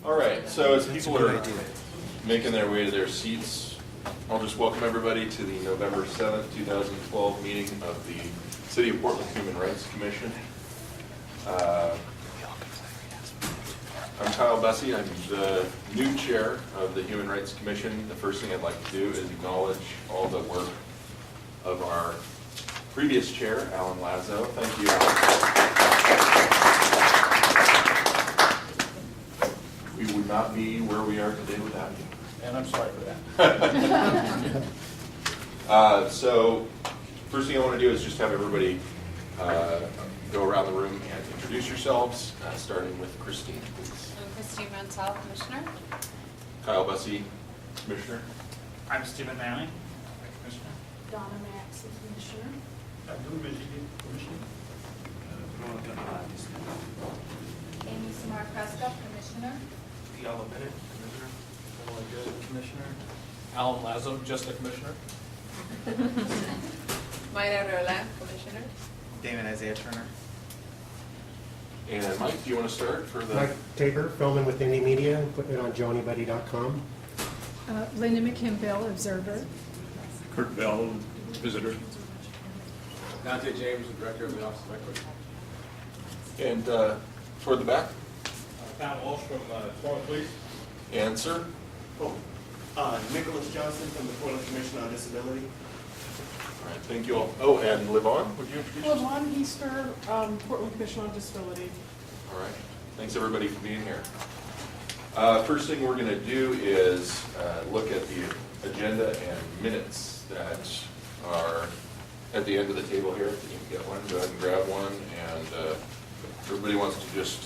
All right, so as people are making their way to their seats, I'll just welcome everybody to the November 7th, 2012 meeting of the City of Portland Human Rights Commission. I'm Kyle Bessie. I'm the new chair of the Human Rights Commission. The first thing I'd like to do is acknowledge all the work of our previous chair, Alan Lazo. Thank you, Alan. We would not be where we are today without you. And I'm sorry for that. So first thing I want to do is just have everybody go around the room and introduce yourselves, starting with Christine, please. I'm Christine Mantel, Commissioner. Kyle Bessie, Commissioner. I'm Stephen Manning, Commissioner. Donna Max, Commissioner. Abdul Majid, Commissioner. Amy Samar Prescott, Commissioner. Diallo Bennett, Commissioner. Alan Lazo, just a commissioner. Mayra Roland, Commissioner. Damon Isaiah Turner. And Mike, do you want to start for the... Mike Tabor, filming with Indie Media, and putting it on joanybuddy.com. Linda McKimbell, Observer. Kurt Bell, visitor. Dante James, the Director of the Office of Equity. And toward the back? Pat Walsh from Portland Police. And sir? Nicholas Johnson from the Portland Commission on Disability. All right, thank you all. Oh, and Livon, would you introduce yourself? Levon Easter, Portland Commission on Disability. All right, thanks everybody for being here. First thing we're going to do is look at the agenda and minutes that are at the end of the table here. If you can get one, go ahead and grab one. And everybody wants to just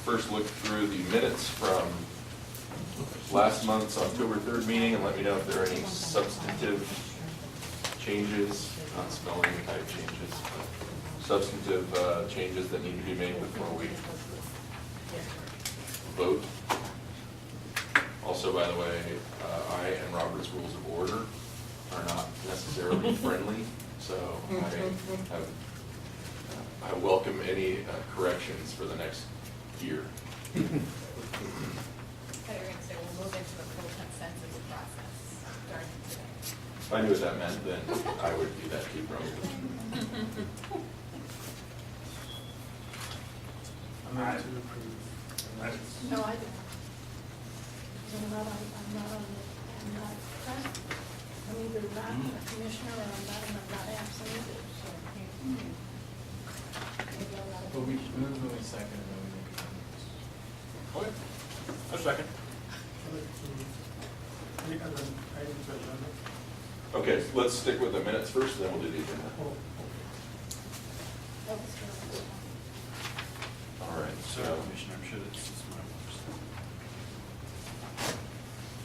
first look through the minutes from last month's October 3rd meeting and let me know if there are any substantive changes, not spelling type changes, but substantive changes that need to be made before we vote. Also, by the way, I and Robert's Rules of Order are not necessarily friendly, so I welcome any corrections for the next year. I thought you were going to say we'll move into the full consensus process starting today. If I knew what that meant, then I would do that too, probably. I'm ready to approve the minutes. No, I don't. I'm not present. I'm either not a commissioner or I'm not absent either, so. Maybe I'm not a But we commissioner. move when we second and then we make amendments. Okay. A second. Any other items on the agenda? Okay, so let's stick with the minutes first, then we'll do the agenda. That was good. All right, so Commissioner, I'm sure that's just my words.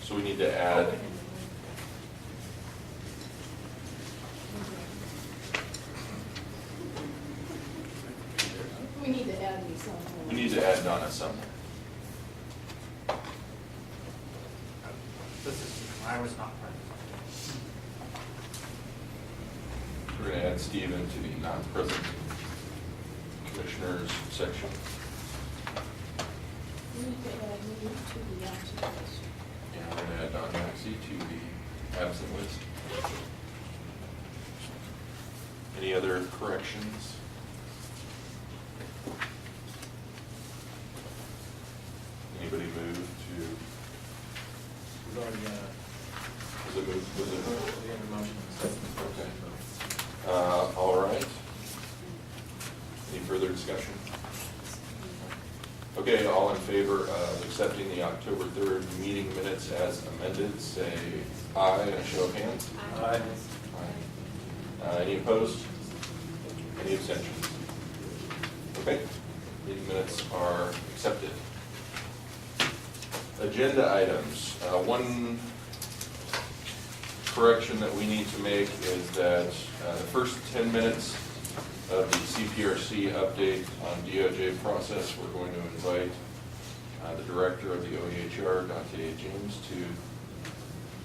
so we need to add, We need to add these on. we need to add Donna Sumner. I was not present. We're going to add Stephen to the non-present commissioners section. We need to add you to the absent list. And we're going to add Don Maxey to the absent list. Any other corrections? Anybody move to, We've already, was it moved, was it? the end of motion. Okay. All right. Any further discussion? Okay, all in favor of accepting the October 3rd meeting minutes as amended, say aye in a show of hands. Aye. Aye. Any opposed? Any abstentions? Okay, meeting minutes are accepted. Agenda items. One correction that we need to make is that the first 10 minutes of the CPRC update on DOJ process, we're going to invite the director of the OEHR, Dante James, to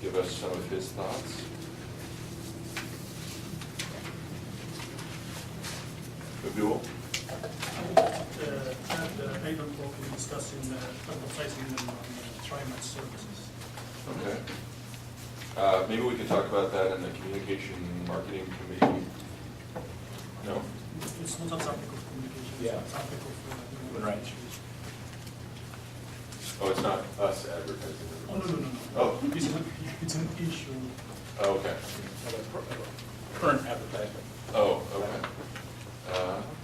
give us some of his thoughts. At item for discussing advertising and TriMet services. Okay. Maybe we could talk about that in the communication marketing committee. No? It's not a topic of communication, Yeah. it's a topic of human Right. issues. Oh, it's not us advertising. Oh, no. Oh. It's an issue. Oh, okay. Current advertisement. Oh, okay.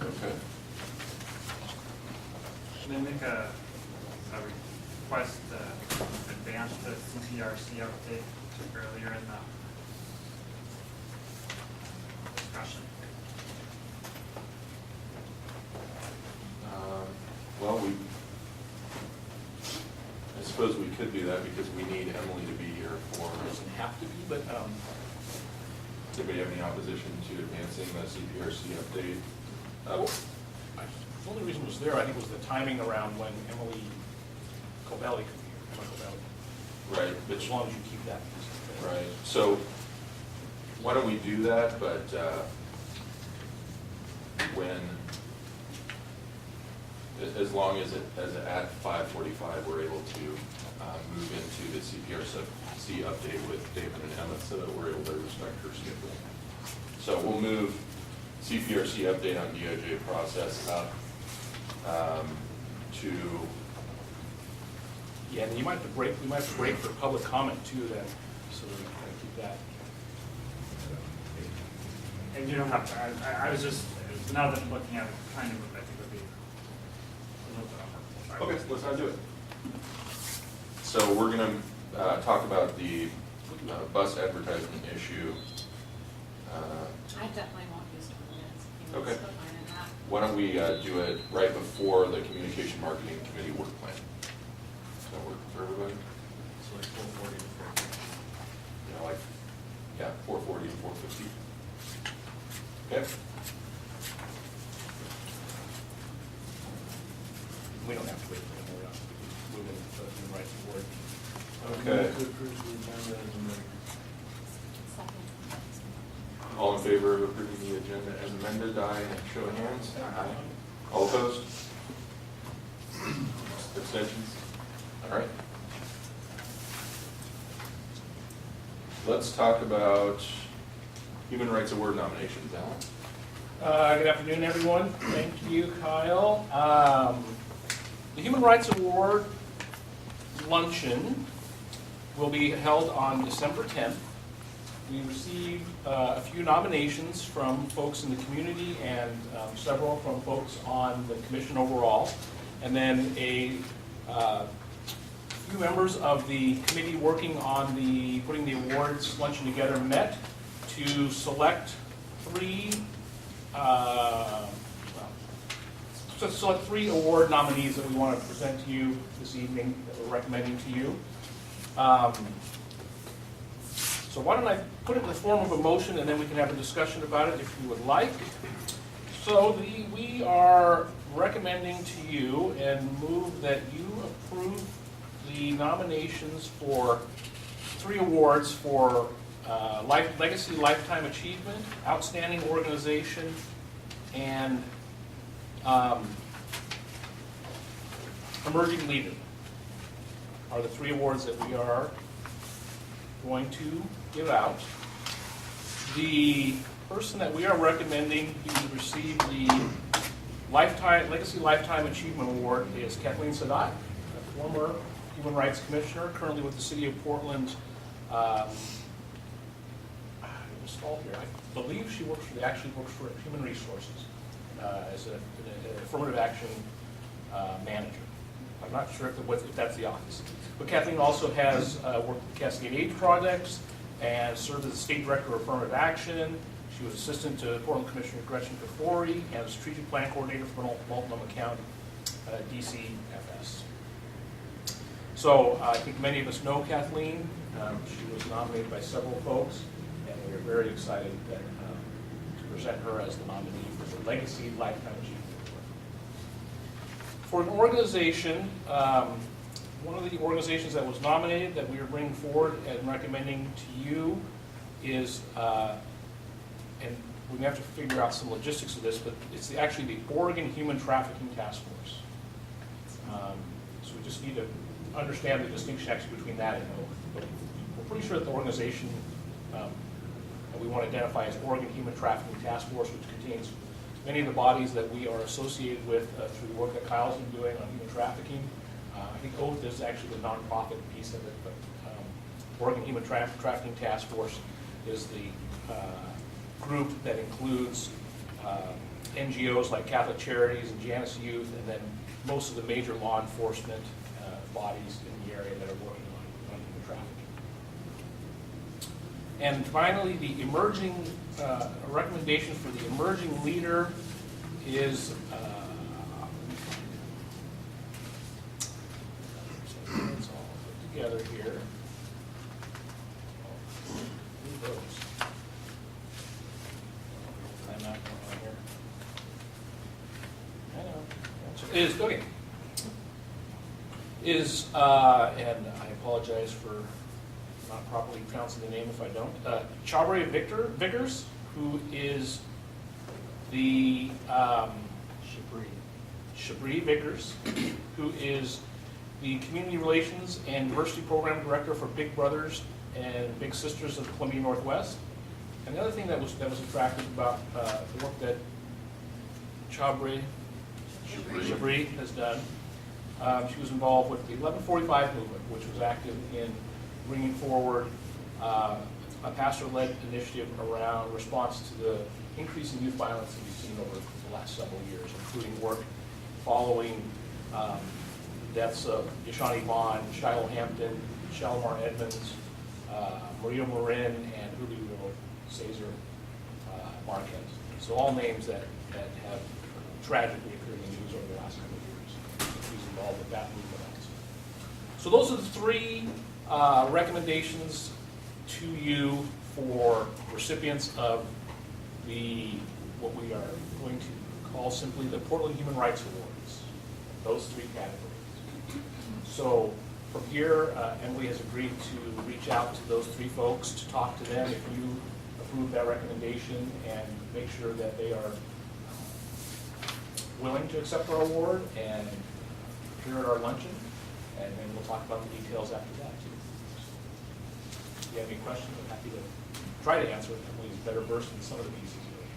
Okay. Can I make a request to advance the CPRC update earlier in the discussion? Well, I suppose we could do that because we need Emily to be here for. It doesn't have to be, but Does anybody have any opposition to advancing the CPRC update? the only reason it was there, I think, was the timing around when Emily Covelli could be here. Right, but As long as you keep that. right. So why don't we do that? But when, as long as at 5:45, we're able to move into the CPRC update with David and Emma, so that we're able to respect her schedule. So we'll move CPRC update on DOJ process up to. Yeah, and you might have to break. We might have to break for public comment too, then, so we can keep that. And you don't have to, I was just, now that I'm looking at it, kind of, I think it would be a little bit awkward. Okay, let's not do it. So we're going to talk about the bus advertisement issue. I definitely won't use 20 minutes. You can Okay. split mine in half. Why don't we do it right before the Communication Marketing Committee work plan? Does that work for everybody? So like 4:40 to 4:50. You know, like, yeah, 4:40 to 4:50. Okay? We don't have to wait for them. We're not moving to the human rights board. Okay. Second. All in favor of approving the agenda as amended, aye, show of hands. Aye. All opposed? Abstentions? All right. Let's talk about Human Rights Award nominations, Alan. Good afternoon, everyone. Thank you, Kyle. The Human Rights Award luncheon will be held on December 10th. We received a few nominations from folks in the community and several from folks on the commission overall. And then a few members of the committee working on putting the awards luncheon together met to select three award nominees that we want to present to you this evening, that we're recommending to you. So why don't I put it in the form of a motion, and then we can have a discussion about it if you would like. So we are recommending to you and move that you approve the nominations for 3 awards for Legacy Lifetime Achievement, Outstanding Organization, and Emerging Leader are the 3 awards that we are going to give out. The person that we are recommending to receive the Legacy Lifetime Achievement Award is Kathleen Sadat, a former Human Rights Commissioner, currently with the City of Portland. I believe she actually works for Human Resources as an affirmative action manager. I'm not sure if that's the office. But Kathleen also has worked with Cascade AIDS Projects and served as the State Director of Affirmative Action. She was assistant to Portland Commissioner Gretchen Kafori and Strategic Plan Coordinator for Multnomah County, DCFS. So I think many of us know Kathleen. She was nominated by several folks, and we're very excited to present her as the nominee for the Legacy Lifetime Achievement Award. For an organization, one of the organizations that was nominated that we are bringing forward and recommending to you is, and we have to figure out some logistics of this, but it's actually the Oregon Human Trafficking Task Force. So we just need to understand the distinction actually between that and oath. But we're pretty sure that the organization that we want to identify as Oregon Human Trafficking Task Force, which contains many of the bodies that we are associated with through the work that Kyle's been doing on human trafficking. I think oath is actually the nonprofit piece of it, but Oregon Human Trafficking Task Force is the group that includes NGOs like Catholic Charities and Janus Youth, and then most of the major law enforcement bodies in the area that are working on human trafficking. And finally, the emerging recommendation for the emerging leader is it's all put together here. I'm not going on here. I know. Is okay. And I apologize for not properly pronouncing the name if I don't. Chabre Vickers, who is the Chabri Vickers, who is the Community Relations and Diversity Program Director for Big Brothers and Big Sisters of the Columbia Northwest. And the other thing that was attractive about the work that Chabri has done, she was involved with the 1145 movement, which was active in bringing forward a pastor-led initiative around response to the increase in youth violence that we've seen over the last several years, including work following deaths of Yashani Vaughn, Shiloh Hampton, Shalimar Edmonds, Maria Marin, and Julio Cesar Marquez. So all names that have tragically appeared in the news over the last couple of years. He's involved with that movement also. So those are the three recommendations to you for recipients of what we are going to call simply the Portland Human Rights Awards. Those three categories. So from here, Emily has agreed to reach out to those three folks to talk to them if you approve that recommendation and make sure that they are willing to accept our award and appear at our luncheon, and then we'll talk about the details after that too. If you have any questions, I'm happy to try to answer it. Emily's better versed in some of the pieces of it.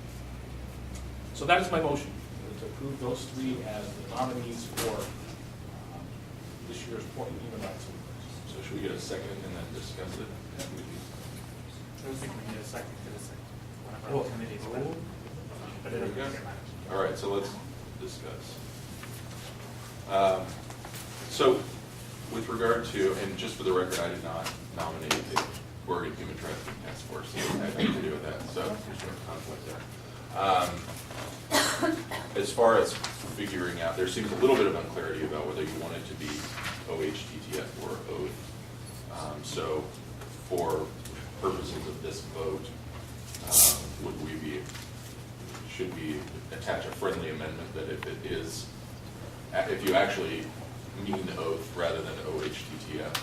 So that is my motion, to approve those three as the nominees for this year's Portland Human Rights Awards. So should we get a second and then discuss it? I don't think we need a second for this. One of our committees. But There we go. All right, so let's discuss. So with regard to, and just for the record, I did not nominate the Oregon Human Trafficking Task Force. So it had nothing to do with that, so there's no conflict there. As far as figuring out, there seems a little bit of unclarity about whether you want it to be OHTTF or OATH. So for purposes of this vote, should we attach a friendly amendment that if it is, if you actually mean oath rather than OHTTF,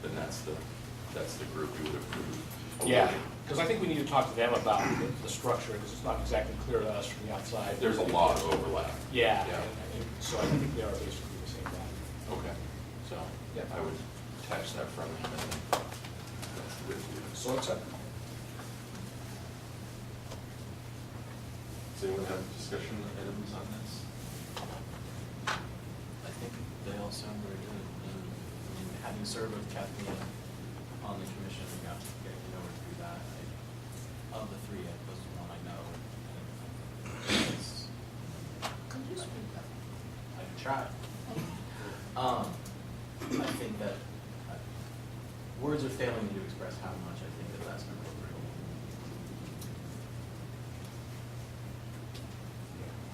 then that's the group we would approve. Yeah, because I think we need to talk to them about the structure, because it's not exactly clear to us from the outside. There's a lot of overlap. Yeah, Yeah. so I think they are basically the same guy. Okay, so Yeah. I would attach that friendly amendment. That's the way to do it. So accepted. Does anyone have discussion items on this? I think they all sound very good. And, I mean, having served with Kathleen on the commission, we got to get to know her through that. Of the three, this is the one I know. And Could you speak up? I can try. I think that words are failing me to express how much I think that that's an appropriate.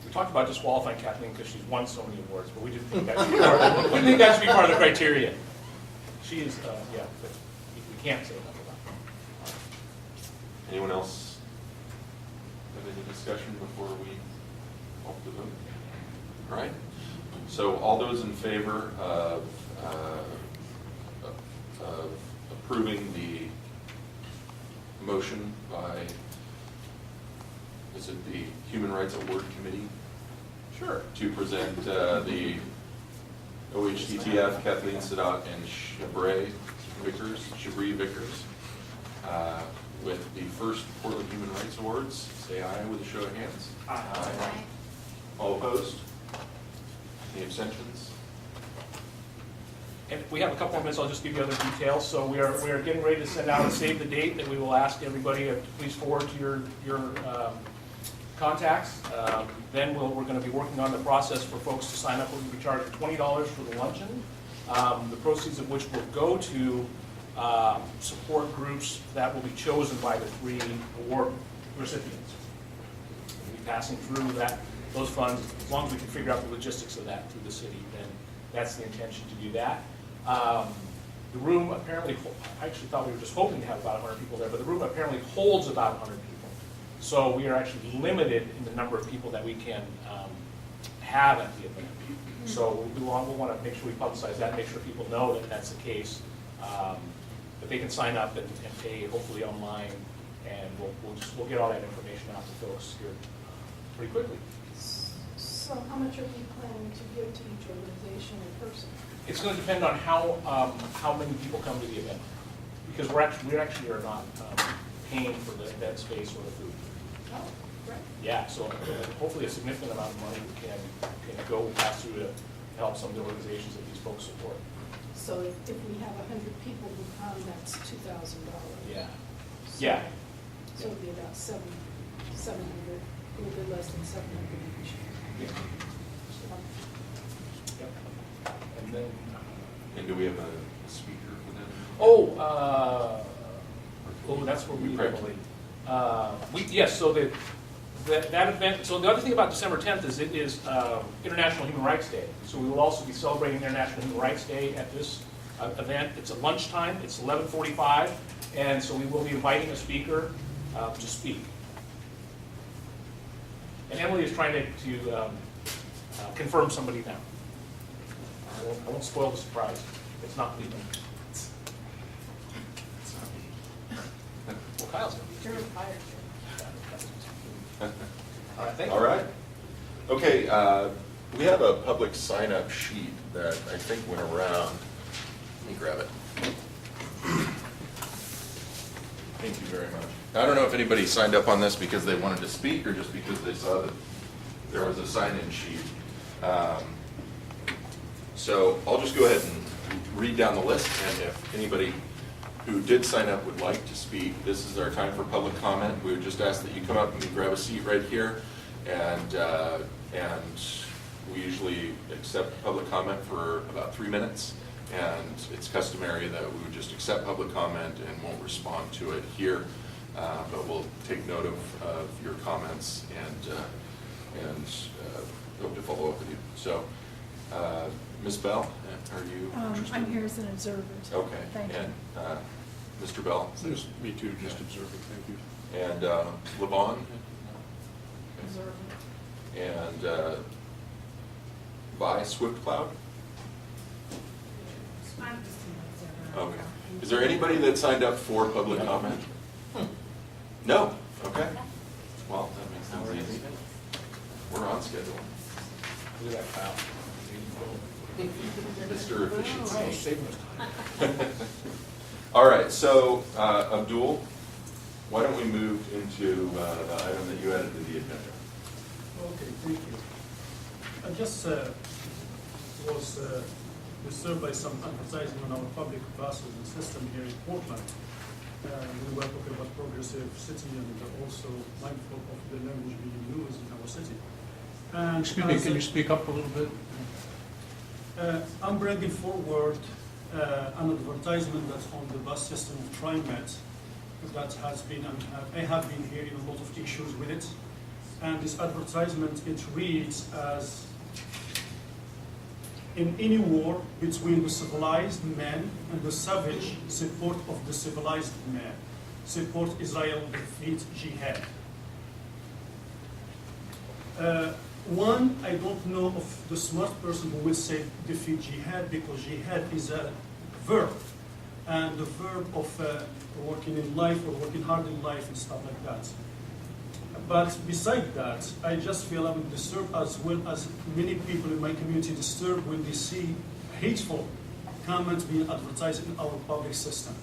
We talked about disqualifying Kathleen because she's won so many awards, but we didn't think that should be part of, we didn't think that should be part of the criteria. She is, yeah, but we can't say enough about her. Anyone else have any discussion before we open the vote? All right. So all those in favor of approving the motion by, is it the Human Rights Award Committee? Sure. To present the OHTTF, Kathleen Sadat, and Shabri Vickers. With the first Portland Human Rights Awards, say aye with a show of hands. Aye. All opposed? Any abstentions? And if we have a couple more minutes, I'll just give you other details. So we are getting ready to send out a save the date that we will ask everybody to please forward to your contacts. Then we're going to be working on the process for folks to sign up. We're going to be charging $20 for the luncheon, the proceeds of which will go to support groups that will be chosen by the 3 award recipients. We'll be passing through those funds, as long as we can figure out the logistics of that through the city, then that's the intention to do that. The room apparently, I actually thought we were just hoping to have about 100 people there, but the room apparently holds about 100 people. So we are actually limited in the number of people that we can have at the event. So we'll want to make sure we publicize that, make sure people know that that's the case. That they can sign up and pay, hopefully online, and we'll get all that information out to folks here pretty quickly. So how much are we planning to give to each organization in person? It's going to depend on how many people come to the event, because we actually are not paying for that space or the food. Oh, right. Yeah, so hopefully a significant amount of money can go pass through to help some of the organizations that these folks support. So if we have 100 people who come, that's $2,000. Yeah. So, Yeah. So it'd be about 700, a little bit less than 700 each. Yeah. Yep. And then. And do we have a speaker for that? That's where we Correct. normally. Yes. So that event. So the other thing about December 10th is it is International Human Rights Day. So we will also be celebrating International Human Rights Day at this event. It's at lunchtime. It's 11:45, and so we will be inviting a speaker to speak. And Emily is trying to confirm somebody now. I won't spoil the surprise. It's not legal. Well, Kyle's going to be. You're fired. All right, thank you. All right. Okay, we have a public sign-up sheet that I think went around. Let me grab it. Thank you very much. I don't know if anybody signed up on this because they wanted to speak or just because they saw that there was a sign-in sheet. So I'll just go ahead and read down the list, and if anybody who did sign up would like to speak, this is our time for public comment. We would just ask that you come up and you grab a seat right here, and we usually accept public comment for about 3 minutes, and it's customary that we would just accept public comment and won't respond to it here, but we'll take note of your comments and hope to follow up with you. So, Ms. Bell, are you interested? I'm here as an observer. Okay. Thank you. And Mr. Bell? Just me too, just observing, thank you. And Levon? Observer. And Vi Swift Cloud? I'm just an observer. Okay. Is there anybody that signed up for public comment? No? Okay. Well, that makes things easy. We're on schedule. Look at that, Kyle. Mr. Efficiency. Oh, saving us time. All right, so Abdul, why don't we move into the item that you added to the agenda? Okay, thank you. I just was disturbed by some advertising on our public buses and system here in Portland. We were talking about progressive city and also mindful of the language being used in our city. And Excuse me, can you speak up a little bit? I'm bringing forward an advertisement that's on the bus system of TriMet that has been, I have been hearing a lot of issues with it. And this advertisement, it reads as, in any war between the civilized man and the savage, support of the civilized man. Support Israel, defeat jihad. One, I don't know of the smart person who will say defeat jihad, because jihad is a verb, and the verb of working in life or working hard in life and stuff like that. But beside that, I just feel I'm disturbed, as well as many people in my community disturbed when they see hateful comments being advertised in our public system.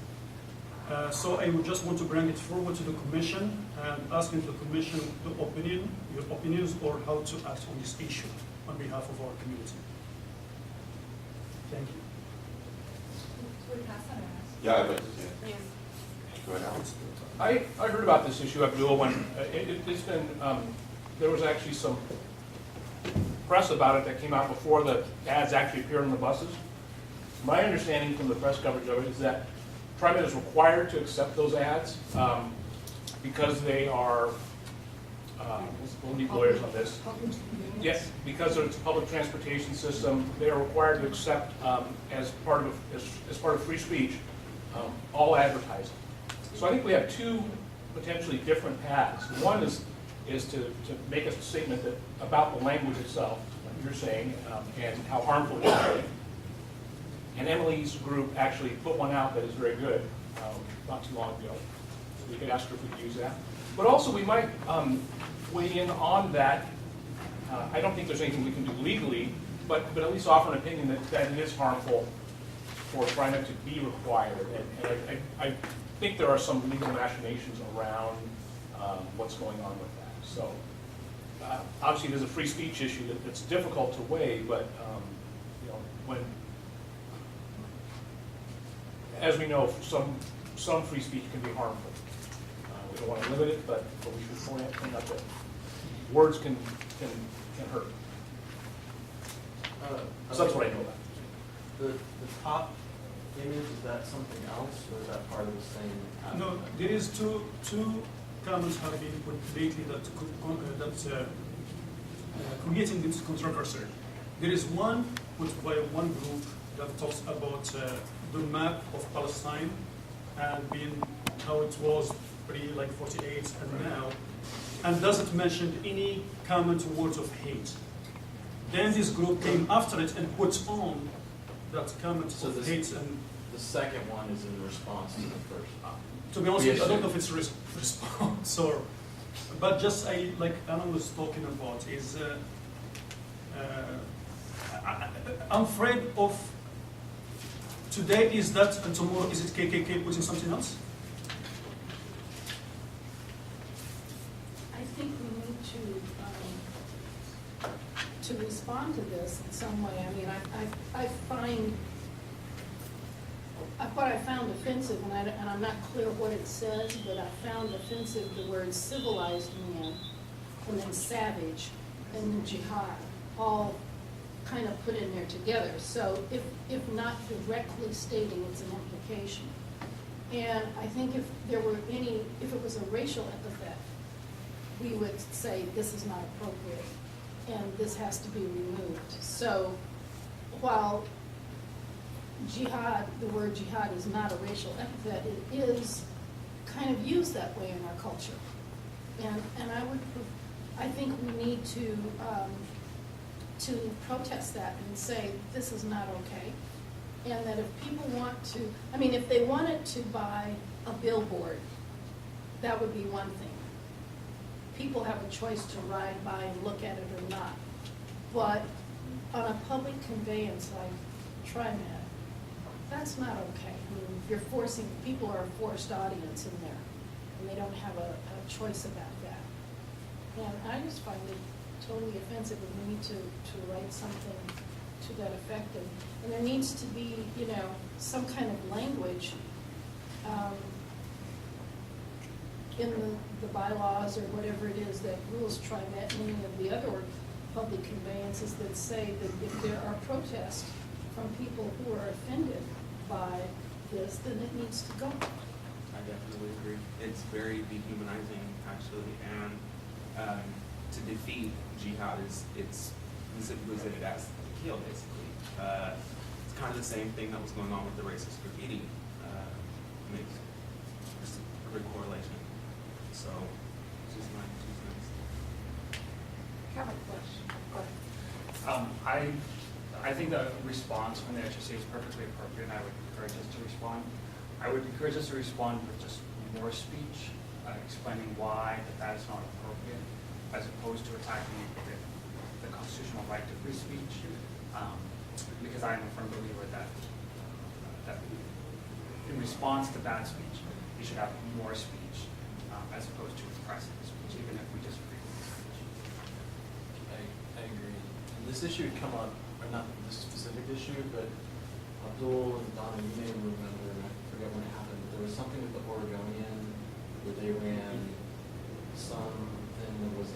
So I would just want to bring it forward to the commission and asking the commission your opinions, or how to act on this issue on behalf of our community. Thank you. Would we pass that on? Yeah, I'd like to see it. Go ahead, Alex. I heard about this issue, Abdul, when it's been, there was actually some press about it that came out before the ads actually appeared on the buses. My understanding from the press coverage of it is that TriMet is required to accept those ads because they are, we'll need lawyers on this. Yes, because it's a public transportation system, they are required to accept as part of free speech all advertising. So I think we have two potentially different paths. One is to make a statement that about the language itself, like you're saying, and how harmful it is. And Emily's group actually put one out that is very good not too long ago. So we could ask her if we could use that. But also we might weigh in on that. I don't think there's anything we can do legally, but at least offer an opinion that it is harmful for TriMet to be required. And I think there are some legal machinations around what's going on with that. So obviously there's a free speech issue that's difficult to weigh, but you know, when, as we know, some free speech can be harmful. We don't want to limit it, but we should point out that words can hurt. So that's what I know about. The top image, is that something else, or is that part of the same? No, there is two comments have been put lately that creating this controversy. There is one put by one group that talks about the map of Palestine and being how it was like 48 and now, and doesn't mention any comment or words of hate. Then this group came after it and put on that comment of hate. And the second one is in response to the first. to be honest with you, I don't know if it's a response or, but just like Anna was talking about is, I'm afraid of today is that and tomorrow is it KKK putting something else? I think we need to respond to this in some way. I mean, I find, what I found offensive, and I'm not clear what it says, but I found offensive the words civilized man and then savage and then jihad, all kind of put in there together. So if not directly stating, it's an implication. And I think if it was a racial epithet, we would say this is not appropriate and this has to be removed. So while jihad, the word jihad is not a racial epithet, it is kind of used that way in our culture. And I think we need to protest that and say this is not okay. And that if people want to, I mean, if they wanted to buy a billboard, that would be one thing. People have a choice to ride by and look at it or not. But on a public conveyance like TriMet, that's not okay. I mean, you're forcing, people are a forced audience in there, and they don't have a choice about that. And I just find it totally offensive, and we need to write something to that effect. And there needs to be, you know, some kind of language in the bylaws or whatever it is that rules TriMet and any of the other public conveyances that say that if there are protests from people who are offended by this, then it needs to go. I definitely agree. It's very dehumanizing, actually, and to defeat jihad it's presented as to kill, basically. It's kind of the same thing that was going on with the racist graffiti. Makes just a perfect correlation. So, it's just my 2 cents. I have a question. Go ahead. I think the response from the HRC is perfectly appropriate, and I would encourage us to respond. I would encourage us to respond with just more speech, explaining why that is not appropriate, as opposed to attacking the constitutional right to free speech. because I am a firm believer that in response to bad speech, you should have more speech as opposed to repressing speech, even if we disagree with the speech. I agree. And this issue had come up, or not this specific issue, but Abdul and Donna, you may remember, and I forget when it happened, but there was something with the Oregonian where they ran something that was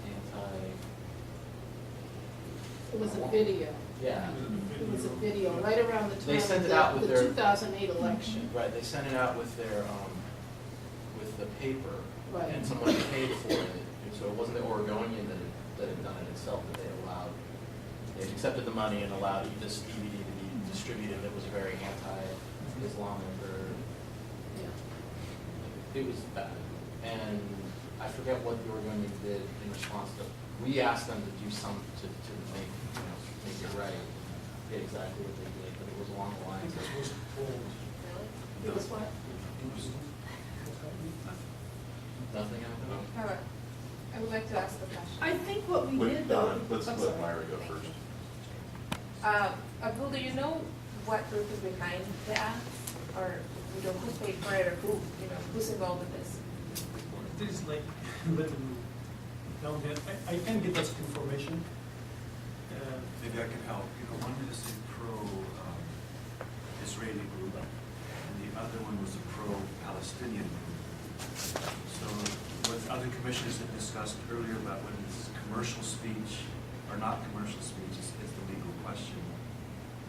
It was a video. yeah. It was a video right around the They time sent of it out with the their- 2008 election. Right, they sent it out with their, with the paper. Right. And someone paid for it, and so it wasn't the Oregonian that had done it itself, that they allowed. They accepted the money and allowed this DVD to be distributed that was very anti-Islamic or, Yeah. it was bad. And I forget what the Oregonian did in response to, we asked them to do some, to make, make it right. I forget exactly what they did, but it was along the lines of. Really? It was what? Nothing happened? However, I would like to ask a question. I think what we did With though. Donna, let's I'm let sorry. Myra go first. Abdul, do you know what group is behind the act? Or, who paid for it, or who's involved with this? This is like little down there. I can get us information. Maybe I can help. One is a pro-Israeli group, and the other one was a pro-Palestinian group. So what other commissioners had discussed earlier about whether this is commercial speech or not commercial speech is the legal question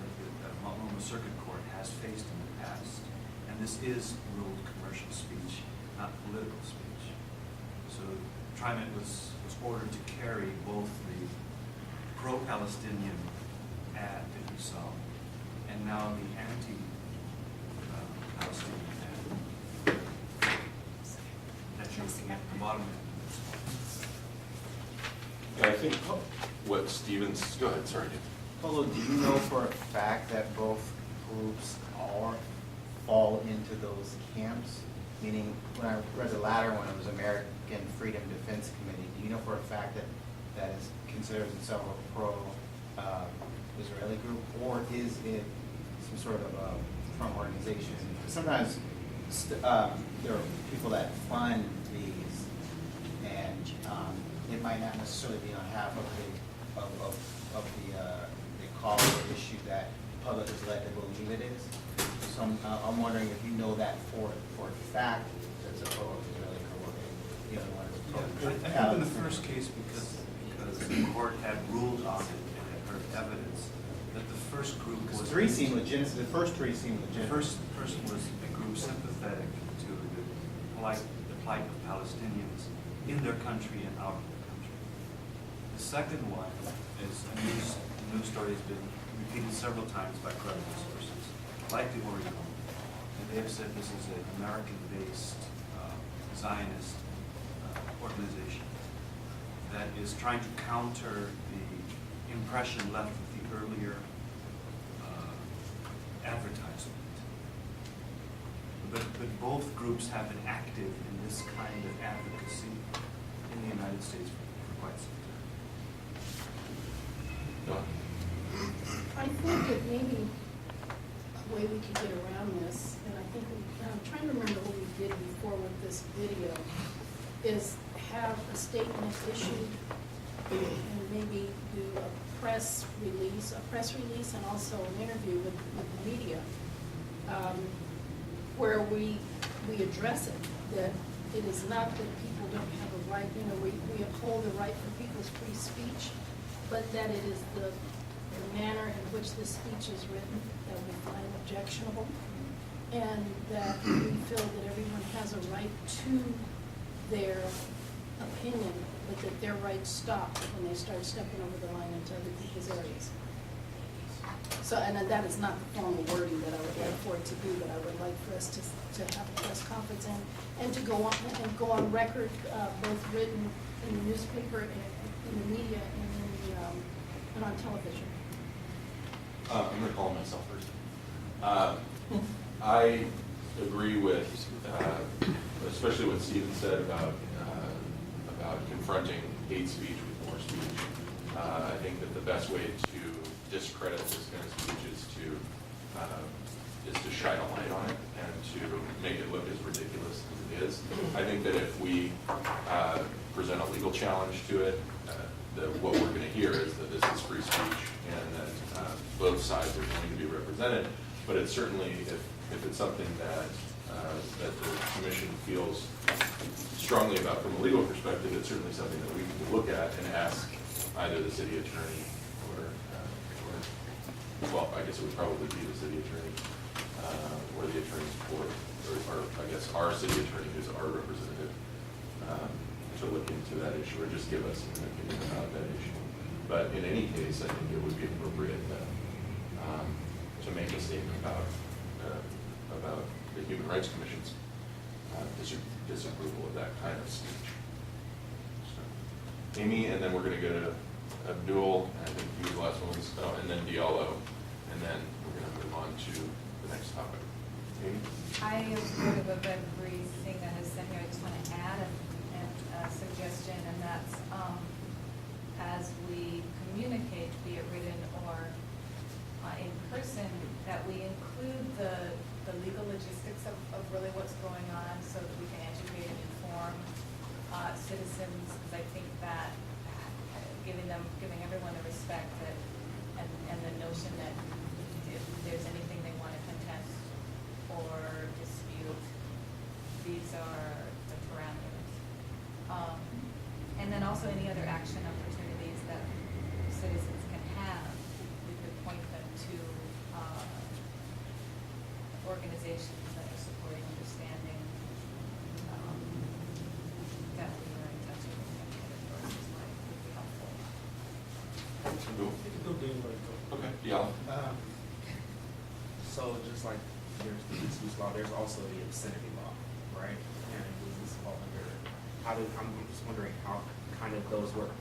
that the Multnomah Circuit Court has faced in the past. And this is ruled commercial speech, not political speech. So TriMet was ordered to carry both the pro-Palestinian ad that you saw and now the anti-Palestinian ad that you're looking at the bottom end. Yeah, I think what Stevens, go ahead, sorry. Polo, do you know for a fact that both groups fall into those camps? Meaning, when I read the latter one, it was American Freedom Defense Committee. Do you know for a fact that that is considers itself a pro-Israeli group, or is it some sort of a firm organization? Sometimes there are people that fund these, and it might not necessarily be on behalf of the cause or issue that the public is led to believe it is. So I'm wondering if you know that for a fact that's a pro-Israeli group. The other one is I think in the first case, because the court had ruled on it and had heard evidence, that the first group was... The first three seem legitimate. The first person was a group sympathetic to the plight of Palestinians in their country and out of their country. The second one is a news story has been repeated several times by credible sources, like the Oregon, and they have said this is an American-based Zionist organization that is trying to counter the impression left with the earlier advertisement. But both groups have been active in this kind of advocacy in the United States for quite some time. I think that maybe a way we could get around this, and I think I'm trying to remember what we did before with this video, is have a statement issued and maybe do a press release and also an interview with the media, where we address it, that it is not that people don't have a right, we uphold the right for people's free speech, but that it is the manner in which the speech is written that we find objectionable, and that we feel that everyone has a right to their opinion, but that their rights stop when they start stepping over the line into other people's areas. So, and that is not the formal wording that I would like for it to be, but I would like for us to have a press conference and to go on record, both written in the newspaper, and in the media, and on television. I'm going to call myself first. I agree with, especially what Stephen said about confronting hate speech with more speech. I think that the best way to discredit this kind of speech is to shine a light on it and to make it look as ridiculous as it is. I think that if we present a legal challenge to it, that what we're going to hear is that this is free speech and that both sides are going to be represented. But it's certainly, if it's something that that the commission feels strongly about from a legal perspective, it's certainly something that we can look at and ask either the city attorney or well, I guess it would probably be the city attorney or the attorney's court, or I guess our city attorney, who's our representative, to look into that issue or just give us an opinion about that issue. But in any case, I think it would be appropriate to make a statement about the Human Rights Commission's disapproval of that kind of speech. So, Amy, and then we're going to go to Abdul, and I think you were the last one, and then Diallo, and then we're going to move on to the next topic. Amy? I agree with everything that is said here. I just want to add a suggestion, and that's as we communicate, be it written or in person, that we include the legal logistics of really what's going on so that we can educate and inform citizens, because I think that giving everyone the respect that and the notion that if there's anything they want to contest or dispute, these are the parameters. And then also any other action opportunities that citizens can have, we could point them to organizations that are supporting understanding that we are in touch with them, would be helpful. Okay, yeah. So just like there's the speech law, there's also the obscenity law, right? And does this fall under, I'm just wondering how kind of those work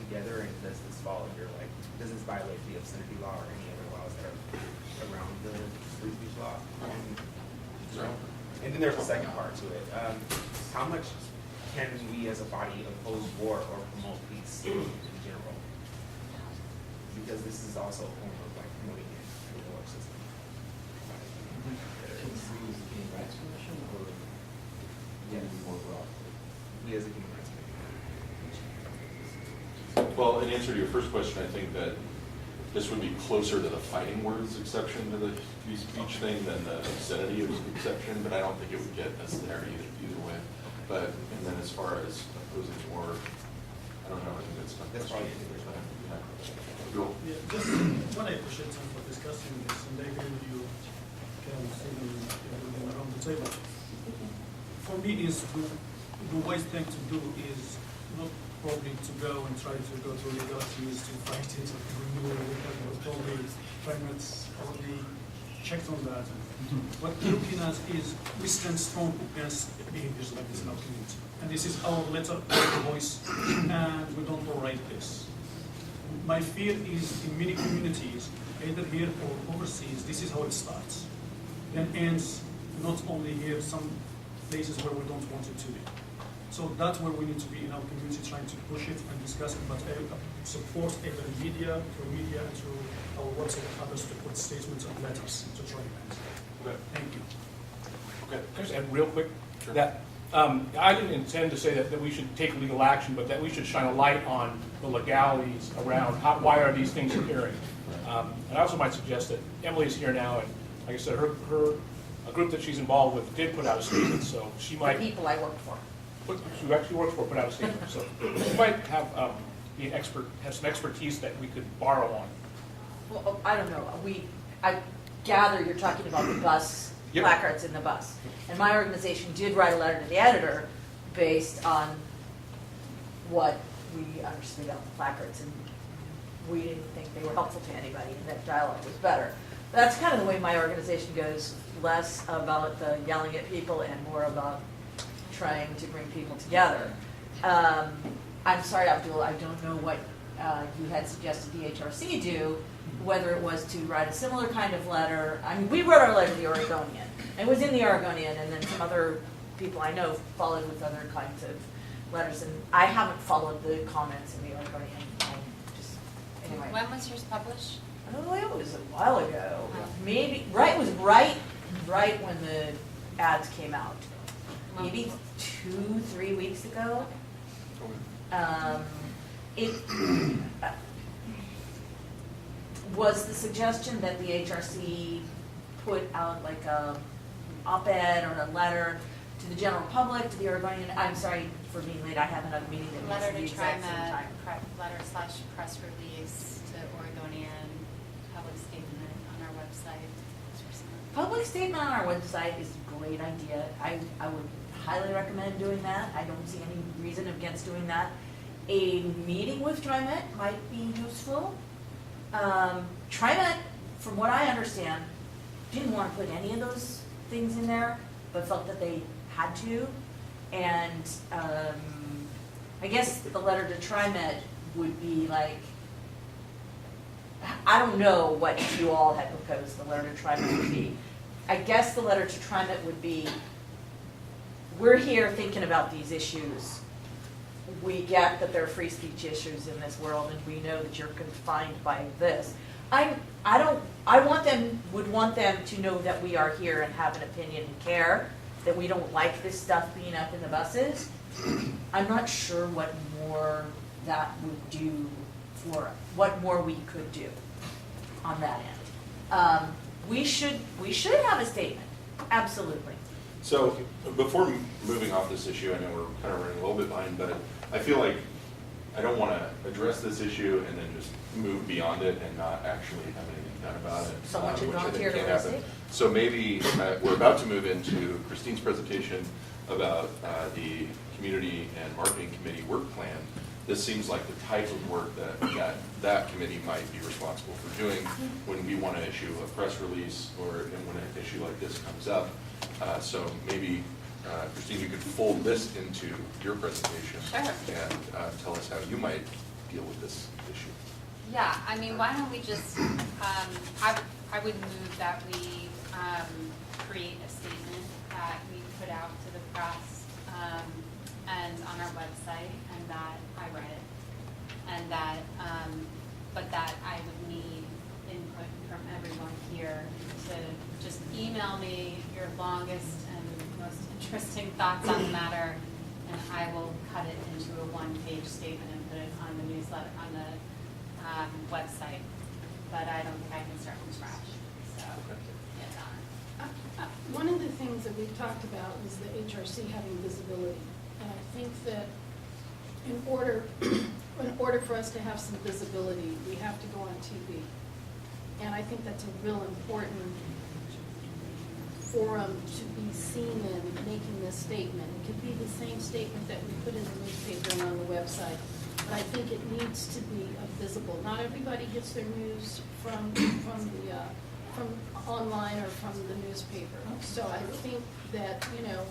together, and does this fall under, like, does this violate the obscenity law or any other laws that are around the free speech law? And then there's a second part to it. How much can we as a body oppose war or promote peace in general? Because this is also a form of like promoting it in the war system. Human Rights Commission, or Yes. more broadly? We as a human rights committee. Well, in answer to your first question, I think that this would be closer to the fighting words exception to the free speech thing than the obscenity exception, but I don't think it would get us there either way. But, and then as far as opposing war, I don't know, I think that's probably Cool. Yeah, just what I appreciate for discussing this, and I agree with you, Ken, Stephen, everyone around the table. For me, is the wise thing to do is not probably to go and try to go to legalities to fight it or to remove it, because probably frameworks already checked on that. What we're looking at is we stand strong against behaviors like this in our community. And this is our letter, our voice, and we don't tolerate this. My fear is in many communities, either here or overseas, this is how it starts. Then ends not only here, some places where we don't want it to be. So that's where we need to be in our community, trying to push it and discuss it, but support either media, through media, and through our website and others to put statements and letters to try that. Okay. Thank you. Okay. Can I just add real quick? Sure. That I didn't intend to say that we should take legal action, but that we should shine a light on the legalities around why are these things occurring. And I also might suggest that Emily is here now, and like I said, a group that she's involved with did put out a statement, so she might. The people I work for. Who actually works for, put out a statement, so she might have be an expert, have some expertise that we could borrow on. Well, I don't know, I gather you're talking about the bus, Yep. placards in the bus. And my organization did write a letter to the editor based on what we understood about the placards, and we didn't think they were helpful to anybody, and that dialogue was better. That's kind of the way my organization goes, less about the yelling at people and more about trying to bring people together. I'm sorry, Abdul, I don't know what you had suggested PHRC do, whether it was to write a similar kind of letter. I mean, we wrote our letter to the Oregonian. It was in the Oregonian, and then some other people I know followed with other kinds of letters. And I haven't followed the comments in the Oregonian. Anyway. When was yours published? oh, it was a while ago. Maybe, it was right when the ads came out. Maybe 2-3 weeks ago. It was the suggestion that the HRC put out like a op-ed or a letter to the general public, to the Oregonian. I'm sorry for being late. I have another meeting that Letter needs to the exact same time. letter/press release to Oregonian, public statement on our website. Public statement on our website is a great idea. I would highly recommend doing that. I don't see any reason against doing that. A meeting with TriMet might be useful. TriMet, from what I understand, didn't want to put any of those things in there, but felt that they had to. And I guess the letter to TriMet would be like, I don't know what you all had proposed the letter to TriMet would be. I guess the letter to TriMet would be, we're here thinking about these issues. We get that there are free speech issues in this world, and we know that you're confined by this. I would want them to know that we are here and have an opinion and care, that we don't like this stuff being up in the buses. I'm not sure what more that would do for, what more we could do on that end. We should have a statement, absolutely. So before moving off this issue, I know we're kind of running a little bit behind, but I feel like I don't want to address this issue and then just move beyond it and not actually have anything done about it. Someone should which I think volunteer to can't raise happen. it. So maybe we're about to move into Christine's presentation about the Community and Marketing Committee work plan. This seems like the type of work that committee might be responsible for doing when we want to issue a press release or when an issue like this comes up. So maybe, Christine, you could fold this into your presentation. Sure. And tell us how you might deal with this issue. Yeah, I mean, why don't we just, I would move that we create a statement that we put out to the press and on our website, and that I read it, and that, but that I would need input from everyone here to just email me your longest and most interesting thoughts on the matter, and I will cut it into a one-page statement and put it on the newsletter, on the website. But I don't think I can start from scratch, so, yeah. One of the things that we've talked about is the HRC having visibility. And I think that in order for us to have some visibility, we have to go on TV. And I think that's a real important forum to be seen in making this statement. It could be the same statement that we put in the newspaper and on the website, but I think it needs to be visible. Not everybody gets their news from online or from the newspaper. So I think that, you know,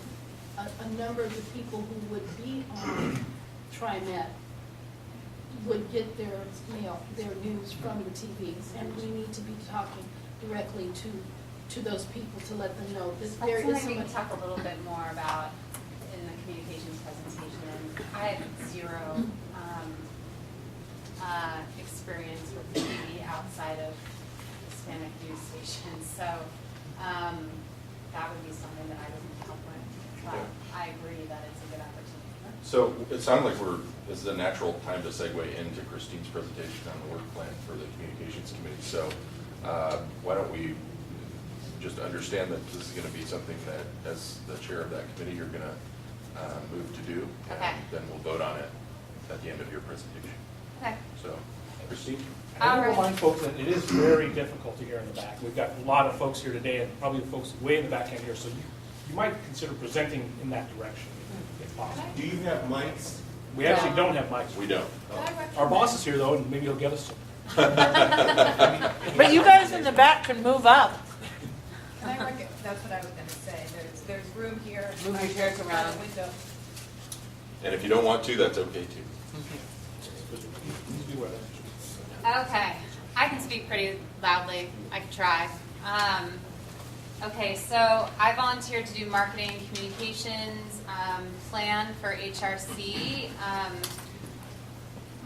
a number of the people who would be on TriMet would get their news from the TV, and we need to be talking directly to those people to let them know that there is something we somebody. can talk a little bit more about in the communications presentation. I have zero experience with TV outside of Hispanic news stations, so that would be something that I would help with. But I agree that it's a good opportunity. So it sounded like this is a natural time to segue into Christine's presentation on the work plan for the Communications Committee. So why don't we just understand that this is going to be something that, as the chair of that committee, you're going to move to do. Okay. And then we'll vote on it at the end of your presentation. Okay. So, Christine? I will All right. remind folks that it is very difficult to hear in the back. We've got a lot of folks here today, and probably the folks way in the back can't hear, so you might consider presenting in that direction, if possible. Do you have mics? We actually don't have mics. We don't. Our boss is here, though, and maybe he'll get us some. But you guys in the back can move up. That's what I was gonna say, there's room here. Move your chairs around. Window. And if you don't want to, that's okay too. Okay, I can speak pretty loudly. I can try. Okay, so I volunteered to do marketing communications plan for HRC.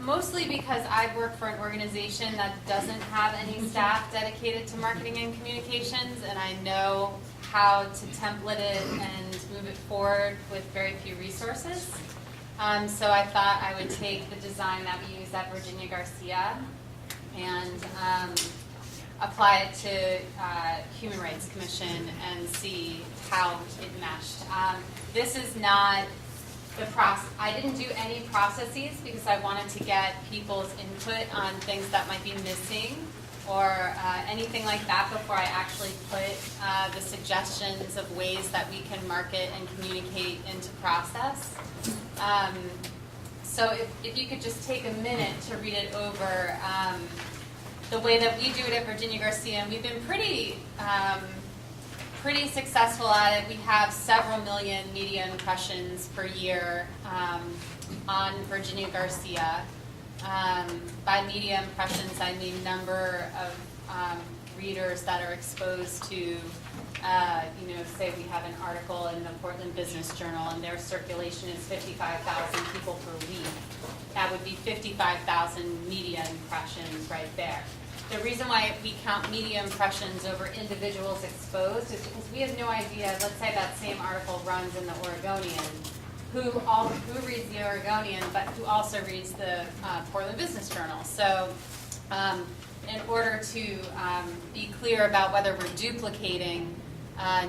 Mostly because I work for an organization that doesn't have any staff dedicated to marketing and communications, and I know how to template it and move it forward with very few resources. So I thought I would take the design that we use at Virginia Garcia and apply it to Human Rights Commission and see how it meshed. This is not the process. I didn't do any processes because I wanted to get people's input on things that might be missing or anything like that before I actually put the suggestions of ways that we can market and communicate into process. So if you could just take a minute to read it over, the way that we do it at Virginia Garcia, and we've been pretty successful at it. We have several million media impressions per year on Virginia Garcia. By media impressions, I mean number of readers that are exposed to, say we have an article in the Portland Business Journal and their circulation is 55,000 people per week. That would be 55,000 media impressions right there. The reason why we count media impressions over individuals exposed is because we have no idea, let's say that same article runs in the Oregonian, who reads the Oregonian, but who also reads the Portland Business Journal. So in order to be clear about whether we're duplicating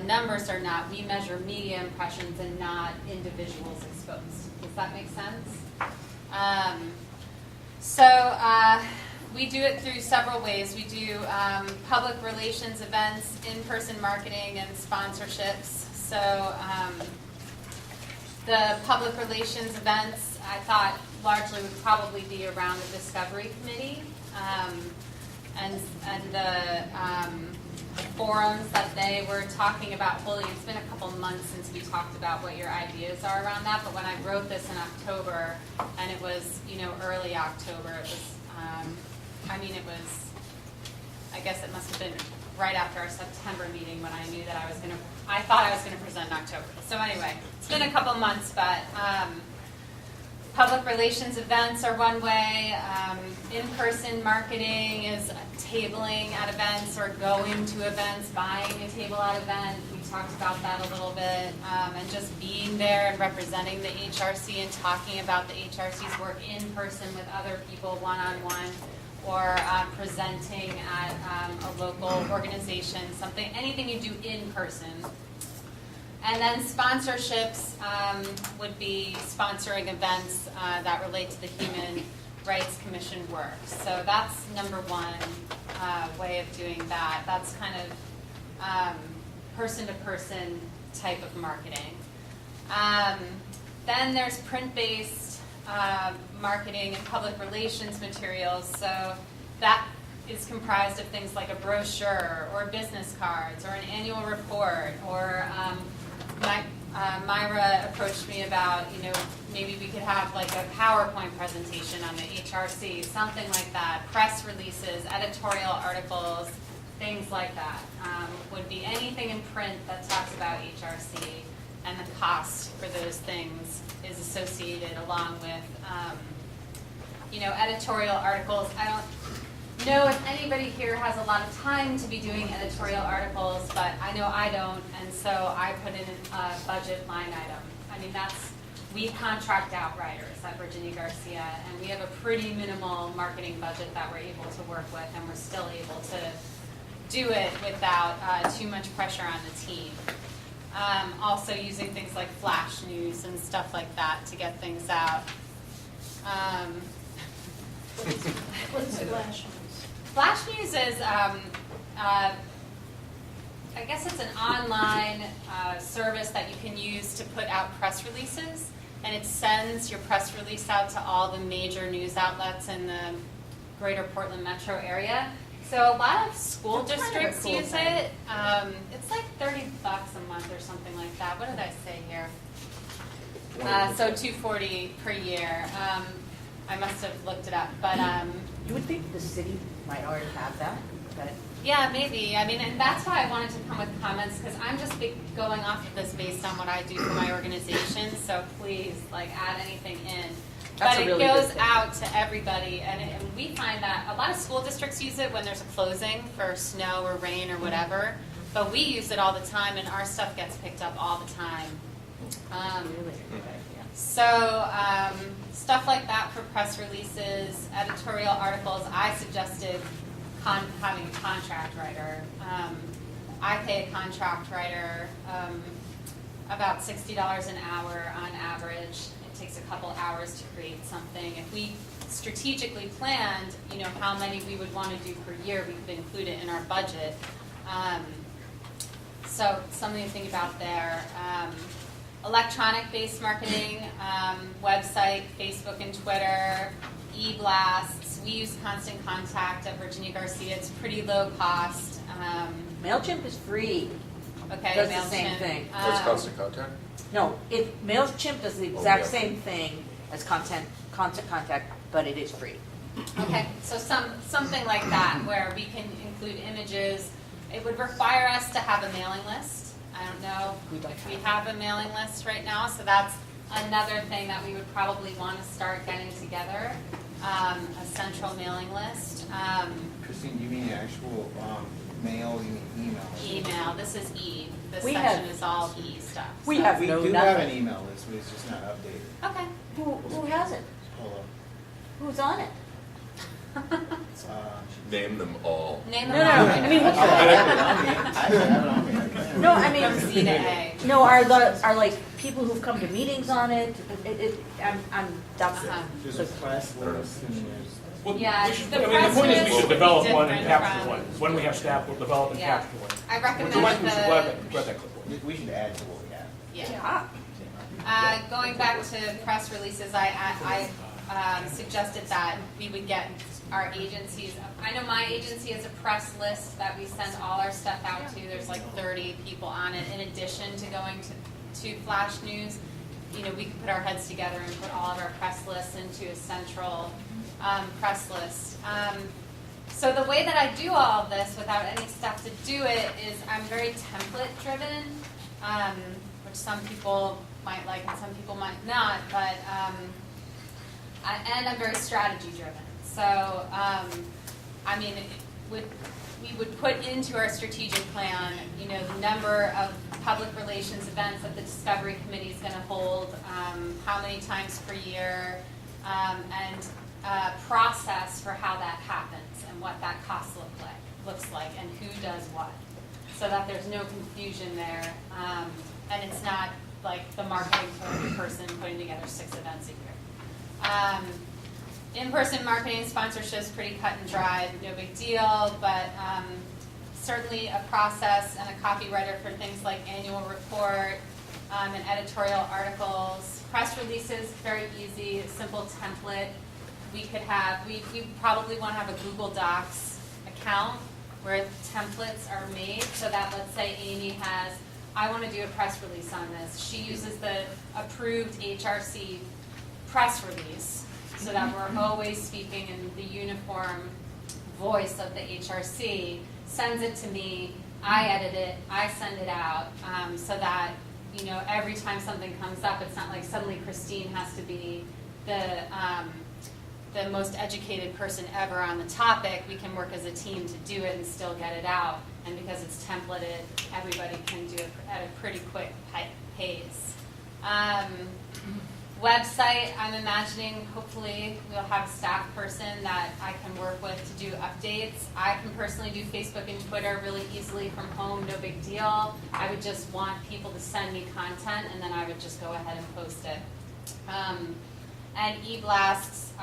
numbers or not, we measure media impressions and not individuals exposed. Does that make sense? We do it through several ways. We do public relations events, in-person marketing, and sponsorships. So the public relations events, I thought largely would probably be around the Discovery Committee and the forums that they were talking about holding. It's been a couple months since we talked about what your ideas are around that, but when I wrote this in October, and it was, early October, it was, I guess it must have been right after our September meeting when I knew that I thought I was going to present in October. So anyway, it's been a couple months, but public relations events are one way. In-person marketing is tabling at events or going to events, buying a table at event. We talked about that a little bit. And just being there and representing the HRC and talking about the HRC's work in person with other people one-on-one, or presenting at a local organization, anything you do in person. And then sponsorships would be sponsoring events that relate to the Human Rights Commission work. So that's number one way of doing that. That's kind of person-to-person type of marketing. Then there's print-based marketing and public relations materials. So that is comprised of things like a brochure or business cards or an annual report, or Myra approached me about, maybe we could have like a PowerPoint presentation on the HRC, something like that. Press releases, editorial articles, things like that. Would be anything in print that talks about HRC, and the cost for those things is associated along with, editorial articles. I don't know if anybody here has a lot of time to be doing editorial articles, but I know I don't, and so I put in a budget line item. We contract out writers at Virginia Garcia, and we have a pretty minimal marketing budget that we're able to work with, and we're still able to do it without too much pressure on the team. Also using things like flash news and stuff like that to get things out. What is flash news? Flash news is, I guess it's an online service that you can use to put out press releases, and it sends your press release out to all the major news outlets in the greater Portland metro area. So a lot of school districts use it. It's like $30 a month or something like that. What did I say here? So $240 per year. I must have looked it up, but You would think the city might already have that, but yeah, maybe. And that's why I wanted to come with comments, because I'm just going off of this based on what I do for my organization. So please, add anything in. That's But a it really good goes thing. out to everybody, and we find that a lot of school districts use it when there's a closing for snow or rain or whatever, but we use it all the time, and our stuff gets picked up all the time. Really good idea. So, stuff like that for press releases, editorial articles, I suggested having a contract writer. I pay a contract writer about $60 an hour on average. It takes a couple hours to create something. If we strategically planned, how many we would want to do per year, we could include it in our budget. So something to think about there. Electronic-based marketing, website, Facebook and Twitter, e-blasts. We use Constant Contact at Virginia Garcia. It's pretty low cost. MailChimp is free. Okay, Does the MailChimp. same thing. What's Constant Contact? No, MailChimp does the exact yeah. same thing as Constant Contact, but it is free. Okay, so something like that where we can include images. It would require us to have a mailing list. I don't know if we have a mailing list right now, so that's another thing that we would probably want to start getting together, a central mailing list. Christine, do you mean actual mail, you mean email? Email, this is E. This We section have- is all E stuff. We so- have We no do have an nothing. email list, but it's just not updated. Okay. Who has it? Hold up. Who's on it? Name them all. Name No, them no, all. I mean, I have it on me. I have it on me. No, I mean, From C to A. no, are like people who've come to meetings on it? That's Uh-huh. There's a press list and there's. Well, Yeah, we should- the I mean, press the point is we list should would be develop one and different capture from- one. When we have staff, we'll develop and Yeah. capture one. I recommend So I think we should grab the, that clipboard. We should add to what we have. yeah. Going back to press releases, I suggested that we would get our agencies. I know my agency has a press list that we send all our stuff out to. There's like 30 people on it. In addition to going to Flash News, we could put our heads together and put all of our press lists into a central press list. So the way that I do all of this without any staff to do it is I'm very template driven, which some people might like and some people might not, but and I'm very strategy driven. So we would put into our strategic plan, the number of public relations events that the Discovery Committee is going to hold, how many times per year, and process for how that happens and what that cost looks like and who does what, so that there's no confusion there, and it's not like the marketing person putting together 6 events a year. In-person marketing sponsorships, pretty cut and dried, no big deal, but certainly a process and a copywriter for things like annual report and editorial articles. Press releases, very easy, simple template. We probably want to have a Google Docs account where templates are made so that, let's say Amy has, I want to do a press release on this. She uses the approved HRC press release so that we're always speaking in the uniform voice of the HRC, sends it to me, I edit it, I send it out, so that, every time something comes up, it's not like suddenly Christine has to be the most educated person ever on the topic. We can work as a team to do it and still get it out. And because it's templated, everybody can do it at a pretty quick pace. Website, I'm imagining hopefully we'll have a staff person that I can work with to do updates. I can personally do Facebook and Twitter really easily from home, no big deal. I would just want people to send me content and then I would just go ahead and post it. And e-blasts,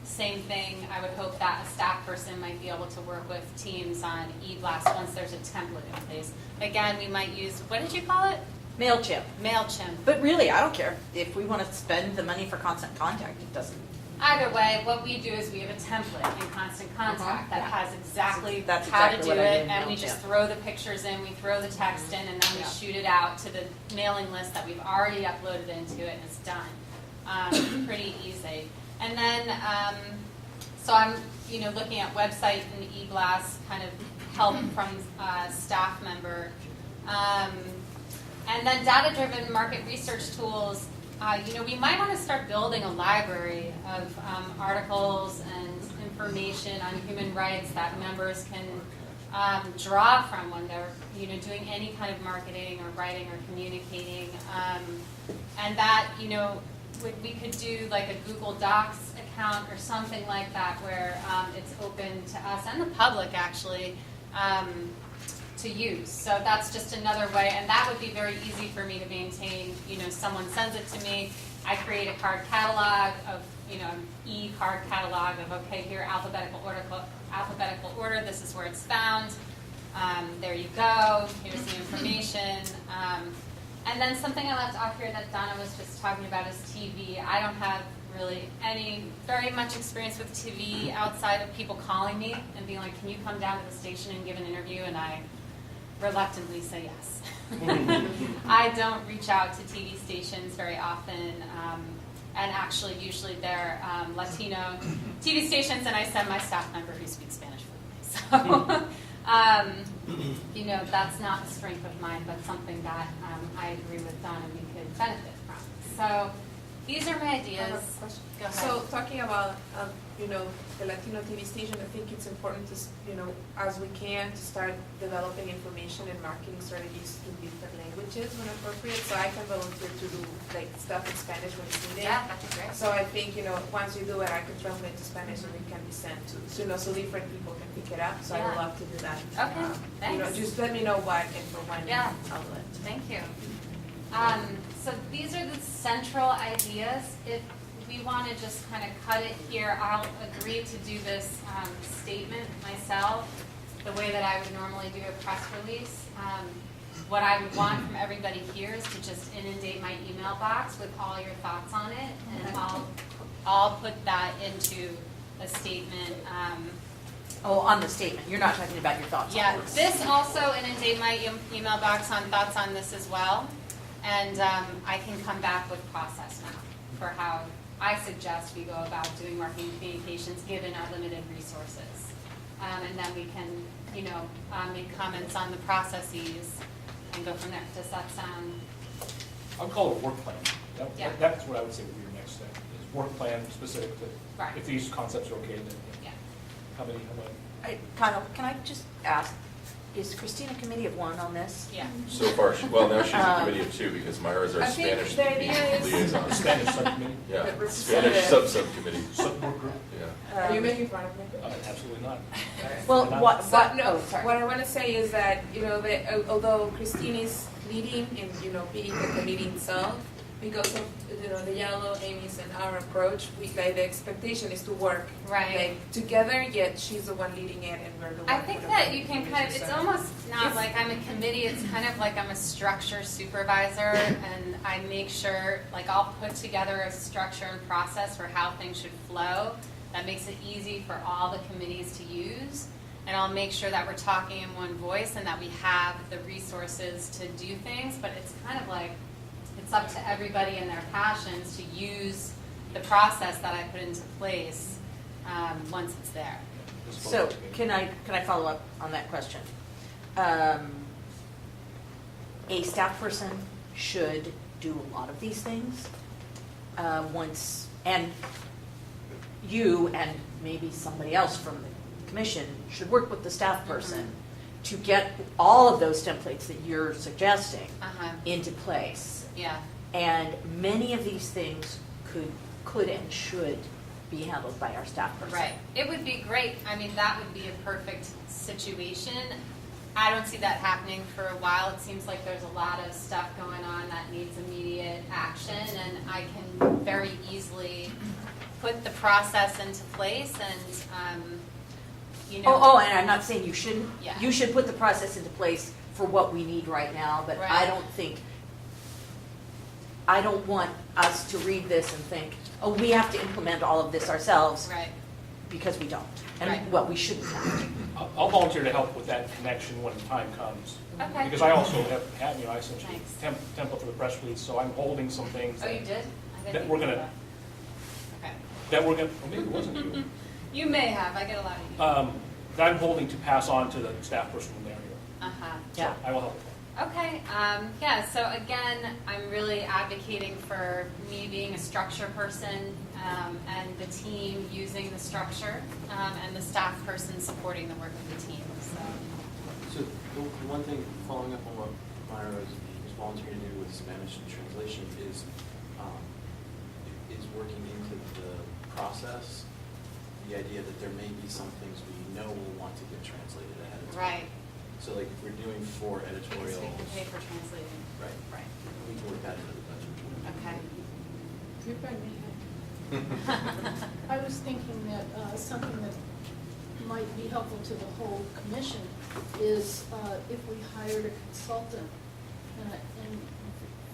same thing. I would hope that a staff person might be able to work with teams on e-blasts once there's a template in place. Again, we might use, what did you call it? MailChimp. MailChimp. But really, I don't care. If we want to spend the money for Constant Contact, it doesn't. Either way, what we do is we have a template in Constant Contact that has exactly That's how exactly to do what I do it, in and we MailChimp. just throw the pictures in, we throw the text in, and then we shoot it out to the mailing list that we've already uploaded into it, and it's done. Pretty easy. And then, so I'm, looking at website and e-blast kind of help from staff member. And then data-driven market research tools, we might want to start building a library of articles and information on human rights that members can draw from when they're, doing any kind of marketing or writing or communicating. And that, we could do like a Google Docs account or something like that where it's open to us and the public actually to use. So that's just another way, and that would be very easy for me to maintain. Someone sends it to me, I create a card catalog of, an e-card catalog of, okay, here, alphabetical order, this is where it's found. There you go, here's the information. And then something I left off here that Donna was just talking about is TV. I don't have really very much experience with TV outside of people calling me and being like, can you come down to the station and give an interview? And I reluctantly say yes. I don't reach out to TV stations very often. And actually, usually they're Latino TV stations, and I send my staff member who speaks Spanish for me. So, that's not a strength of mine, but something that I agree with Donna we could benefit from. So, these are my ideas. Go ahead. So, talking about, the Latino TV station, I think it's important to, as we can, to start developing information and marketing strategies in different languages when appropriate. So I can volunteer to do stuff in Spanish when it's needed. Yeah, that'd be great. So I think, once you do it, I can translate to Spanish and it can be sent to, so different people can pick it up. So I would love to do that. Okay, thanks. Just let me know what and for when. Yeah. I'll do it. Thank you. So these are the central ideas. If we want to just kind of cut it here, I'll agree to do this statement myself, the way that I would normally do a press release. What I would want from everybody here is to just inundate my email box with all your thoughts on it, and I'll put that into a statement. On the statement, you're not talking about your thoughts on Yeah, this. this also inundate my email box on thoughts on this as well. And I can come back with process now for how I suggest we go about doing marketing communications given our limited resources. And then we can, make comments on the processes and go from there. Does that sound? I'll call it a work plan. Yeah. That's what I would say would be your next step, is work plan specific to, Right. if these concepts are okay, then Yeah. how many? Kyle, can I just ask, is Christina committee of one on this? Yeah. So far, now she's a committee of two because Myra is our I think Spanish the idea is- liaison. Spanish subcommittee? Yeah, But Spanish sub-subcommittee. Subwork group? Yeah. Are you making fun of me? Absolutely not. Well, what, So, no, oh, sorry. what I want to say is that, although Christine is leading and, being the committee itself, because of, the yellow, Amy's and our approach, the expectation is to work Right. together, yet she's the one leading it and we're the one. I think that you can kind of, it's almost not like I'm a committee, it's kind of like I'm a structure supervisor, and I make sure, I'll put together a structure and process for how things should flow that makes it easy for all the committees to use, and I'll make sure that we're talking in one voice and that we have the resources to do things, but it's kind of like, it's up to everybody and their passions to use the process that I put into place once it's there. So, can I follow up on that question? A staff person should do a lot of these things and you and maybe somebody else from the commission should work with the staff person to get all of those templates that you're suggesting into place. Yeah. And many of these things could and should be handled by our staff person. Right. It would be great. I mean, that would be a perfect situation. I don't see that happening for a while. It seems like there's a lot of stuff going on that needs immediate action, and I can very easily put the process into place and, and I'm not saying you shouldn't. Yeah. You should put the process into place for what we need right now, but Right. I don't want us to read this and think, oh, we have to implement all of this ourselves. Right. Because we don't. And, Right. well, we shouldn't have to. I'll volunteer to help with that connection when the time comes. Okay. Because I also have, I sent you Thanks. template for the press release, so I'm holding some things. Oh, you did? I That didn't we're think of gonna- Okay. That we're going to, maybe it wasn't you. You may have. I get a lot of emails. That I'm holding to pass on to the staff person when they're here. Uh-huh. So Yeah. I will help. Okay, yeah, so again, I'm really advocating for me being a structure person and the team using the structure and the staff person supporting the work of the team, so. So the one thing, following up on what Myra was volunteering to do with Spanish translation is working into the process, the idea that there may be some things we know we'll want to get translated ahead of time. Right. So like if we're doing 4 editorials. Because we can pay for translating. Right. Right. We can work that into the budget. Okay. I was thinking that something that might be helpful to the whole commission is if we hired a consultant in a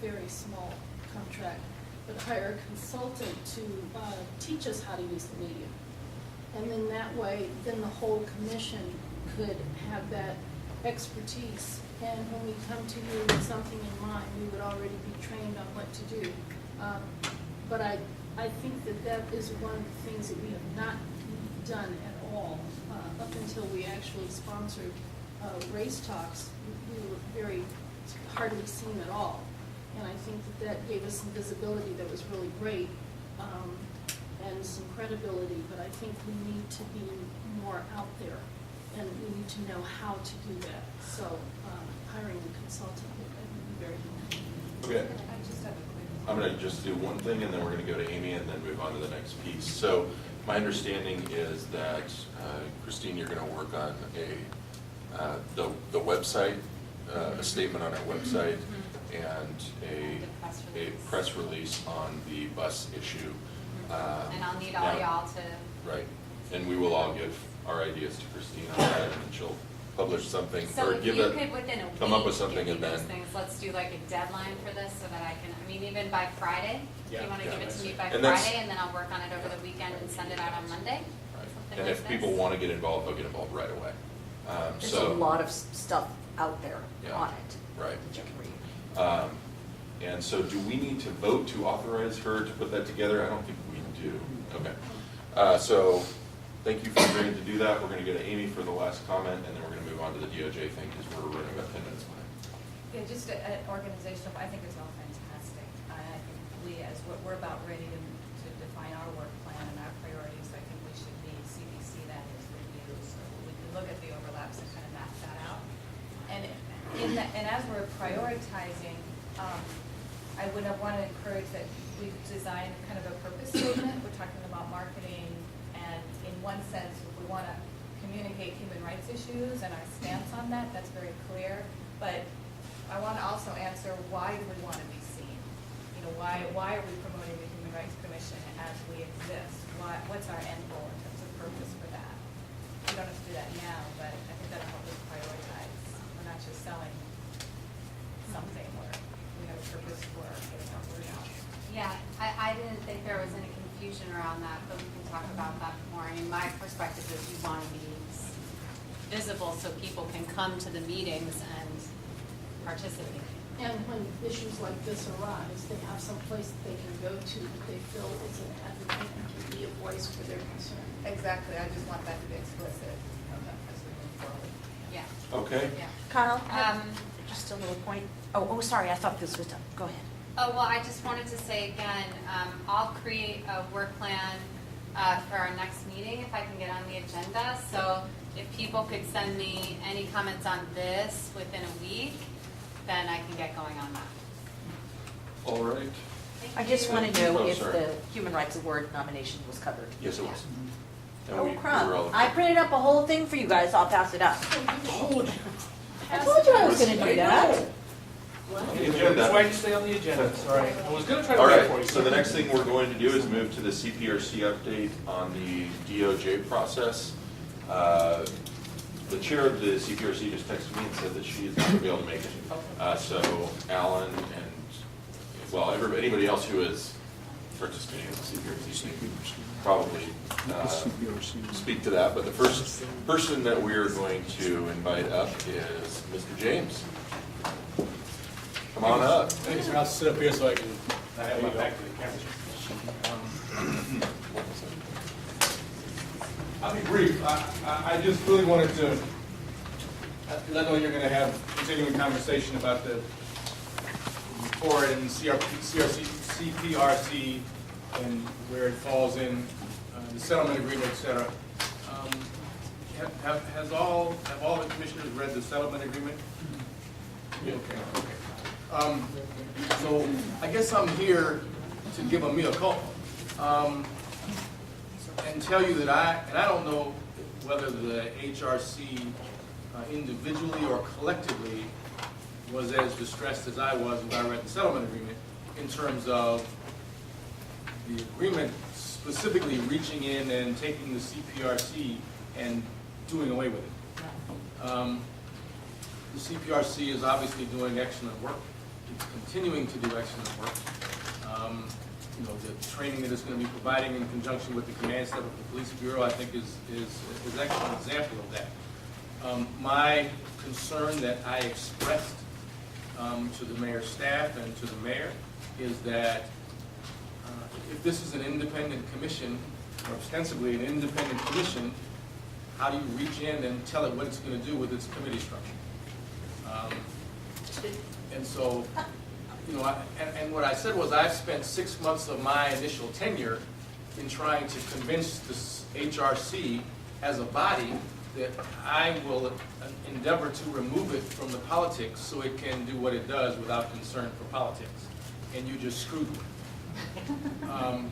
very small contract, but hire a consultant to teach us how to use the medium. And then that way, then the whole commission could have that expertise. And when we come to you with something in mind, we would already be trained on what to do. But I think that that is one of the things that we have not done at all up until we actually sponsored race talks. We were very hardly seen at all. And I think that that gave us some visibility that was really great and some credibility. But I think we need to be more out there and we need to know how to do that. So hiring a consultant would be very helpful. Okay. I just have a quick. I'm going to just do one thing, and then we're going to go to Amy, and then move on to the next piece. So my understanding is that, Christine, you're going to work on the website, a statement on our website, and a press release on the bus issue. And I'll need all y'all to. Right. And we will all give our ideas to Christine on that, and then she'll publish something, So or if give you it, could, within a week, come up with something, give and me those then. things, let's do like a deadline for this so that I can, I mean, even by Friday, if Yeah. you want to give it to me by And that's- Friday, and then I'll work on it over the weekend and send it out on Monday. Right. Something And like if people this. want to get involved, they'll get involved right away. There's So a lot of stuff out there Yeah. on it Right. that you can read. And so do we need to vote to authorize her to put that together? I don't think we do. Okay. So thank you for agreeing to do that. We're going to go to Amy for the last comment, and then we're going to move on to the DOJ thing because we're running about 10 minutes behind. Yeah, just an organizational, I think it's all fantastic. I think we, as we're about ready to define our work plan and our priorities, I think we should be CPC, that is, review, so we can look at the overlaps and kind of map that out. And as we're prioritizing, I would want to encourage that we design kind of a purpose statement. We're talking about marketing, and in one sense, if we want to communicate human rights issues and our stance on that, that's very clear. But I want to also answer, why do we want to be seen? You know, why are we promoting the Human Rights Commission as we exist? What's our end goal in terms of purpose for that? We don't have to do that now, but I think that'll help us prioritize. We're not just selling something, we have a purpose for getting our word out. Yeah, I didn't think there was any confusion around that, but we can talk about that more. I mean, my perspective is we want to be visible so people can come to the meetings and participate. And when issues like this arise, they have some place that they can go to that they feel is an advocate and can be a voice for their concern. Exactly, I just want that to be explicit as we move forward. Yeah. Okay. Yeah. Kyle, just a little point. Oh, sorry, I thought this was done. Go ahead. Oh, well, I just wanted to say again, I'll create a work plan for our next meeting if I can get on the agenda. So if people could send me any comments on this within a week, then I can get going on that. All right. I just want to know Oh, if sorry. the Human Rights Award nomination was covered. Yes, it was. And Oh, we were crap. all- I printed up a whole thing for you guys. I'll pass it up. Told you. I told you I was going to do that. That's why you stay on the agenda, sorry. I was going to try to All wait for you. right, so the next thing we're going to do is move to the CPRC update on the DOJ process. The chair of the CPRC just texted me and said that she is not going to be able to make it. So Alan and, well, anybody else who is participating in the CPRC probably speak to that. But the first person that we are going to invite up is Mr. James. Come on up. Thanks, I'll sit up here so I can have my back to the camera. I'll be brief. I just really wanted to let know you're going to have continuing conversation about the report and CPRC and where it falls in, the settlement agreement, et cetera. Have all the commissioners read the settlement agreement? Okay. So I guess I'm here to give a mea culpa, and tell you that I don't know whether the HRC individually or collectively was as distressed as I was when I read the settlement agreement in terms of the agreement specifically reaching in and taking the CPRC and doing away with it. The CPRC is obviously doing excellent work. It's continuing to do excellent work. The training that it's going to be providing in conjunction with the command staff of the Police Bureau, I think, is an excellent example of that. My concern that I expressed to the mayor's staff and to the mayor is that if this is an independent commission, or ostensibly an independent commission, how do you reach in and tell it what it's going to do with its committee structure? And so, and what I said was I've spent 6 months of my initial tenure in trying to convince this HRC as a body that I will endeavor to remove it from the politics so it can do what it does without concern for politics. And you just screwed me. And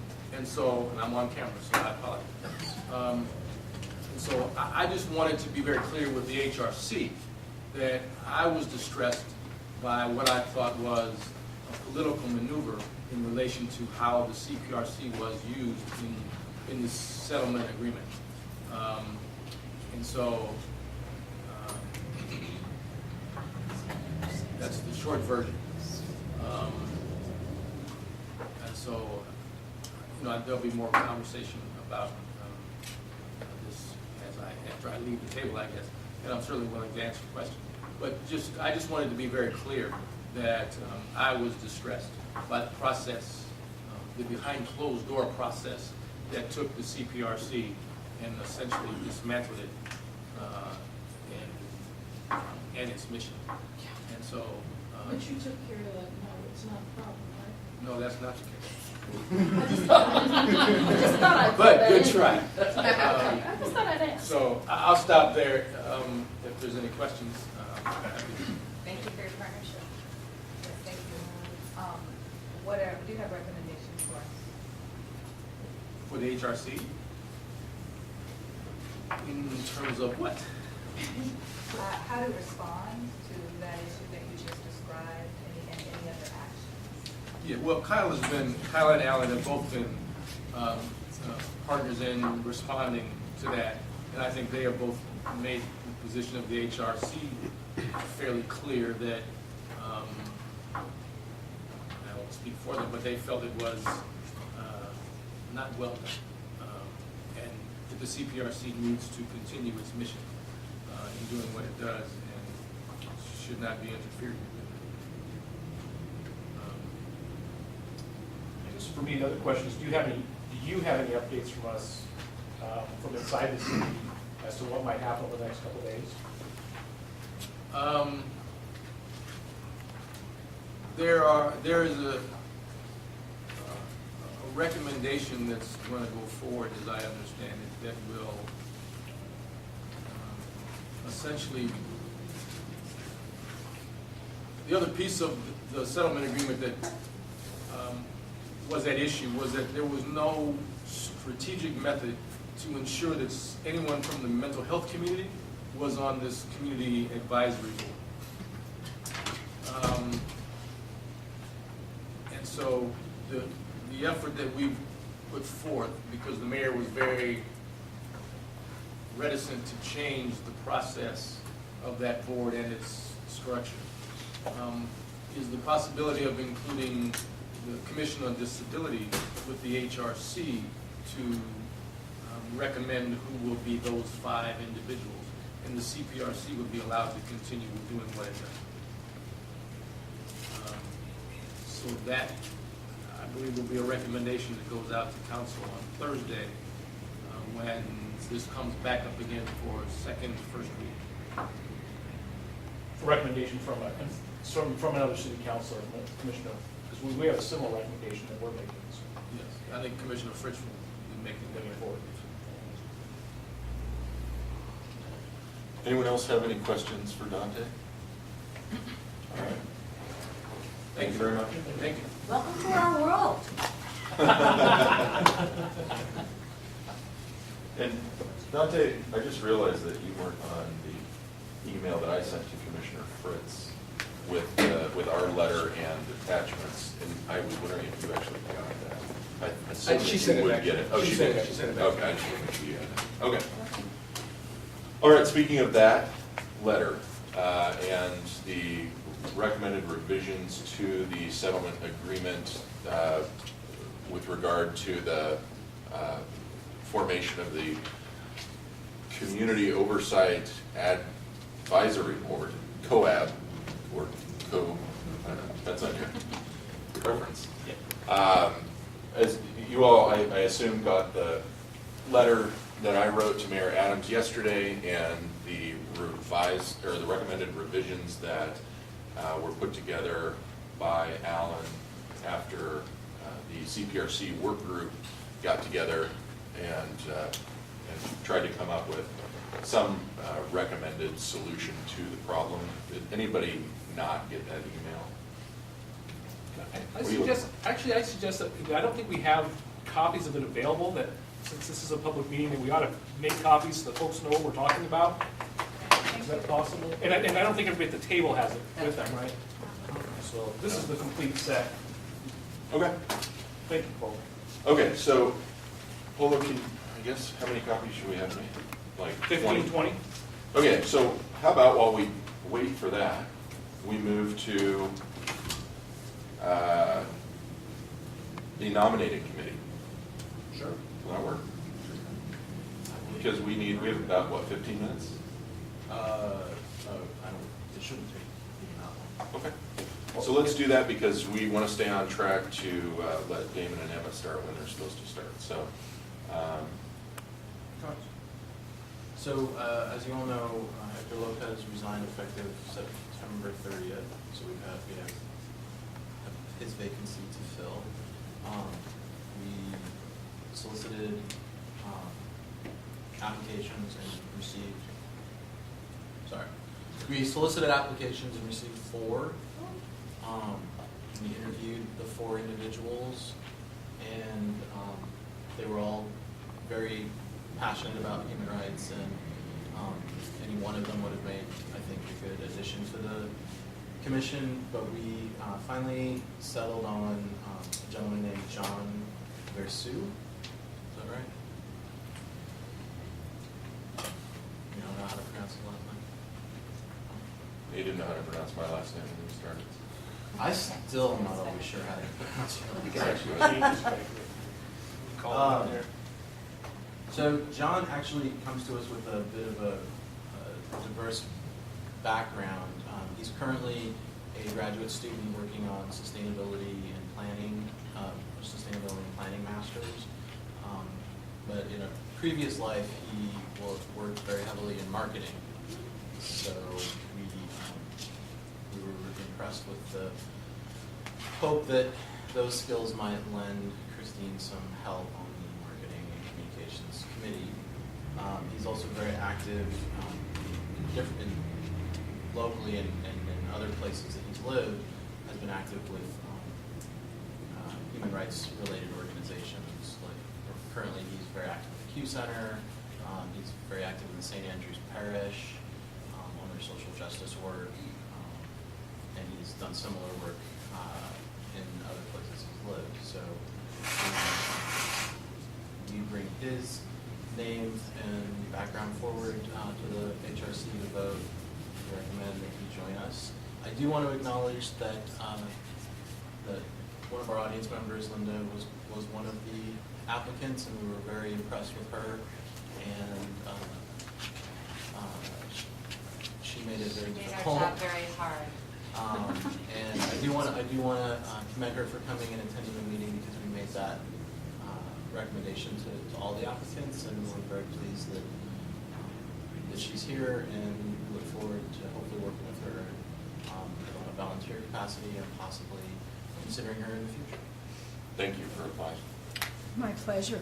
I'm on camera, so I apologize. And so I just wanted to be very clear with the HRC that I was distressed by what I thought was a political maneuver in relation to how the CPRC was used in this settlement agreement. That's the short version. There'll be more conversation about this after I leave the table, I guess, and I'm certainly willing to answer questions. But I just wanted to be very clear that I was distressed by the process, the behind closed door process that took the CPRC and essentially dismantled it and its mission. And so. But you took care of that. No, it's not a problem, right? No, that's not the case. I just thought I'd But good try. I just thought I'd ask. So I'll stop there. If there's any questions. Thank you for your partnership. Yes, thank you. Do you have recommendations for us? For the HRC? In terms of what? How to respond to that issue that you just described, and any other actions? Yeah, well, Kyle and Alan have both been partners in responding to that, and I think they have both made the position of the HRC fairly clear that, I won't speak for them, but they felt it was not well done, and that the CPRC needs to continue its mission in doing what it does and should not be interfered with. For me, another question is, do you have any updates from us from inside the city as to what might happen over the next couple of days? There is a recommendation that's going to go forward, as I understand it, that will essentially, the other piece of the settlement agreement that was at issue was that there was no strategic method to ensure that anyone from the mental health community was on this community advisory board. And so the effort that we've put forth, because the mayor was very reticent to change the process of that board and its structure, is the possibility of including the Commission on Disability with the HRC to recommend who will be those 5 individuals, and the CPRC would be allowed to continue doing what it does. So that, I believe, will be a recommendation that goes out to council on Thursday when this comes back up again for first reading. recommendation from another city councilor, commissioner, because we have a similar recommendation that we're making. So. Yes, I think Commissioner Fritz will be making Moving forward. Anyone else have any questions for Dante? All right. Thank you very much. Thank you. Welcome to our world. And Dante, I just realized that you weren't on the email that I sent to Commissioner Fritz with our letter and attachments, and I was wondering if you actually got that. I assume She that sent you it would back. get it. Oh, She she sent did? it. She sent it back. Okay, I just wanted to make sure you had it. Okay. All right, speaking of that letter and the recommended revisions to the settlement agreement with regard to the formation of the Community Oversight Advisory Board, COAB, or co, I don't know, that's on your preference. As you all, I assume, got the letter that I wrote to Mayor Adams yesterday and the revised, or the recommended revisions that were put together by Alan after the CPRC work group got together and tried to come up with some recommended solution to the problem. Did anybody not get that email? I suggest that, I don't think we have copies of it available, that since this is a public meeting, that we ought to make copies so that folks know what we're talking about. Is that possible? And I don't think everybody at the table has it with them, right? So this is the complete set. Okay. Thank you, Paul. Okay, so, Polo, I guess, how many copies should we have made? Like 15, 20? Okay, so how about while we wait for that, we move to the nominating committee? Sure. Will that work? Because we have about, what, 15 minutes? It shouldn't take even that long. Okay. So let's do that because we want to stay on track to let Damon and Emma start when they're supposed to start. So, So, as you all know, Hector Lopez resigned effective September 30th, so we have his vacancy to fill. We solicited applications and received, we solicited applications and received 4. We interviewed the 4 individuals, and they were all very passionate about human rights, and any one of them would have made, I think, a good addition to the commission. But we finally settled on a gentleman named John Versu. Is that right? You don't know how to pronounce his last name? he didn't know how to pronounce my last name when we started. I still am not always sure how to pronounce it. So John actually comes to us with a bit of a diverse background. He's currently a graduate student working on sustainability and planning, masters. But in a previous life, he worked very heavily in marketing. So we were impressed with the hope that those skills might lend Christine some help on the marketing and communications committee. He's also very active locally and in other places that he's lived, has been active with human rights related organizations. Like currently he's very active with the Q Center, he's very active in the St. Andrews Parish on their social justice work, and he's done similar work in other places he's lived. So we bring his name and background forward to the PHRC to vote. We recommend that he join us. I do want to acknowledge that that one of our audience members, Linda, was one of the applicants, and we were very impressed with her. And she made it very difficult. Made our job very hard. And I do want to commend her for coming and attending the meeting, because we made that recommendation to all the applicants, and we're very pleased that that she's here, and we look forward to hopefully working with her on a volunteer capacity and possibly considering her in the future. Thank you for applying. My pleasure.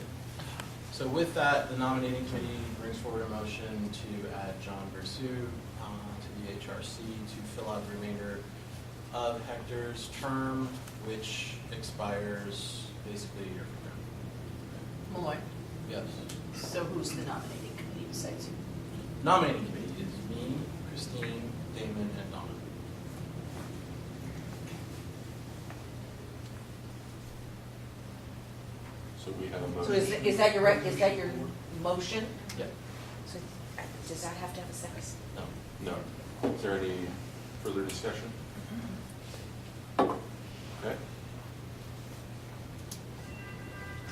So with that, the nominating committee brings forward a motion to add John Versu to the HRC to fill out the remainder of Hector's term, which expires basically a year from now. Malloy. Yes. So who's the nominating committee besides you? Nominating committee is me, Christine, Damon, and Donna. So we have a motion. So is that your motion? Yeah. So does that have to have a second? No. No. Is there any further discussion? Okay.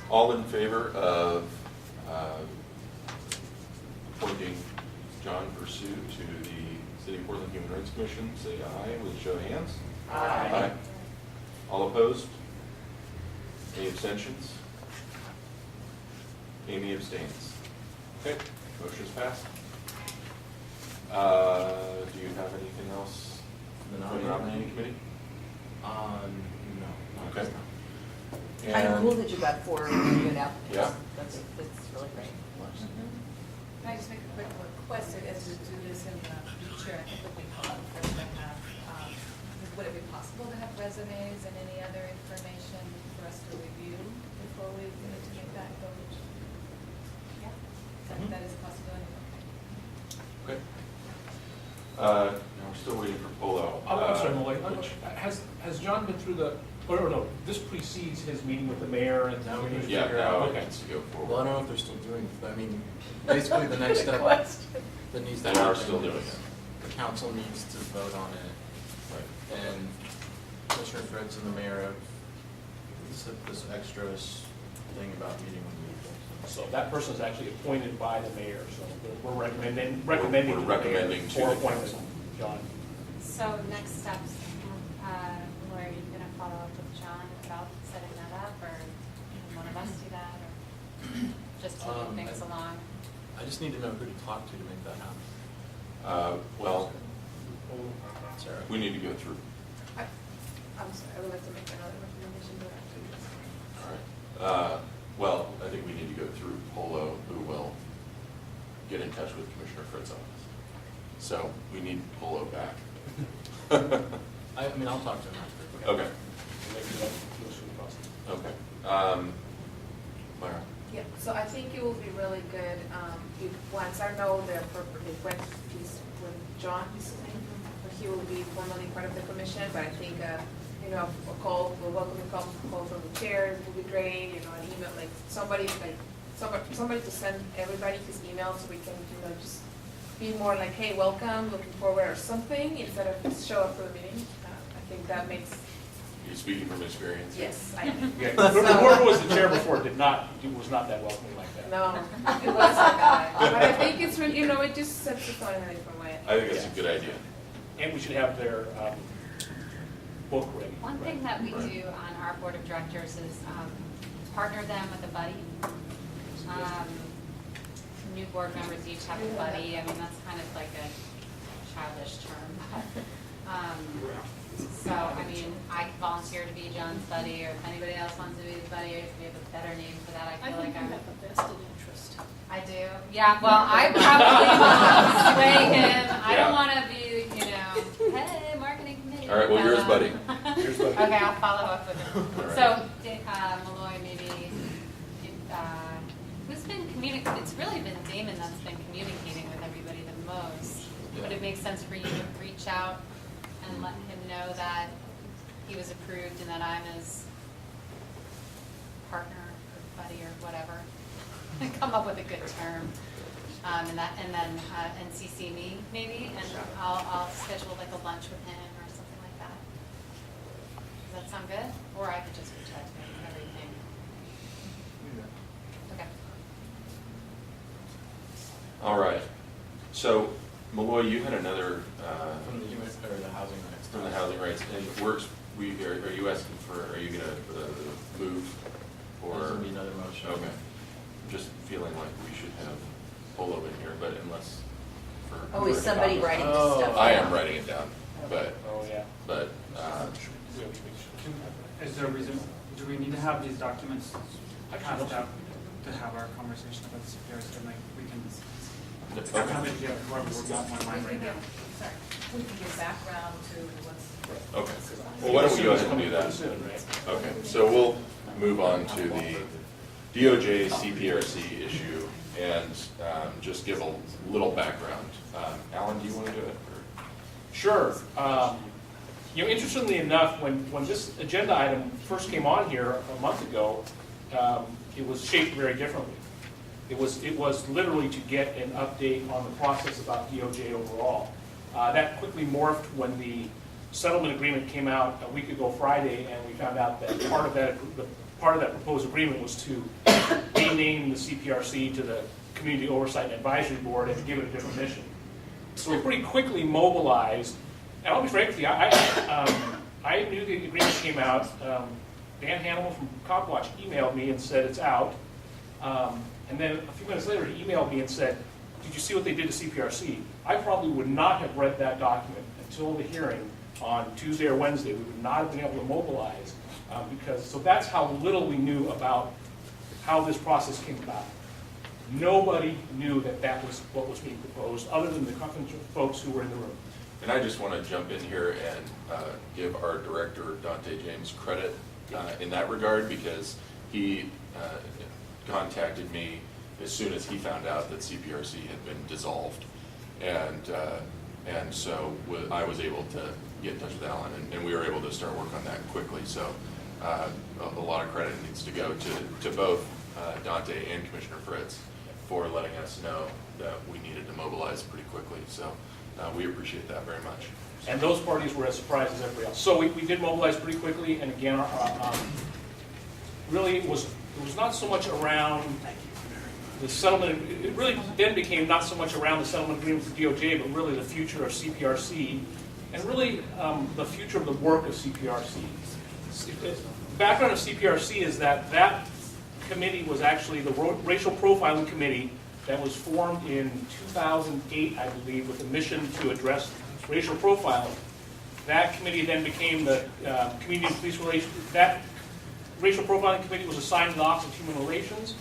All in favor of appointing John Versu to the City of Portland Human Rights Commission, say aye with a show of hands. Aye. All opposed? Any abstentions? Amy abstains. Okay, motion's passed. Do you have anything else The for the nominating committee? No. Not Okay. this time. Kind of And- cool that you got 4 good applicants. Yeah. That's really great. Can I just make a quick request as we do this in the future? I think it would be helpful for us to have, would it be possible to have resumes and any other information for us to review before we need to make that vote? Yeah, that is a possibility, okay. Okay. Now we're still waiting for Polo. I'm sorry, Malloy. Which- Has John been through the, or no, this precedes his meeting with the mayor and. Now we need to Yeah, figure now out. it needs to go Well, I forward. don't know if they're still doing it. I mean, basically the next step that needs to They are happen still doing is it. the council needs to vote on it, Right. and Commissioner Fritz and the mayor have set this extra thing about meeting with people. So that person is actually appointed by the mayor, so we're recommending We're to the mayor recommending to for the appointment, council. John. So next steps, Laura, are you gonna follow up with John about setting that up, or can one of us do that, or just to move things along? I just need to know who to talk to make that happen. Well, Sarah. we need to go through. I'm sorry, I would like to make another recommendation, but after this. All right. Well, I think we need to go through Polo, who will get in touch with Commissioner Fritz's office. So we need Polo back. I mean, I'll talk to him after. Okay. Make that go through the process. Okay. Myra? Yeah, so I think it will be really good, if, once I know the appropriate, when John, his name, he will be formally part of the commission, but I think, you know, a call, we're welcoming call from the chair will be great, you know, an email, like, somebody to send everybody his email so we can, you know, just be more like, hey, welcome, looking forward, or something, instead of just show up for the meeting. I think that makes, You're speaking from experience? yes, I am. Yeah, whoever was the chair before was not that welcoming like that. No, it was like that. But I think it's really, you know, it just sets the tone in a different way. I think that's a good idea. And we should have their book ready. One thing that we do on our board of directors is partner them with a buddy. New board members each have a buddy. I mean, that's kind of like a childish term. So, I mean, I can volunteer to be John's buddy, or if anybody else wants to be his buddy, or if we have a better name for that, I feel like I have would. a vested interest. I do. Yeah, well, I probably want to sway him. I Yeah. don't want to be, you know, hey, marketing committee. All right, well, yours, buddy. Yours, buddy. Okay, I'll follow up with him. All right. So, Malloy, maybe, who's been it's really been Damon that's been communicating with everybody the most. Would it make sense for you to reach out and let him know that he was approved and that I'm his partner or buddy or whatever? Come up with a good term. And then CC me maybe, and I'll schedule like a lunch with him or something like that. Does that sound good? Or I could just reach out to him, whatever you think. Okay. All right. So, Malloy, you had another, From the US, or the housing rights. from the housing rights, and it works, are you asking for, are you gonna move? Or? There's gonna be another motion. Okay. Just feeling like we should have Polo in here, but unless, for. Oh, is somebody writing this stuff down? I am writing it down, but, Oh, yeah. but, Is there a reason, do we need to have these documents passed out to have our conversation about the CPRC? And like, we can, I have it here, whoever we're got my mind right now. We can give background to what's. okay. Well, why don't we go ahead and do that? Okay, so we'll move on to the DOJ CPRC issue and just give a little background. Alan, do you want to do it? Or? Sure. Interestingly enough, when this agenda item first came on here a month ago, it was shaped very differently. It was literally to get an update on the process about DOJ overall. That quickly morphed when the settlement agreement came out a week ago Friday, and we found out that part of that proposed agreement was to rename the CPRC to the Community Oversight and Advisory Board and give it a different mission. So we pretty quickly mobilized, and I'll be frank with you, I knew the agreement came out. Dan Hannibal from CopWatch emailed me and said it's out. And then a few minutes later, he emailed me and said, did you see what they did to CPRC? I probably would not have read that document until the hearing on Tuesday or Wednesday. We would not have been able to mobilize so that's how little we knew about how this process came about. Nobody knew that was what was being proposed, other than the conference folks who were in the room. And I just want to jump in here and give our director, Dante James, credit in that regard, because he contacted me as soon as he found out that CPRC had been dissolved. And so I was able to get in touch with Alan, and we were able to start work on that quickly. So a lot of credit needs to go to both Dante and Commissioner Fritz for letting us know that we needed to mobilize pretty quickly. So we appreciate that very much. And those parties were as surprised as everybody else. So we did mobilize pretty quickly, and again, really it was not so much around the settlement. It really then became not so much around the settlement agreement for DOJ, but really the future of CPRC, and really the future of the work of CPRC. The background of CPRC is that committee was actually the racial profiling committee that was formed in 2008, I believe, with a mission to address racial profiling. That committee then became the Community and Police Relations. That racial profiling committee was assigned to the Office of Human Relations,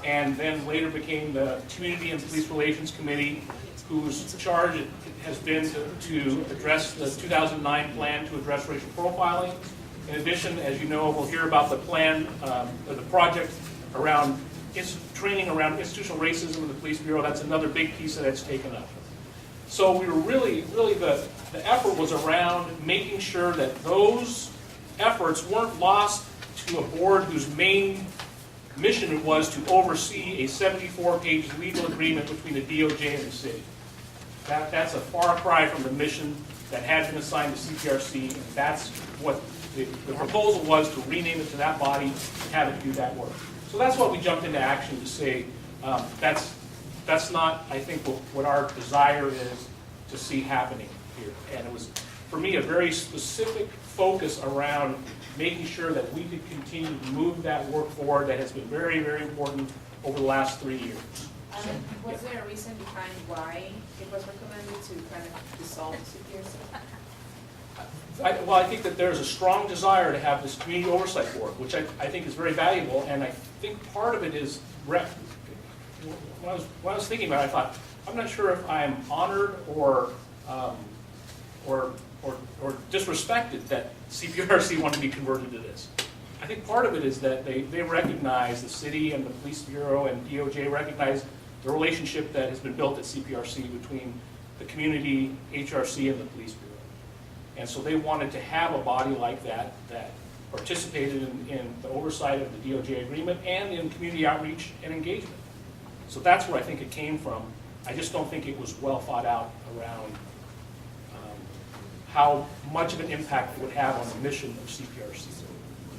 and then later became the Community and Police Relations Committee, whose charge has been to address the 2009 plan to address racial profiling. In addition, as you know, we'll hear about the plan, or the project around training around institutional racism in the Police Bureau. That's another big piece that it's taken up. So we were really the effort was around making sure that those efforts weren't lost to a board whose main mission was to oversee a 74-page legal agreement between the DOJ and the city. That's a far cry from the mission that had been assigned to CPRC, and that's what the proposal was, to rename it to that body and have it do that work. So that's what we jumped into action to say, that's not, I think, what our desire is to see happening here. And it was, for me, a very specific focus around making sure that we could continue to move that work forward that has been very, very important over the last 3 years. Was there a reason behind why it was recommended to kind of dissolve CPRC? Well, I think that there's a strong desire to have this community oversight board, which I think is very valuable, and I think part of it is, when I was thinking about it, I thought, I'm not sure if I'm honored or disrespected that CPRC wanted to be converted to this. I think part of it is that they recognize, the city and the Police Bureau and DOJ recognize the relationship that has been built at CPRC between the community, HRC, and the Police Bureau. And so they wanted to have a body like that participated in the oversight of the DOJ agreement and in community outreach and engagement. So that's where I think it came from. I just don't think it was well thought out around how much of an impact it would have on the mission of CPRC.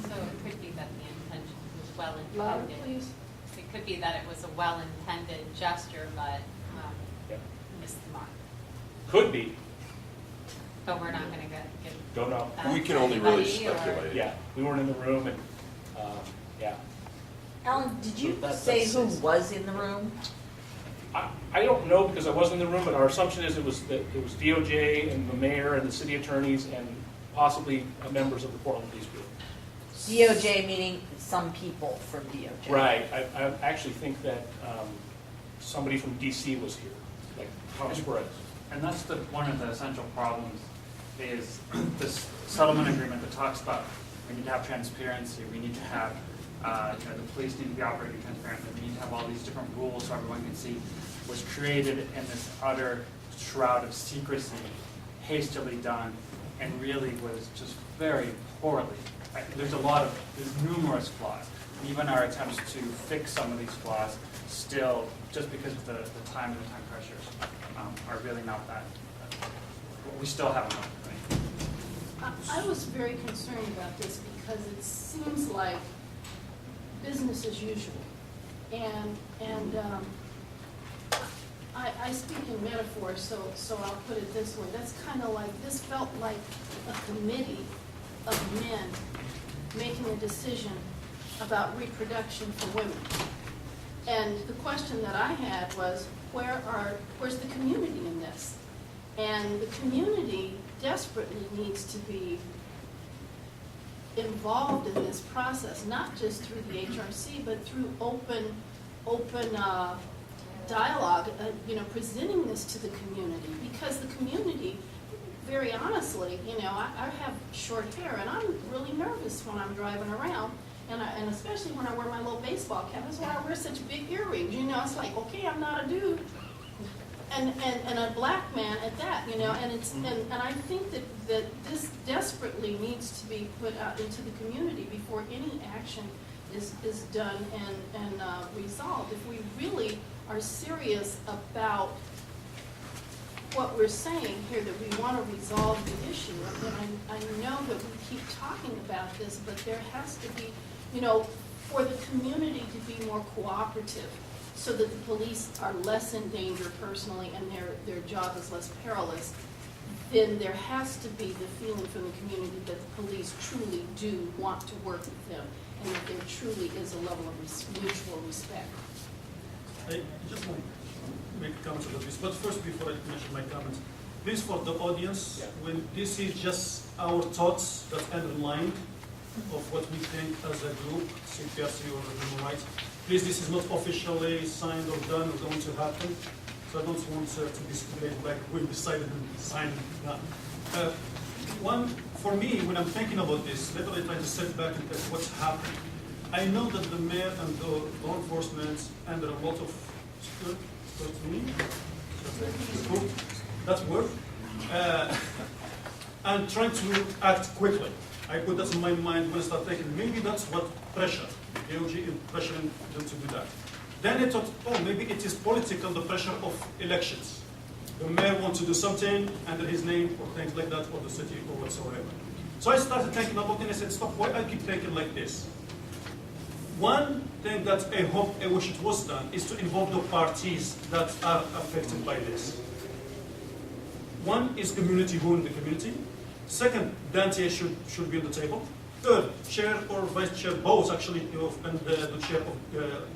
So it could be that the intention was well Louder, intended. please. It could be that it was a well-intended gesture, but missed the mark. Could be. But we're not going to get. Don't know. We can only really Anybody, or- speculate. Yeah, we weren't in the room, and yeah. Alan, did you That- say that's- who was in the room? I don't know because I wasn't in the room, but our assumption is it was DOJ and the mayor and the city attorneys and possibly members of the Portland Police Bureau. DOJ meaning some people from DOJ. Right. I actually think that somebody from DC was here, like Thomas Perez. And that's one of the essential problems is this settlement agreement that talks about we need to have transparency, we need to have, the police need to be operating transparently, we need to have all these different rules so everyone can see, was created in this utter shroud of secrecy, hastily done, and really was just very poorly. There's numerous flaws. Even our attempts to fix some of these flaws still, just because of the time and the time pressures, are really not that. We still haven't done it. I was very concerned about this because it seems like business as usual. And I speak in metaphors, so I'll put it this way. That's kind of like, this felt like a committee of men making a decision about reproduction for women. And the question that I had was, where's the community in this? And the community desperately needs to be involved in this process, not just through the HRC, but through open dialogue, presenting this to the community. Because the community, very honestly, I have short hair, and I'm really nervous when I'm driving around. And especially when I wear my little baseball cap. That's why I wear such big earrings. It's like, okay, I'm not a dude. And a black man at that, and I think that this desperately needs to be put out into the community before any action is done and resolved. If we really are serious about what we're saying here, that we want to resolve the issue, and I know that we keep talking about this, but there has to be, for the community to be more cooperative, so that the police are less in danger personally and their job is less perilous, then there has to be the feeling from the community that the police truly do want to work with them and that there truly is a level of mutual respect. I just want to make comments about this, but first, before I finish my comments, please, for the audience, when this is just our thoughts that underline of what we think as a group, CPRC or human rights, please, this is not officially signed or done or going to happen, so I don't want to discriminate like we decided and signed and done. One, for me, when I'm thinking about this, literally trying to sit back and think what's happening. I know that the mayor and the law enforcement under a lot of scrutiny, that's word, and trying to act quickly. I put that in my mind when I start thinking, maybe that's what pressure, DOJ is pressuring them to do that. Then I thought, oh, maybe it is political, the pressure of elections. The mayor wants to do something under his name or things like that, or the city or whatsoever. So I started thinking about it and I said, stop, why I keep thinking like this? One thing that I wish it was done is to involve the parties that are affected by this. One is community, who in the community. Second, Dante should be on the table. Third, chair or vice chair, both actually, and the chair of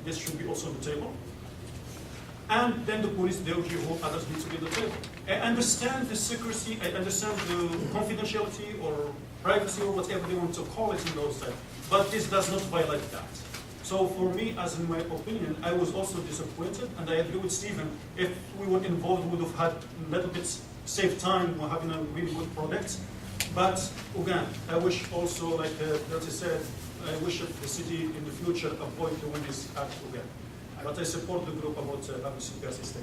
this should be also on the table. And then the police, the OG, who others need to be on the table. I understand the secrecy, I understand the confidentiality or privacy or whatever they want to call it in those times, but this does not violate that. So for me, as in my opinion, I was also disappointed, and I agree with Stephen, if we were involved, we would have had a little bit save time while having a really good product. But again, I wish also, like Dante said, I wish the city in the future avoid doing this act again. But I support the group about having CPRC stay.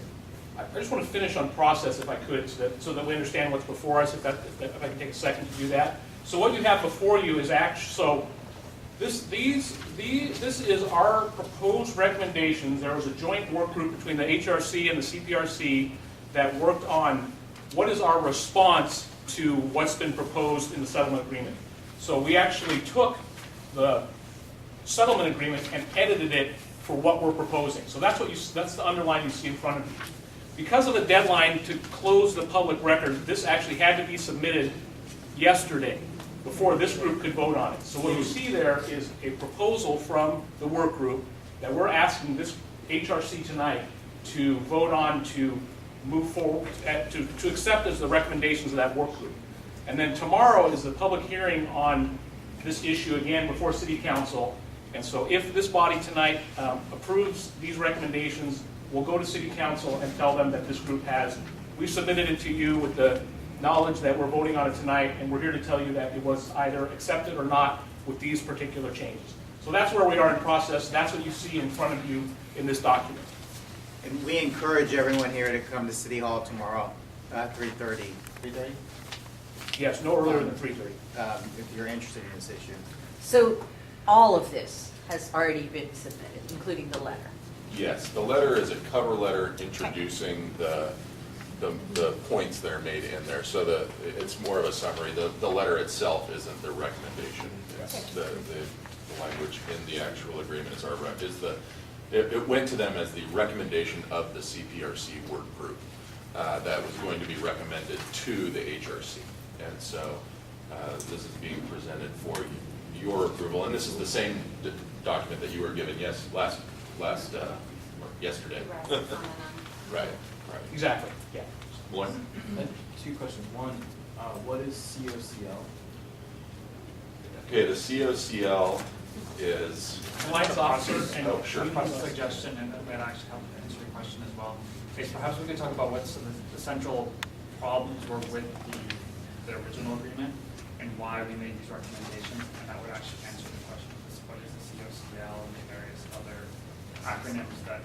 I just want to finish on process, if I could, so that we understand what's before us, if I can take a second to do that. So what you have before you is this is our proposed recommendations. There was a joint work group between the HRC and the CPRC that worked on what is our response to what's been proposed in the settlement agreement. So we actually took the settlement agreement and edited it for what we're proposing. So that's the underline you see in front of you. Because of the deadline to close the public record, this actually had to be submitted yesterday before this group could vote on it. So what you see there is a proposal from the work group that we're asking this HRC tonight to vote on to move forward, to accept as the recommendations of that work group. And then tomorrow is the public hearing on this issue again before City Council. And so if this body tonight approves these recommendations, we'll go to City Council and tell them that this group has, we submitted it to you with the knowledge that we're voting on it tonight, and we're here to tell you that it was either accepted or not with these particular changes. So that's where we are in process. That's what you see in front of you in this document. And we encourage everyone here to come to City Hall tomorrow at 3:30. 3:30? Yes, no earlier than 3:30. If you're interested in this issue. So all of this has already been submitted, including the letter. Yes, the letter is a cover letter introducing the points that are made in there. So it's more of a summary. The letter itself isn't the recommendation. It's the language in the actual agreement it went to them as the recommendation of the CPRC work group that was going to be recommended to the HRC. And so this is being presented for your approval. And this is the same document that you were given yesterday. Right. Exactly, yeah. One. Two questions. One, what is COCL? Okay, the COCL is. Compliance officer and. Oh, sure. One suggestion, and that actually helped answer your question as well, is perhaps we could talk about what some of the central problems were with the original agreement and why we made these recommendations, and that would actually answer the question. What is the COCL and the various other acronyms that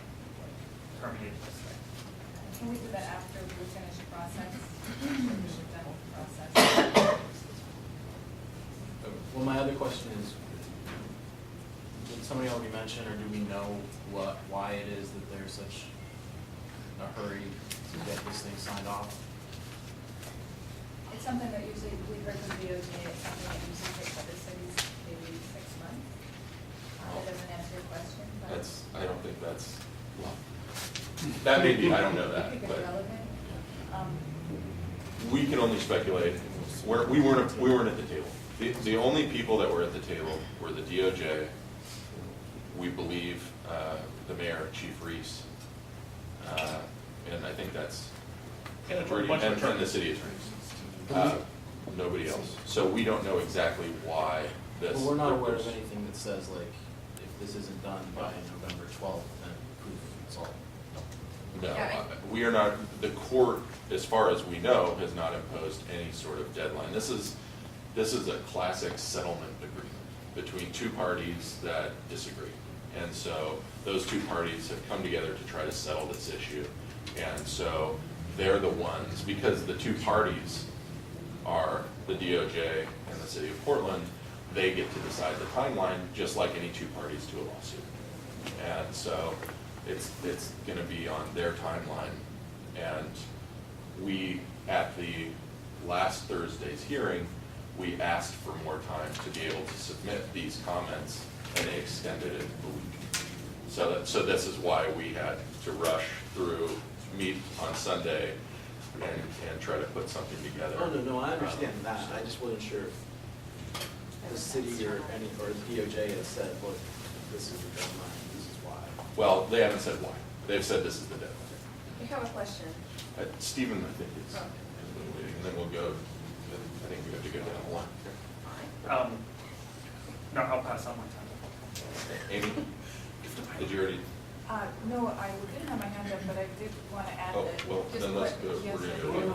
permeate this thing? Can we do that after we finish the process? We're done with the process. Well, my other question is, did somebody already mention, or do we know why it is that there's such a hurry to get this thing signed off? It's something that usually we heard from DOJ, it's something that usually takes other cities maybe 6 months. That doesn't answer your question, but. I don't think that's, well, that may be, I don't know that. I think it's But relevant. we can only speculate. We weren't at the table. The only people that were at the table were the DOJ, we believe the mayor, Chief Reese, and I think that's And a pretty, bunch of and the city attorneys. Nobody else. So we don't know exactly why this. But we're not aware of anything that says, like, if this isn't done by November 12th, then proof it's all. No, we are not, the court, as far as we know, has not imposed any sort of deadline. This is a classic settlement agreement between two parties that disagree. And so those two parties have come together to try to settle this issue. And so they're the ones, because the two parties are the DOJ and the city of Portland, they get to decide the timeline, just like any two parties to a lawsuit. And so it's gonna be on their timeline. And we, at the last Thursday's hearing, we asked for more time to be able to submit these comments, and they extended it a week. So this is why we had to rush through, meet on Sunday, and try to put something together. Oh, no, I understand that. I just wasn't sure if the city or the DOJ has said, look, this is the deadline, this is why. Well, they haven't said why. They've said this is the deadline. I have a question. Stephen, I think, is waiting, and then we'll go, I think we have to go down the line. No, I'll pass on my time. Amy, did you already? No, I didn't have my hand up, but I did want to add Oh, that. well, just then let's what- go, yes, we're sir. gonna go.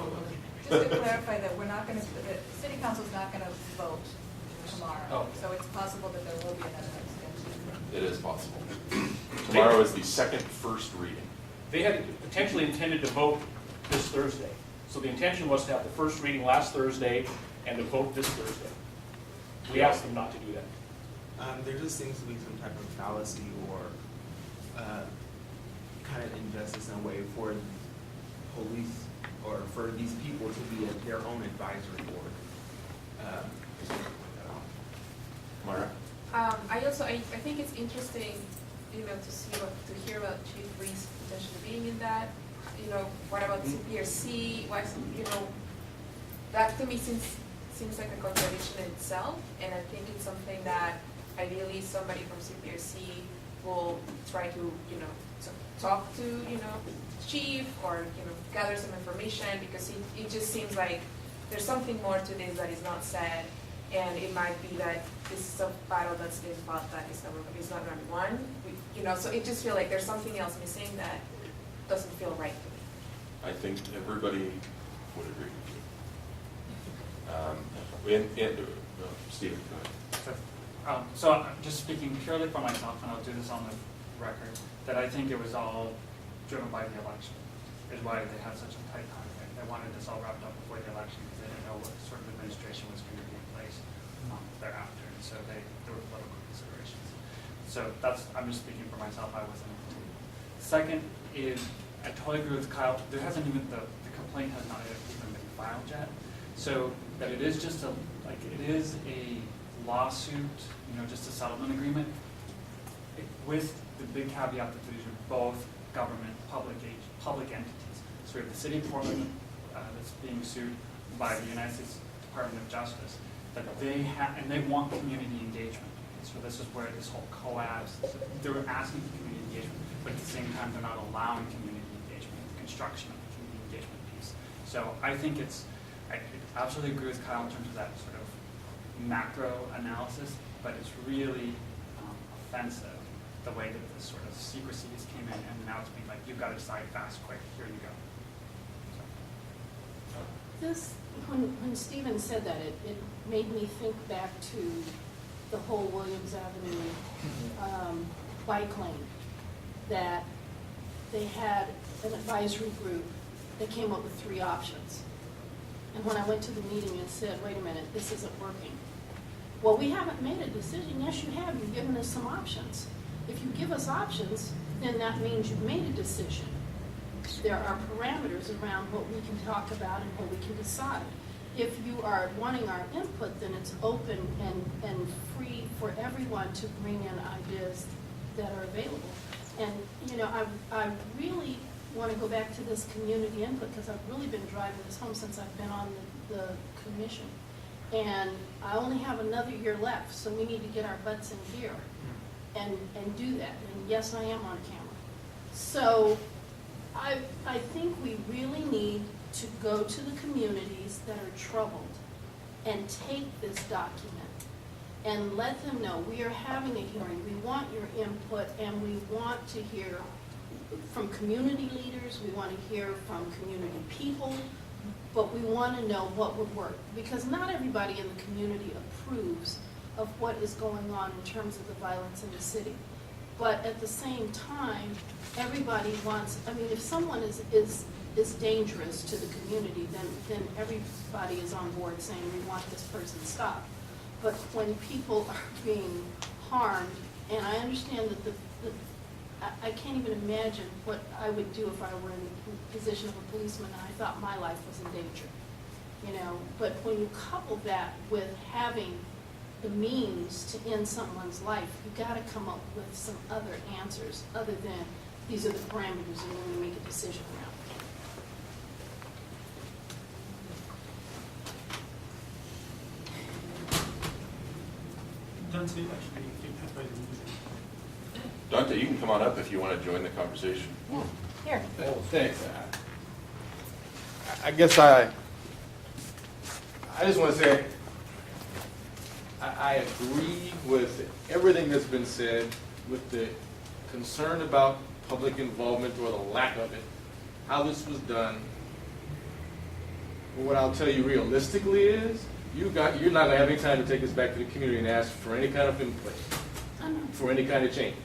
Just to clarify that we're not going to, the city council's not going to vote tomorrow. Oh. So it's possible that there will be another extension. It is possible. Tomorrow is the first reading. They had potentially intended to vote this Thursday. So the intention was to have the first reading last Thursday and to vote this Thursday. We asked them not to do that. There just seems to be some type of fallacy or kind of injustice in a way for police or for these people to be their own advisory board. Mara? I think it's interesting, to hear about Chief Reese potentially being in that. What about CPRC? Why, that to me seems like a contradiction in itself, and I think it's something that ideally somebody from CPRC will try to, talk to, chief or, gather some information, because it just seems like there's something more to this that is not said, and it might be that this is a battle that's been fought that is not going to be won. So it just feels like there's something else missing that doesn't feel right to me. I think everybody would agree with you. Stephen, go ahead. So just speaking purely for myself, and I'll do this on the record, that I think it was all driven by the election, is why they had such a tight time frame. They wanted this all wrapped up before the election because they didn't know what sort of administration was going to be in place thereafter. And so there were political considerations. So I'm just speaking for myself. I wasn't able to. Second is, I totally agree with Kyle. There hasn't even, the complaint has not even been filed yet. So that it is just it is a lawsuit, just a settlement agreement, with the big caveat that these are both government, public entities. So we have the city of Portland that's being sued by the United States Department of Justice, that and they want community engagement. So this is where this whole collapse, they're asking for community engagement, but at the same time they're not allowing community engagement, the construction of the community engagement piece. So I think I absolutely agree with Kyle in terms of that sort of macro analysis, but it's really offensive the way that this sort of secrecy just came in, and now it's being like, you've got to decide fast, quick, here you go. When Stephen said that, it made me think back to the whole Williams Avenue bike lane, that they had an advisory group that came up with 3 options. And when I went to the meeting and said, wait a minute, this isn't working. Well, we haven't made a decision. Yes, you have. You've given us some options. If you give us options, then that means you've made a decision. There are parameters around what we can talk about and what we can decide. If you are wanting our input, then it's open and free for everyone to bring in ideas that are available. And, I really want to go back to this community input, because I've really been driving this home since I've been on the commission. And I only have another year left, so we need to get our butts in gear and do that. And yes, I am on camera. So I think we really need to go to the communities that are troubled and take this document and let them know we are having a hearing. We want your input, and we want to hear from community leaders. We want to hear from community people, but we want to know what would work, because not everybody in the community approves of what is going on in terms of the violence in the city. But at the same time, everybody wants, if someone is dangerous to the community, then everybody is on board saying we want this person stopped. But when people are being harmed, and I understand that I can't even imagine what I would do if I were in the position of a policeman and I thought my life was in danger, But when you couple that with having the means to end someone's life, you've got to come up with some other answers other than these are the parameters and we're going to make a decision around. Dante, actually, you can have the music. Dante, you can come on up if you want to join the conversation. Yeah, here. Oh, thanks. I guess I just want to say I agree with everything that's been said, with the concern about public involvement or the lack of it, how this was done. What I'll tell you realistically is you're not going to have any time to take this back to the community and ask for any kind of input, for any kind of change.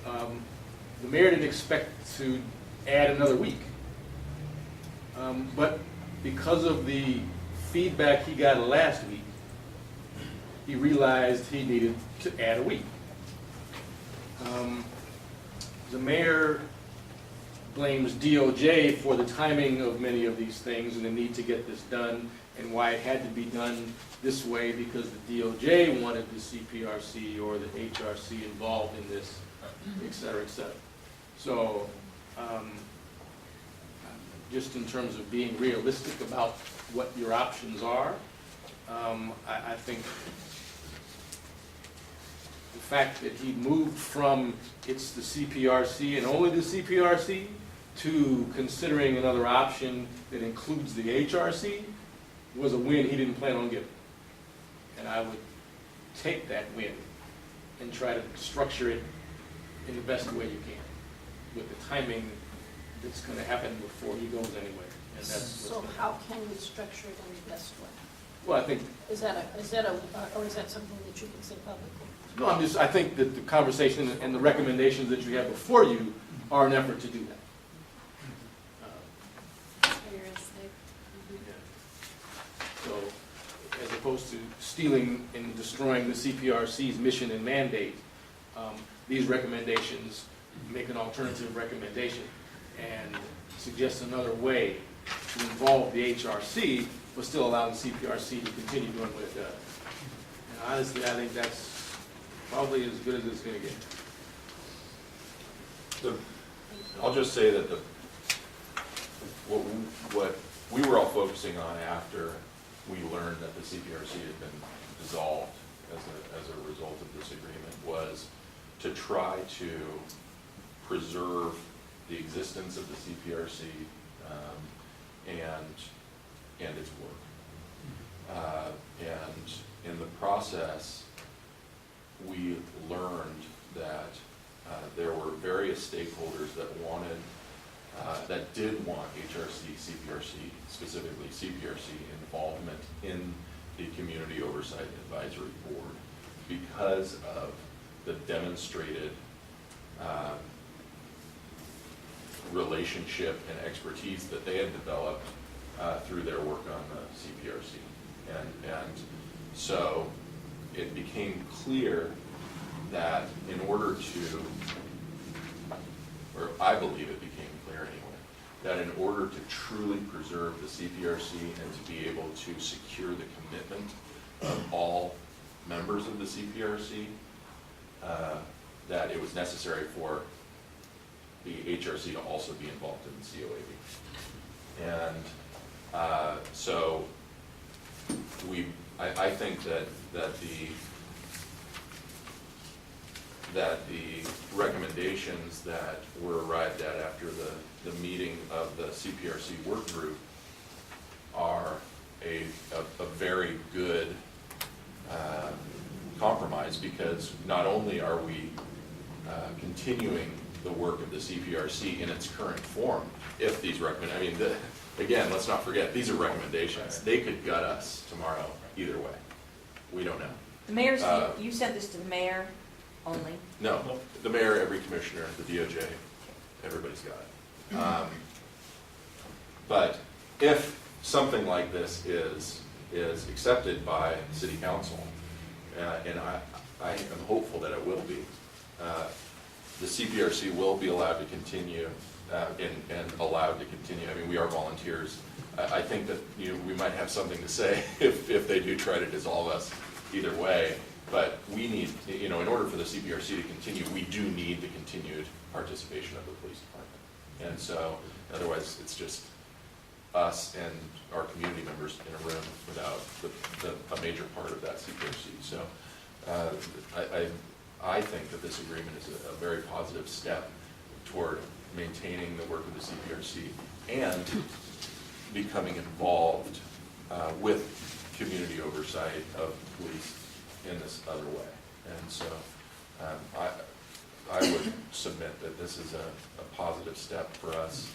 The mayor didn't expect to add another week. But because of the feedback he got last week, he realized he needed to add a week. The mayor blames DOJ for the timing of many of these things and the need to get this done, and why it had to be done this way, because the DOJ wanted the CPRC or the PHRC involved in this, et cetera, et cetera. So just in terms of being realistic about what your options are, I think the fact that he moved from it's the CPRC and only the CPRC to considering another option that includes the HRC was a win he didn't plan on giving. And I would take that win and try to structure it in the best way you can, with the timing that's going to happen before he goes anywhere. And that's So what's how can we structure it in the best way? well, I think, Is that or is that something that you can say publicly? no, I think that the conversation and the recommendations that you have before you are an effort to do that. Heuristic. So, as opposed to stealing and destroying the CPRC's mission and mandate, these recommendations make an alternative recommendation and suggest another way to involve the HRC, but still allow the CPRC to continue doing what it does. And honestly, I think that's probably as good as it's going to get. I'll just say that what we were all focusing on after we learned that the CPRC had been dissolved as a result of this agreement was to try to preserve the existence of the CPRC and its work. And in the process, we learned that there were various stakeholders that did want HRC, CPRC, specifically CPRC involvement in the Community Oversight Advisory Board because of the demonstrated relationship and expertise that they had developed through their work on the CPRC. And so it became clear that in order to, or I believe it became clear anyway, that in order to truly preserve the CPRC and to be able to secure the commitment of all members of the CPRC, that it was necessary for the HRC to also be involved in the COAB. And so I think that the recommendations that were arrived at after the meeting of the CPRC work group are a very good compromise, because not only are we continuing the work of the CPRC in its current form, if these again, let's not forget, these are recommendations. They could gut us tomorrow either way. We don't know. The mayor's, you sent this to the mayor only? No, the mayor, every commissioner, the DOJ, everybody's got it. But if something like this is accepted by city council, and I am hopeful that it will be, the CPRC will be allowed to continue and allowed to continue. I mean, we are volunteers. I think that we might have something to say if they do try to dissolve us either way. But we need, in order for the CPRC to continue, we do need the continued participation of the police department. And so, otherwise, it's just us and our community members in a room without a major part of that CPRC. So, I think that this agreement is a very positive step toward maintaining the work of the CPRC and becoming involved with community oversight of police in this other way. And so I would submit that this is a positive step for us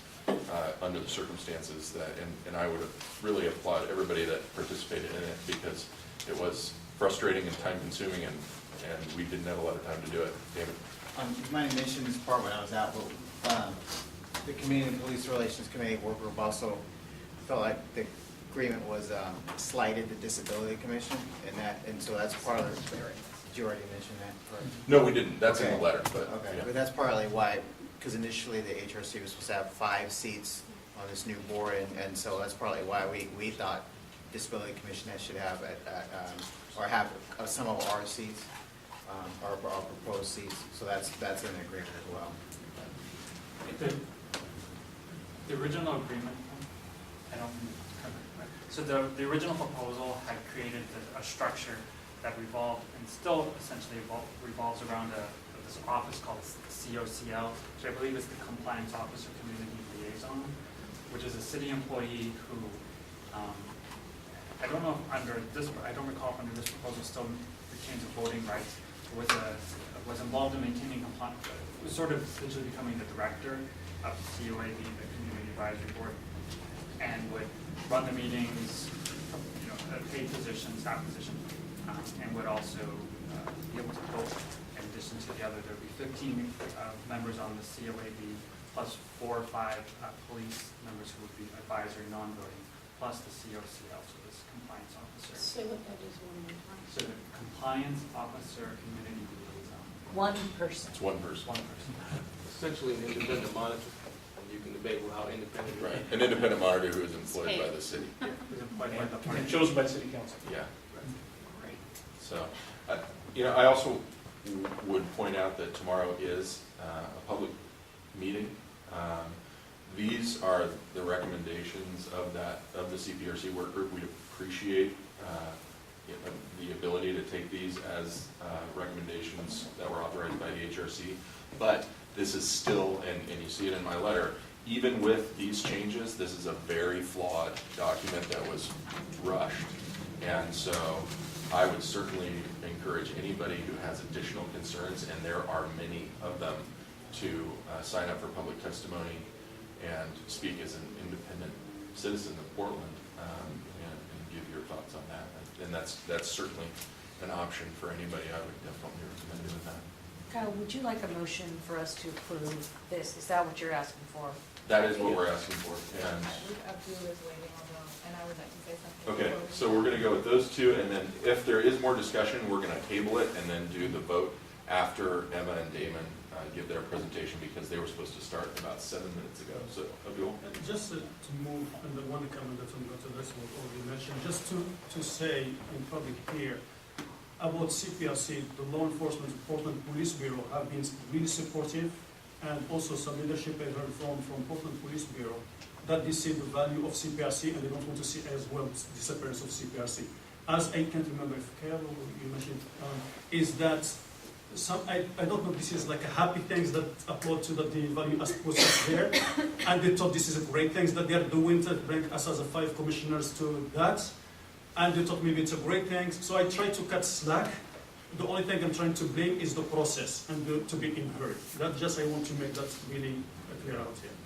under the circumstances and I would really applaud everybody that participated in it, because it was frustrating and time consuming and we didn't have a lot of time to do it. David? You might have mentioned this part when I was out, but the Community and Police Relations Committee work group also felt like the agreement was slighted the Disability Commission, and so that's part of the. Did you already mention that? Or? No, we didn't. That's okay. in the letter. But okay, yeah. But that's partly why, because initially the HRC was supposed to have 5 seats on this new board, and so that's partly why we thought Disability Commission should have or have some of our seats, our proposed seats. So that's in the agreement as well. The original agreement, I don't remember, so the original proposal had created a structure that revolved and still essentially revolves around this office called COCL, which I believe is the Compliance Officer Community Liaison, which is a city employee who, I don't know if under this, I don't recall if under this proposal still retains voting rights, was involved in maintaining compliance, was sort of essentially becoming the director of COAB, the Community Advisory Board, and would run the meetings, a paid position, staff position, and would also be able to vote. In addition to the other, there would be 15 members on the COAB, plus 4 or 5 police members who would be advisory, non-voting, plus the COCL, so this compliance officer. Say what that is one more time. So the compliance officer community liaison. One person. It's one person. One person. Essentially an independent monitor, and you can debate how independent. Right, an independent monitor who is employed by the city. Who's employed by the party. And chosen by city council. Yeah. So, I also would point out that tomorrow is a public meeting. These are the recommendations of the CPRC work group. We appreciate the ability to take these as recommendations that were authorized by the HRC, but this is still, and you see it in my letter, even with these changes, this is a very flawed document that was rushed. And so I would certainly encourage anybody who has additional concerns, and there are many of them, to sign up for public testimony and speak as an independent citizen of Portland, and give your thoughts on that. And that's certainly an option for anybody. I would definitely recommend doing that. Kyle, would you like a motion for us to approve this? Is that what you're asking for? That is what we're asking for. And Abdul is waiting, although, and I would like to say something. okay, so we're going to go with those two, and then if there is more discussion, we're going to table it and then do the vote after Emma and Damon give their presentation, because they were supposed to start about 7 minutes ago. So, Abdul? And just to move, and the one comment that I'm going to address was already mentioned, just to say in public here about CPRC, the law enforcement Portland Police Bureau have been really supportive, and also some leadership I heard from Portland Police Bureau that they see the value of CPRC and they don't want to see as well the disappearance of CPRC. As I can't remember if Carol, you mentioned, is that I don't know, this is like a happy things that applaud to that the value as was there, and they thought this is a great things that they are doing to bring us as a 5 commissioners to that, and they thought maybe it's a great thing. So I try to cut slack. The only thing I'm trying to blame is the process and to be in a hurry. That just I want to make that really clear out here.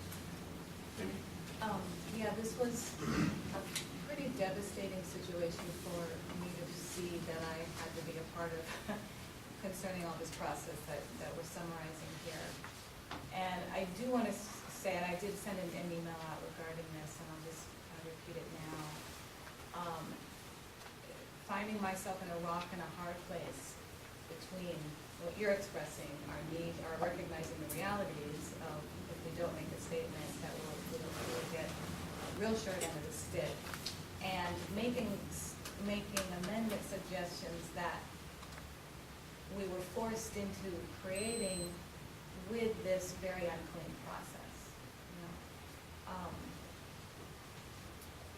Yeah, this was a pretty devastating situation for me to see that I had to be a part of concerning all this process that we're summarizing here. And I do want to say, and I did send an email out regarding this, and I'll just repeat it now. Finding myself in a rock and a hard place between what you're expressing, our need, our recognizing the realities of if we don't make a statement that we'll get a real short end of the stick, and making amendment suggestions that we were forced into creating with this very unclean process.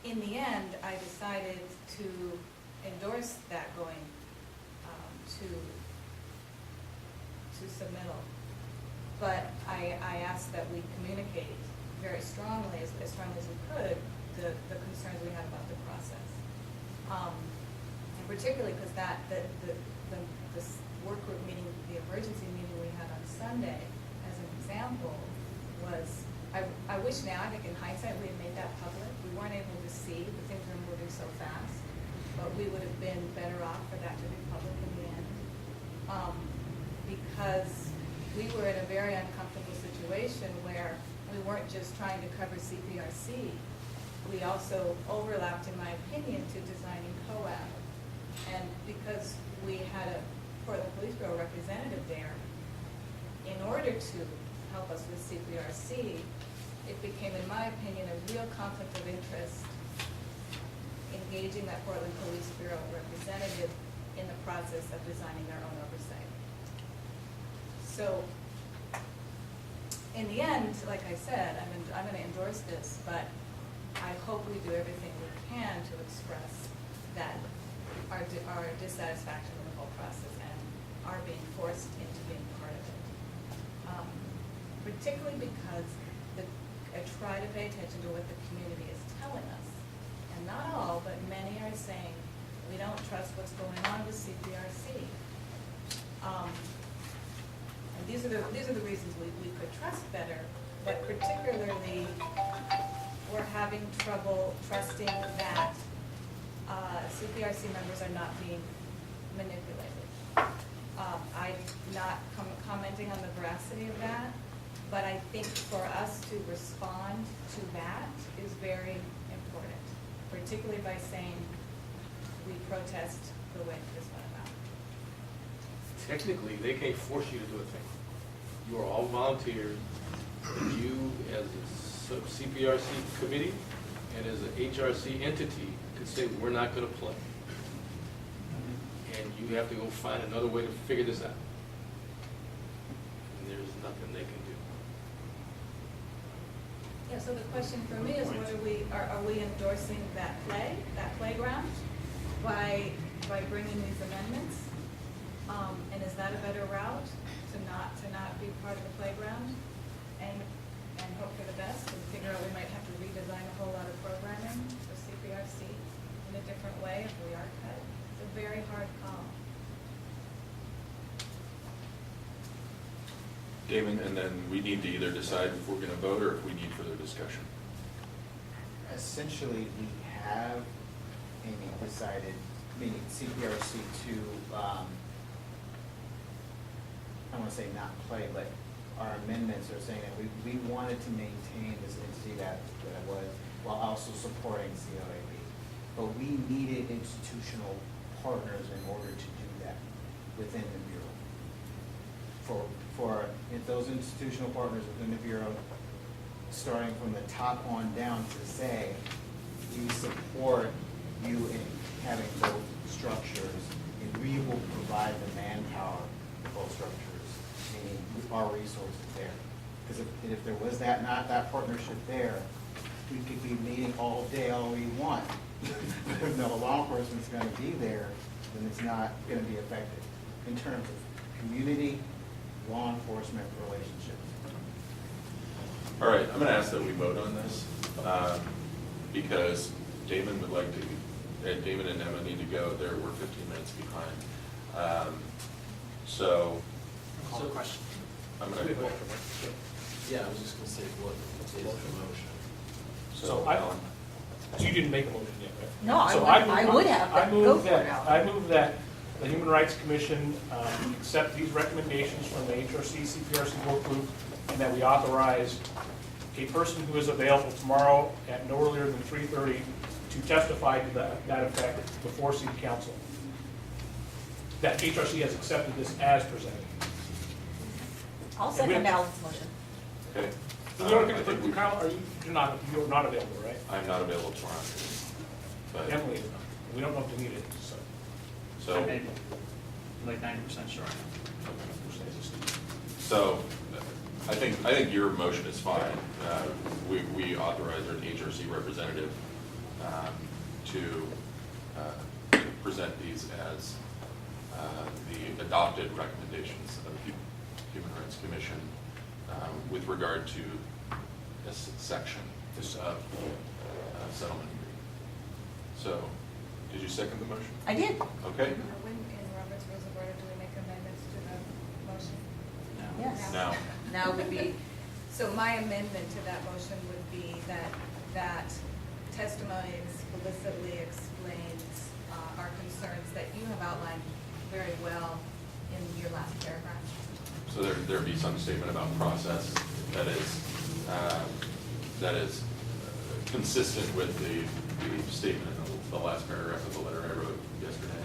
In the end, I decided to endorse that going to submittal. But I asked that we communicate very strongly, as strongly as we could, the concerns we had about the process. And particularly because this work group meeting, the emergency meeting we had on Sunday, as an example, was, I wish now, I think in hindsight, we had made that public. We weren't able to see, the things were moving so fast, but we would have been better off for that to be public in the end. Because we were in a very uncomfortable situation where we weren't just trying to cover CPRC. We also overlapped, in my opinion, to designing COAB. And because we had a Portland Police Bureau representative there, in order to help us with CPRC, it became, in my opinion, a real conflict of interest engaging that Portland Police Bureau representative in the process of designing their own oversight. So, in the end, like I said, I'm going to endorse this, but I hope we do everything we can to express that our dissatisfaction with the whole process and are being forced into being part of it. Particularly because I try to pay attention to what the community is telling us. And not all, but many are saying, we don't trust what's going on with CPRC. And these are the reasons we could trust better, but particularly we're having trouble trusting that CPRC members are not being manipulated. I'm not commenting on the veracity of that, but I think for us to respond to that is very important, particularly by saying we protest the way this went about. Technically, they can't force you to do a thing. You are all volunteers. You, as a CPRC committee and as an HRC entity, could say, we're not going to play. And you have to go find another way to figure this out. And there's nothing they can do. Yeah, so the question for me is, what are we endorsing that playground by bringing these amendments? And is that a better route to not be part of the playground and hope for the best and figure out we might have to redesign a whole lot of programming for CPRC in a different way if we are cut? It's a very hard call. Damon, and then we need to either decide if we're going to vote or if we need further discussion. Essentially, we have, Amy, decided, meaning CPRC to, I don't want to say not play, but our amendments are saying that we wanted to maintain this entity that it was, while also supporting COAB. But we needed institutional partners in order to do that within the Bureau. For if those institutional partners within the Bureau, starting from the top on down, to say, we support you in having both structures, and we will provide the manpower for both structures, meaning our resources there. Because if there was not that partnership there, we could be meeting all day, all we want. But if no law enforcement's going to be there, then it's not going to be effective in terms of community, law enforcement relationships. All right, I'm going to ask that we vote on this because Damon would like to, Damon and Emma need to go. We're 15 minutes behind. So, Call the question. I'm going to. Yeah, I was just going to say, what is the motion? So you didn't make a motion yet, right? No, So I would have, but go for it, Alan. I move that the Human Rights Commission accept these recommendations from the HRC, CPRC work group, and that we authorize a person who is available tomorrow at no earlier than 3:30 to testify to that effect before City Council. That HRC has accepted this as presented. I'll second Alan's motion. Okay. Kyle, you're not available, right? I'm not available tomorrow. But Emily is not. We don't know if they need it, so. So, I'm able, like 90% sure. so I think your motion is fine. We authorize our HRC representative to present these as the adopted recommendations of the Human Rights Commission with regard to this section of settlement agreement. So, did you second the motion? I did. Okay. When in Robert's Rules of Order do we make amendments to the motion? Yes. Now. Now would be, so my amendment to that motion would be that testimony explicitly explains our concerns that you have outlined very well in your last paragraph. So there'd be some statement about process that is consistent with the statement in the last paragraph of the letter I wrote yesterday.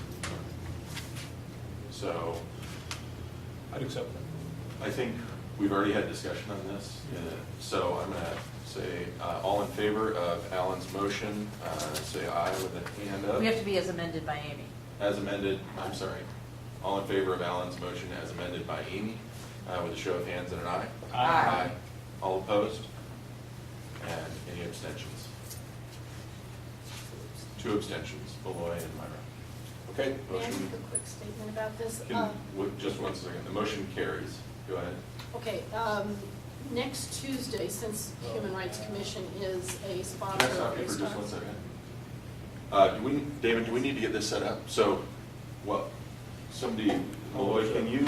So I'd accept that. I think we've already had discussion on this. So I'm going to say all in favor of Alan's motion, say aye with a hand up. We have to be as amended by Amy. As amended, I'm sorry. All in favor of Alan's motion as amended by Amy, with a show of hands and an aye. Aye. All opposed? And any abstentions? 2 abstentions, Beloy and Myra. Okay, May I motion, make a quick statement about this? just 1 second, the motion carries. Go ahead. Okay, next Tuesday, since Human Rights Commission is a sponsor Can I of stop you for Race just 1 Talks. second? David, do we need to get this set up? So, somebody, Malloy, can you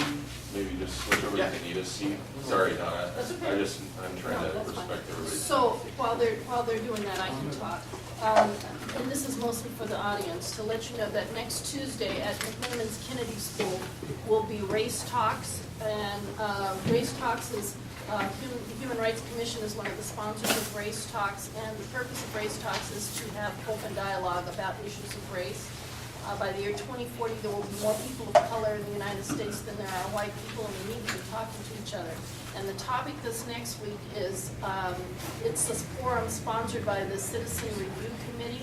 maybe just switch over to Anita's seat? Sorry, Donna. That's okay. I'm trying No, to that's fine. respect everybody's. So while they're doing that, I can talk. And this is mostly for the audience, to let you know that next Tuesday at McMillan's Kennedy School will be Race Talks. And Race Talks is, the Human Rights Commission is one of the sponsors of Race Talks. And the purpose of Race Talks is to have open dialogue about issues of race. By the year 2040, there will be more people of color in the United States than there are white people, and we need to be talking to each other. And the topic this next week is, it's a forum sponsored by the Citizen Review Committee,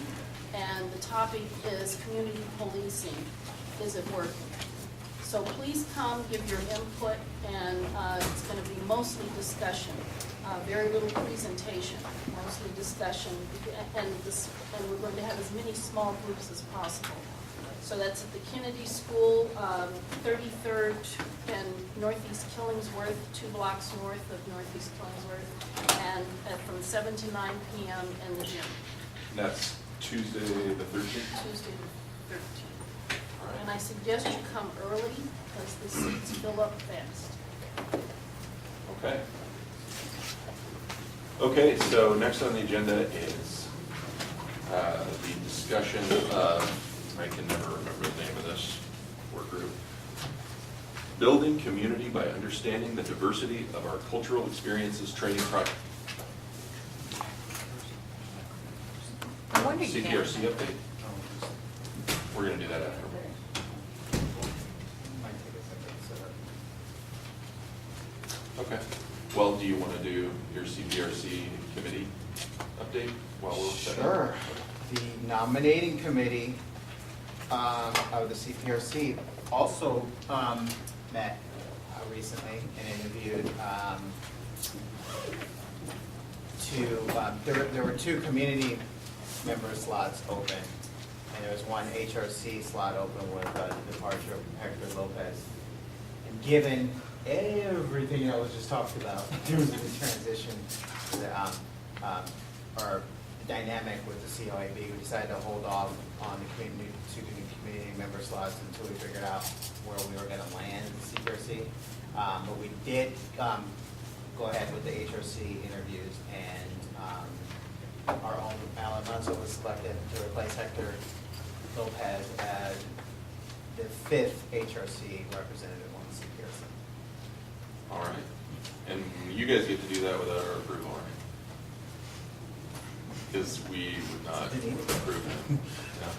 and the topic is community policing. Is it working? So please come, give your input, and it's going to be mostly discussion. Very little presentation, mostly discussion, and we're going to have as many small groups as possible. So that's at the Kennedy School, 33rd and Northeast Killingsworth, 2 blocks north of Northeast Killingsworth, and from 7 to 9 p.m. in the gym. And that's Tuesday the 13th? Tuesday the 13th. All right. And I suggest you come early because the seats fill up fast. Okay. Okay, so next on the agenda is the discussion of, I can never remember the name of this work group, Building Community by Understanding the Diversity of Our Cultural Experiences Training Project. I wonder you can't. CPRC update. We're going to do that after. Might take a second to set up. Okay. Well, do you want to do your CPRC committee update while we're setting up? Sure. The nominating committee of the CPRC also met recently and interviewed there were 2 community member slots open, and there was 1 HRC slot open with the departure of Hector Lopez. And given everything that was just talked about in terms of the transition to the or dynamic with the COAB, we decided to hold off on the community member slots until we figured out where we were going to land with the CPRC. But we did go ahead with the HRC interviews, and our own Alan Munzo was selected to replace Hector Lopez as the 5th HRC representative on the CPRC. All right. And you guys get to do that without our approval, right? Because we would not approve it. No.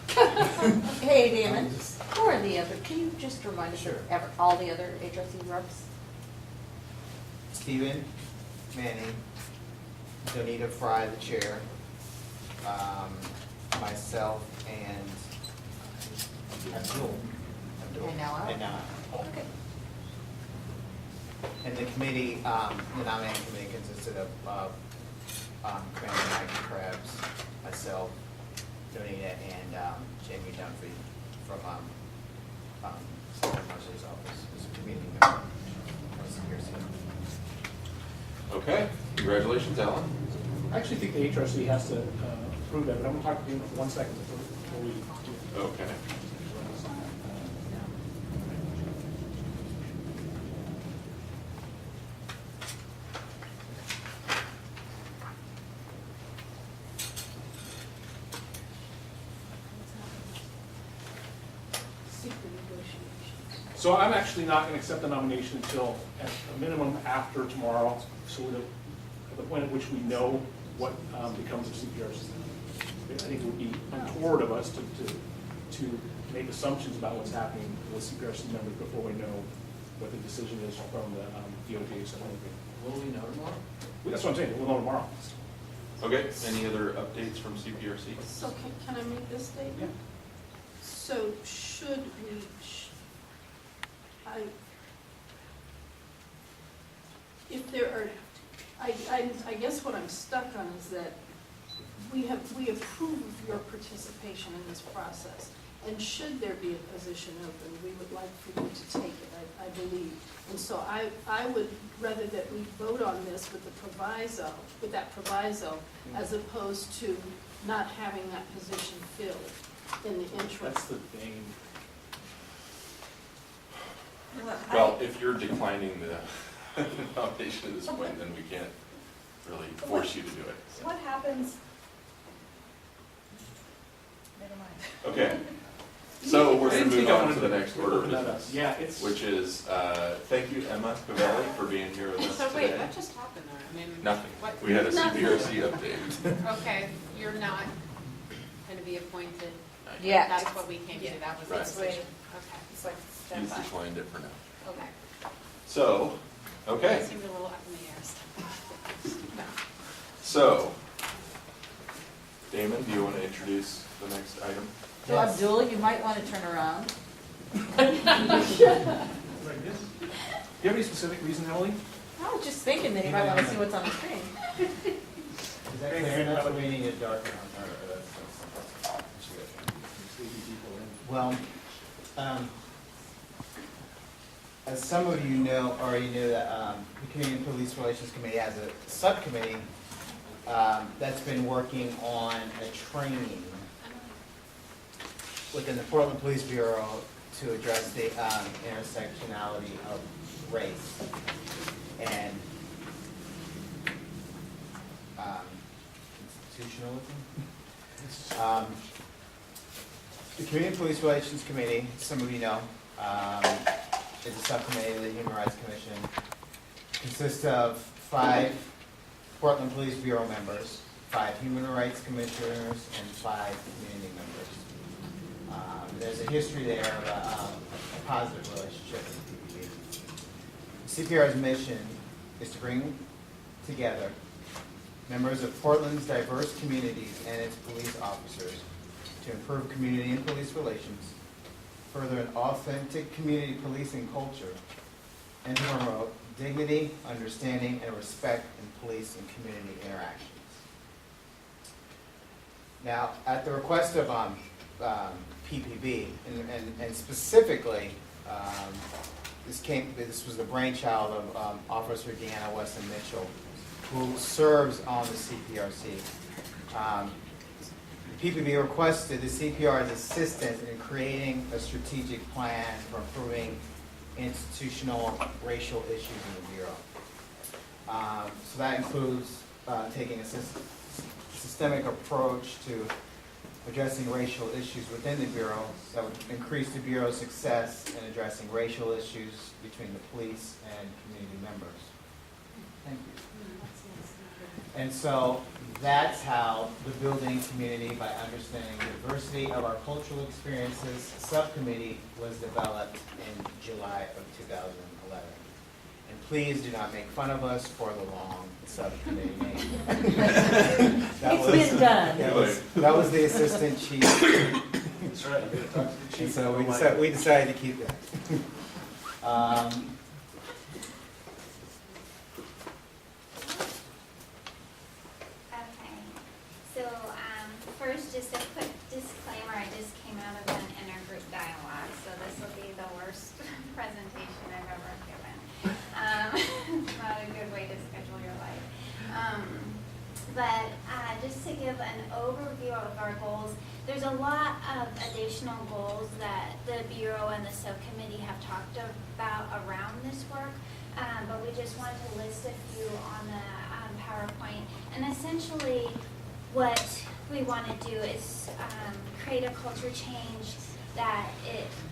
Hey, Damon, who are the other, can you just remind us Sure. of all the other HRC reps? Stephen Manning, Donita Fry, the chair, myself, and Abdul. And now I. And now I. Okay. And the committee, the nominating committee consisted of Commander Mike Krebs, myself, Donita, and Jamie Dunphy from Senator Marshall's office as a committee member of the CPRC. Okay. Congratulations, Alan. I actually think the HRC has to approve that, but I'm going to talk to you for 1 second before we do it. Okay. Secret negotiations. So I'm actually not going to accept the nomination until, at a minimum, after tomorrow, so that at the point at which we know what becomes of CPRC. I think it would be untoward of us to make assumptions about what's happening with CPRC members before we know what the decision is from the DOJ. So Will we know tomorrow? that's what I'm saying, we'll know tomorrow. Okay. Any other updates from CPRC? So can I make this statement? So should we, if there are, I guess what I'm stuck on is that we approve of your participation in this process. And should there be a position open, we would like for you to take it, I believe. And so I would rather that we vote on this with the proviso, with that proviso, as opposed to not having that position filled in the interim. That's the thing. Well, if you're declining the nomination at this point, then we can't really force you to do it. So what happens? Never mind. Okay, so we're going to move on to the next order of Open that business. up. Yeah, it's. Which is, thank you, Emma Cavelli, for being here with us So today. wait, what just happened there? I mean. Nothing. What? We had a CPRC update. Okay, you're not gonna be appointed. Yeah. That's what we came to, that was the Right. decision. Okay. It's like stand He's by. declined it for now. Okay. So, okay, It seemed a little up in the air. so, Damon, do you want to introduce the next item? So Abdul, you might want to turn around. Like this? Do you have any specific reason, Emily? I was just thinking that you might want to see what's on the screen. Is that clear enough, or we need it darker? Well, as some of you know, already know that the Community and Police Relations Committee has a subcommittee that's been working on a training within the Portland Police Bureau to address the intersectionality of race and institutionalism. The Community and Police Relations Committee, some of you know, is a subcommittee of the Human Rights Commission. Consists of 5 Portland Police Bureau members, 5 Human Rights Commissioners, and 5 community members. There's a history there of a positive relationship with the PPB. CPR's mission is to bring together members of Portland's diverse communities and its police officers to improve community and police relations, further an authentic community policing culture, and to promote dignity, understanding, and respect in police and community interactions. Now, at the request of PPB, and specifically, this was the brainchild of Officer Deanna Weston Mitchell, who serves on the CPRC. PPB requested the CPR's assistance in creating a strategic plan for improving institutional racial issues in the Bureau. So that includes taking a systemic approach to addressing racial issues within the Bureau that would increase the Bureau's success in addressing racial issues between the police and community members. Thank you. And so that's how the building community, by understanding the diversity of our cultural experiences, subcommittee was developed in July of 2011. And please do not make fun of us for the long subcommittee name. It's been done. That was the assistant chief. That's right. You gotta talk to the chief. And so we decided to keep that. So first, just a quick disclaimer, I just came out of an intergroup dialogue, so this will be the worst presentation I've ever given. Not a good way to schedule your life. But just to give an overview of our goals, there's a lot of additional goals that the Bureau and the subcommittee have talked about around this work, but we just wanted to list a few on the PowerPoint. And essentially, what we want to do is create a culture change that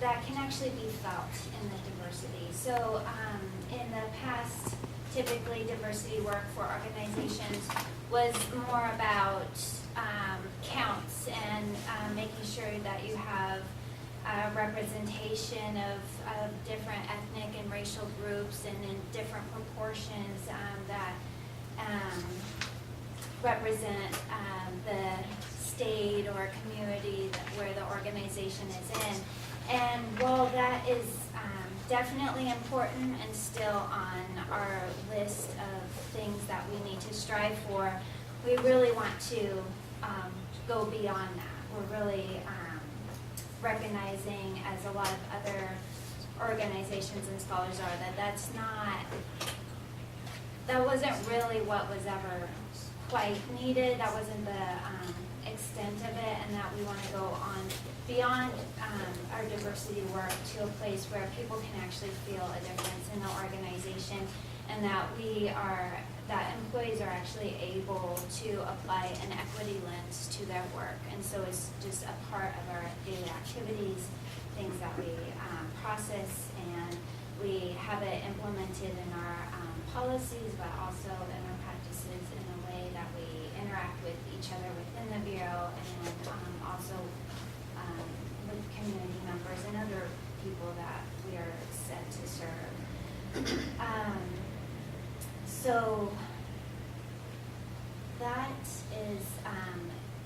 can actually be felt in the diversity. So in the past, typically diversity work for organizations was more about counts and making sure that you have representation of different ethnic and racial groups and in different proportions that represent the state or community where the organization is in. And while that is definitely important and still on our list of things that we need to strive for, we really want to go beyond that. We're really recognizing, as a lot of other organizations and scholars are, that wasn't really what was ever quite needed. That wasn't the extent of it, and that we want to go on beyond our diversity work to a place where people can actually feel a difference in the organization, and that that employees are actually able to apply an equity lens to their work. And so it's just a part of our daily activities, things that we process, and we have it implemented in our policies, but also in our practices in the way that we interact with each other within the Bureau, and also with community members and other people that we are set to serve. So that is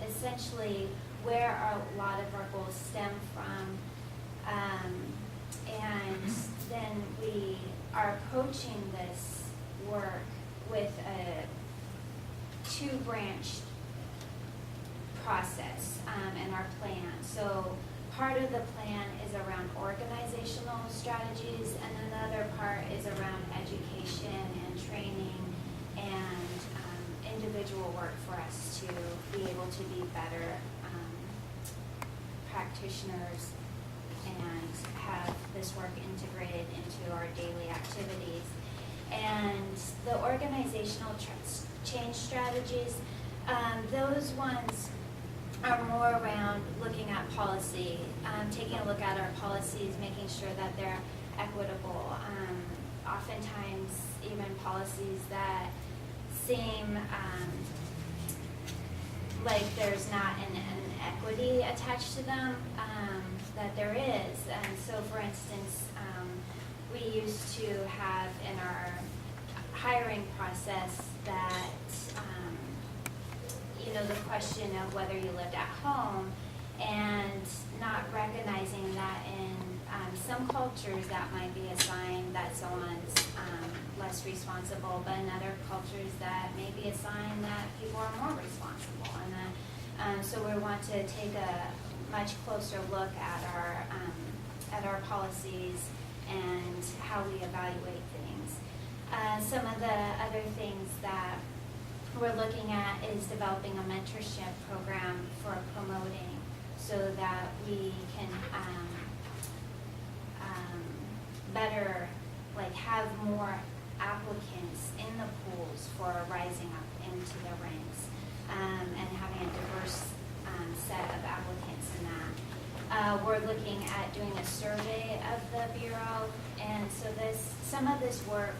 essentially where a lot of our goals stem from. And then we are approaching this work with a two-branched process in our plan. So part of the plan is around organizational strategies, and another part is around education and training and individual work for us to be able to be better practitioners and have this work integrated into our daily activities. And the organizational change strategies, those ones are more around looking at policy, taking a look at our policies, making sure that they're equitable. Oftentimes, even policies that seem like there's not an equity attached to them, that there is. And so, for instance, we used to have in our hiring process that the question of whether you lived at home, and not recognizing that in some cultures that might be a sign that someone's less responsible, but in other cultures that may be a sign that people are more responsible. And then, so we want to take a much closer look at our policies and how we evaluate things. Some of the other things that we're looking at is developing a mentorship program for promoting, so that we can better have more applicants in the pools for rising up into the ranks, and having a diverse set of applicants in that. We're looking at doing a survey of the Bureau, and so some of this work,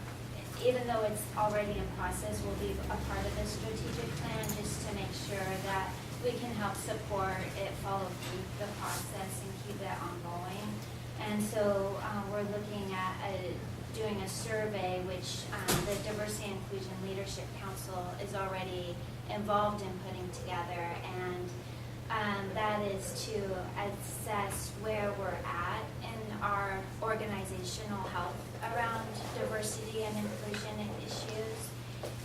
even though it's already in process, will be a part of the strategic plan, just to make sure that we can help support it, follow through the process, and keep it ongoing. And so we're looking at doing a survey, which the Diversity and Inclusion Leadership Council is already involved in putting together, and that is to assess where we're at in our organizational health around diversity and inclusion issues,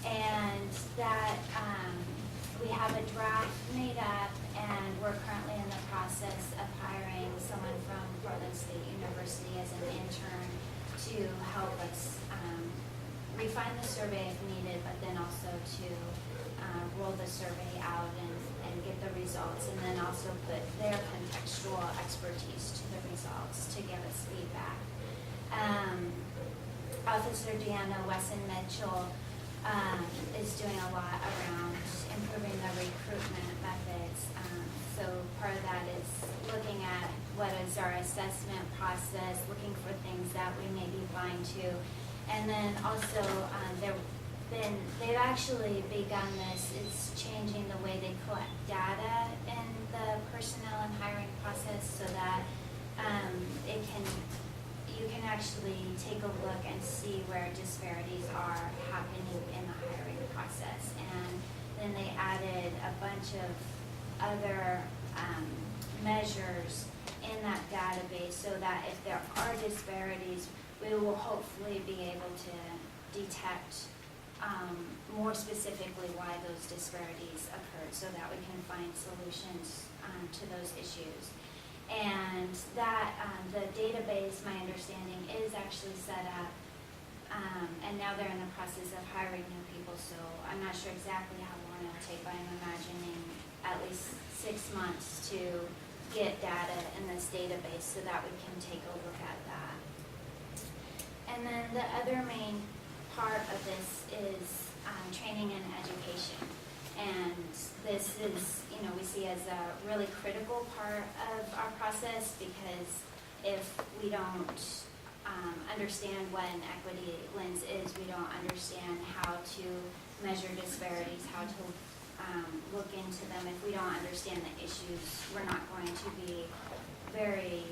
and that we have a draft made up, and we're currently in the process of hiring someone from Portland State University as an intern to help us refine the survey if needed, but then also to roll the survey out and get the results, and then also put their contextual expertise to the results to give us feedback. Officer Deanna Wesson-Mitchell is doing a lot around improving the recruitment methods. So part of that is looking at what is our assessment process, looking for things that we may be blind to. And then also they've actually begun this, is changing the way they collect data in the personnel and hiring process, so that you can actually take a look and see where disparities are happening in the hiring process. And then they added a bunch of other measures in that database, so that if there are disparities, we will hopefully be able to detect more specifically why those disparities occurred, so that we can find solutions to those issues. And that, the database, my understanding, is actually set up, and now they're in the process of hiring new people, so I'm not sure exactly how long it'll take, but I'm imagining at least 6 months to get data in this database so that we can take a look at that. And then the other main part of this is training and education. And this is, we see as a really critical part of our process, because if we don't understand what an equity lens is, we don't understand how to measure disparities, how to look into them. If we don't understand the issues, we're not going to be very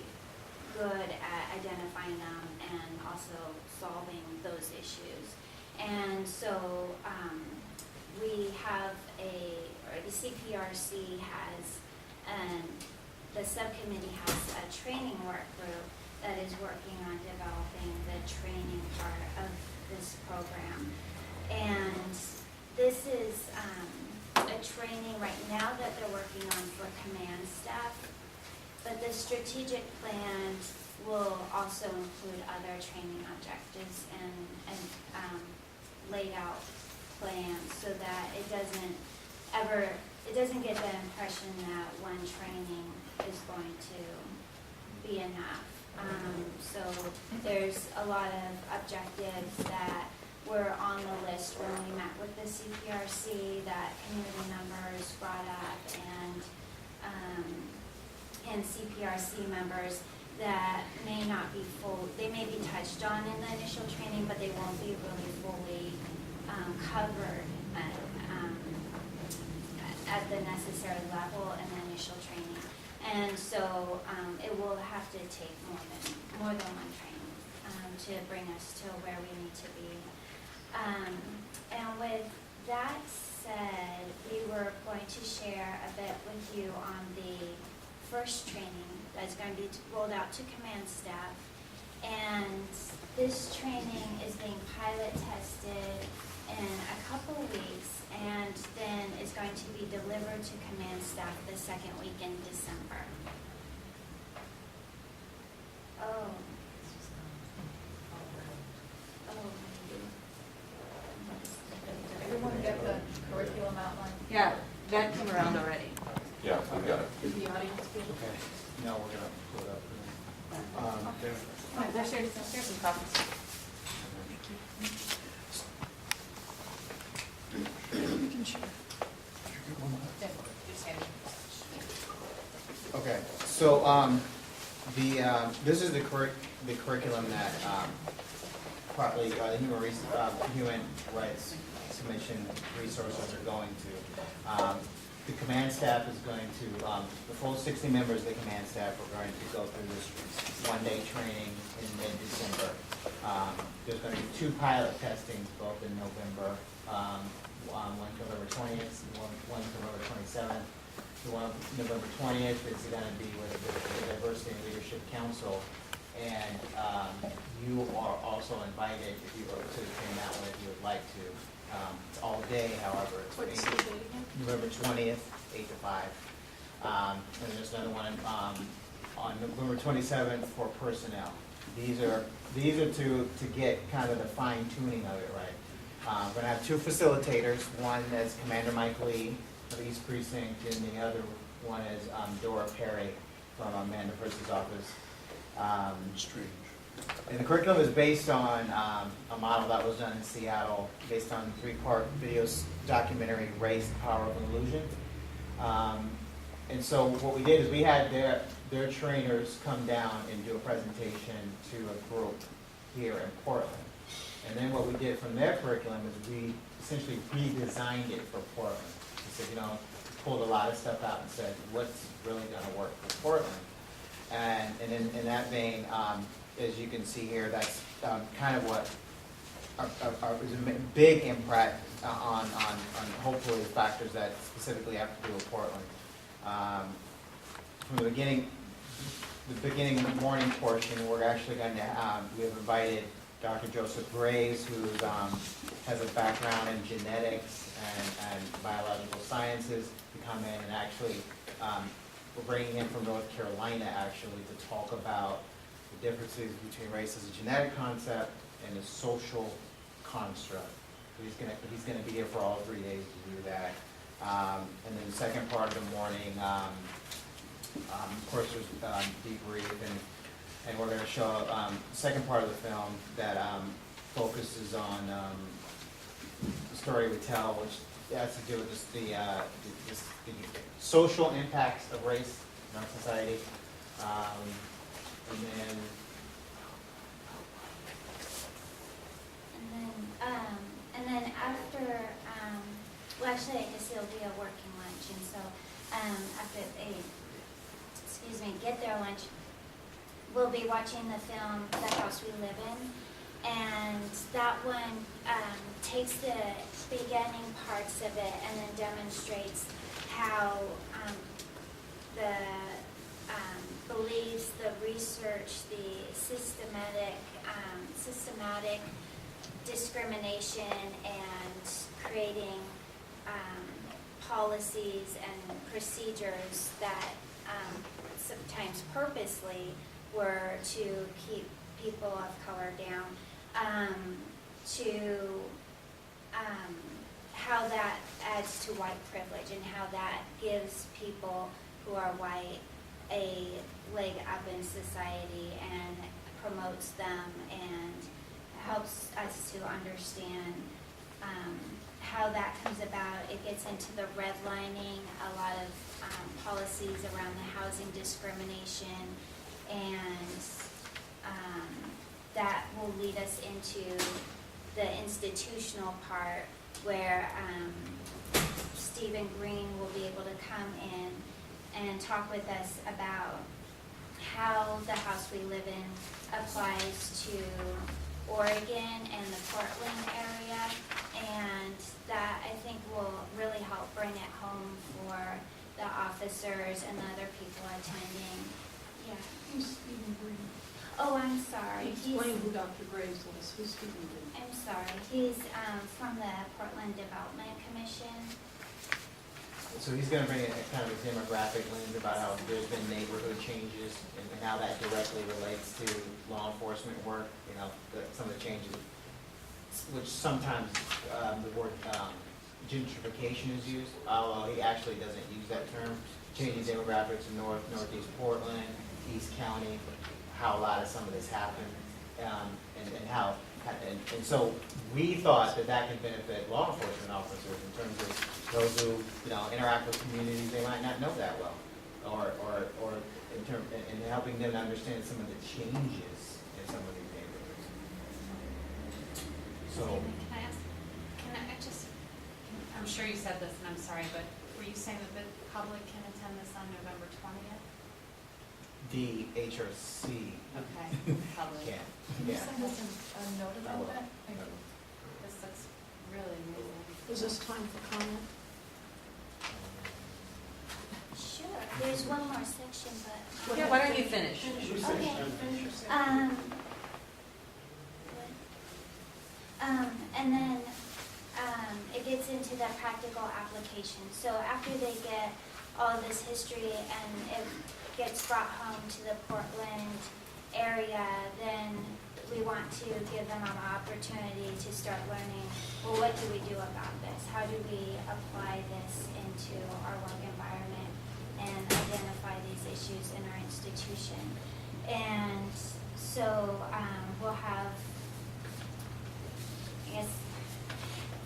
good at identifying them and also solving those issues. And so we have the CPRC has, the subcommittee has a training work group that is working on developing the training part of this program. And this is a training right now that they're working on for command staff, but the strategic plan will also include other training objectives and laid out plans, so that it doesn't get the impression that one training is going to be enough. So there's a lot of objectives that were on the list when we met with the CPRC that community members brought up, and CPRC members that may not be they may be touched on in the initial training, but they won't be really fully covered at the necessary level in the initial training. And so it will have to take more than one training to bring us to where we need to be. And with that said, we were going to share a bit with you on the first training that's going to be rolled out to command staff. And this training is being pilot tested in a couple weeks, and then is going to be delivered to command staff the second week in December. Oh. Everyone get the curriculum outline? Yeah, that came around already. Yeah, we got it. Did the audience get it? Okay, now we're gonna pull it up. There's some copies. Okay, so this is the curriculum that partly the Human Rights Commission resources are going to. The command staff is going to, the full 60 members of the command staff are going to go through this one-day training in mid-December. There's going to be 2 pilot testings, both in November, one November 20th, one November 27th. The one November 20th is going to be with the Diversity and Leadership Council, and you are also invited if you are to attend that one if you would like to. It's all day, however. It's November 20th, 8 to 5. And there's another one on November 27th for personnel. These are to get kind of the fine tuning of it, right? We're going to have 2 facilitators. One is Commander Mike Lee of East Precinct, and the other one is Dora Perry from Amanda Fritz's office. Strange. And the curriculum is based on a model that was done in Seattle, based on 3-part video documentary, Race, the Power of Illusion. And so what we did is we had their trainers come down and do a presentation to a group here in Portland. And then what we did from their curriculum is we essentially redesigned it for Portland. We said, pulled a lot of stuff out and said, what's really going to work for Portland? And in that vein, as you can see here, that's kind of what is a big impact on hopefully factors that specifically have to do with Portland. From the beginning morning portion, we're actually going to we have invited Dr. Joseph Graves, who has a background in genetics and biological sciences, to come in and actually we're bringing in from North Carolina actually to talk about the differences between race as a genetic concept and a social construct. So he's gonna be here for all 3 days to do that. And then the second part of the morning, of course, there's debrief, and we're gonna show second part of the film that focuses on the story we tell, which has to do with just the social impacts of race in our society. And then after, well, actually, I guess it'll be a working lunch, and so after they, get their lunch, we'll be watching the film The House We Live In, and that one takes the beginning parts of it and then demonstrates how the beliefs, the research, the systematic discrimination and creating policies and procedures that sometimes purposely were to keep people of color down, to how that adds to white privilege and how that gives people who are white a leg up in society and promotes them and helps us to understand how that comes about. It gets into the redlining, a lot of policies around the housing discrimination, and that will lead us into the institutional part where Stephen Green will be able to come in and talk with us about how the house we live in applies to Oregon and the Portland area, and that I think will really help bring it home for the officers and the other people attending. Yeah. Who's Stephen Green? Oh, I'm sorry. Explain who Dr. Graves was. Who's Stephen Green? I'm sorry. He's from the Portland Development Commission. So he's going to bring a kind of a demographic lens about how there's been neighborhood changes and how that directly relates to law enforcement work. You know, some of the changes, which sometimes the word gentrification is used, although he actually doesn't use that term. Changing demographics in northeast Portland, East County, how a lot of some of this happened, and how. And so we thought that could benefit law enforcement officers in terms of those who, interact with communities they might not know that well, or in helping them to understand some of the changes in some of these neighborhoods. So. I'm sure you said this, and I'm sorry, but were you saying that the public can attend this on November 20th? The HRC. Okay, public. Can. Can you Yeah. send us a note about that? Thank you. This looks really amazing. Is this time for comment? Sure. There's one more section, but. Yeah, why don't you finish? Okay. Finish your section. And then it gets into the practical application. So after they get all this history and it gets brought home to the Portland area, then we want to give them an opportunity to start learning, well, what do we do about this? How do we apply this into our work environment and identify these issues in our institution? And so we'll have, I guess,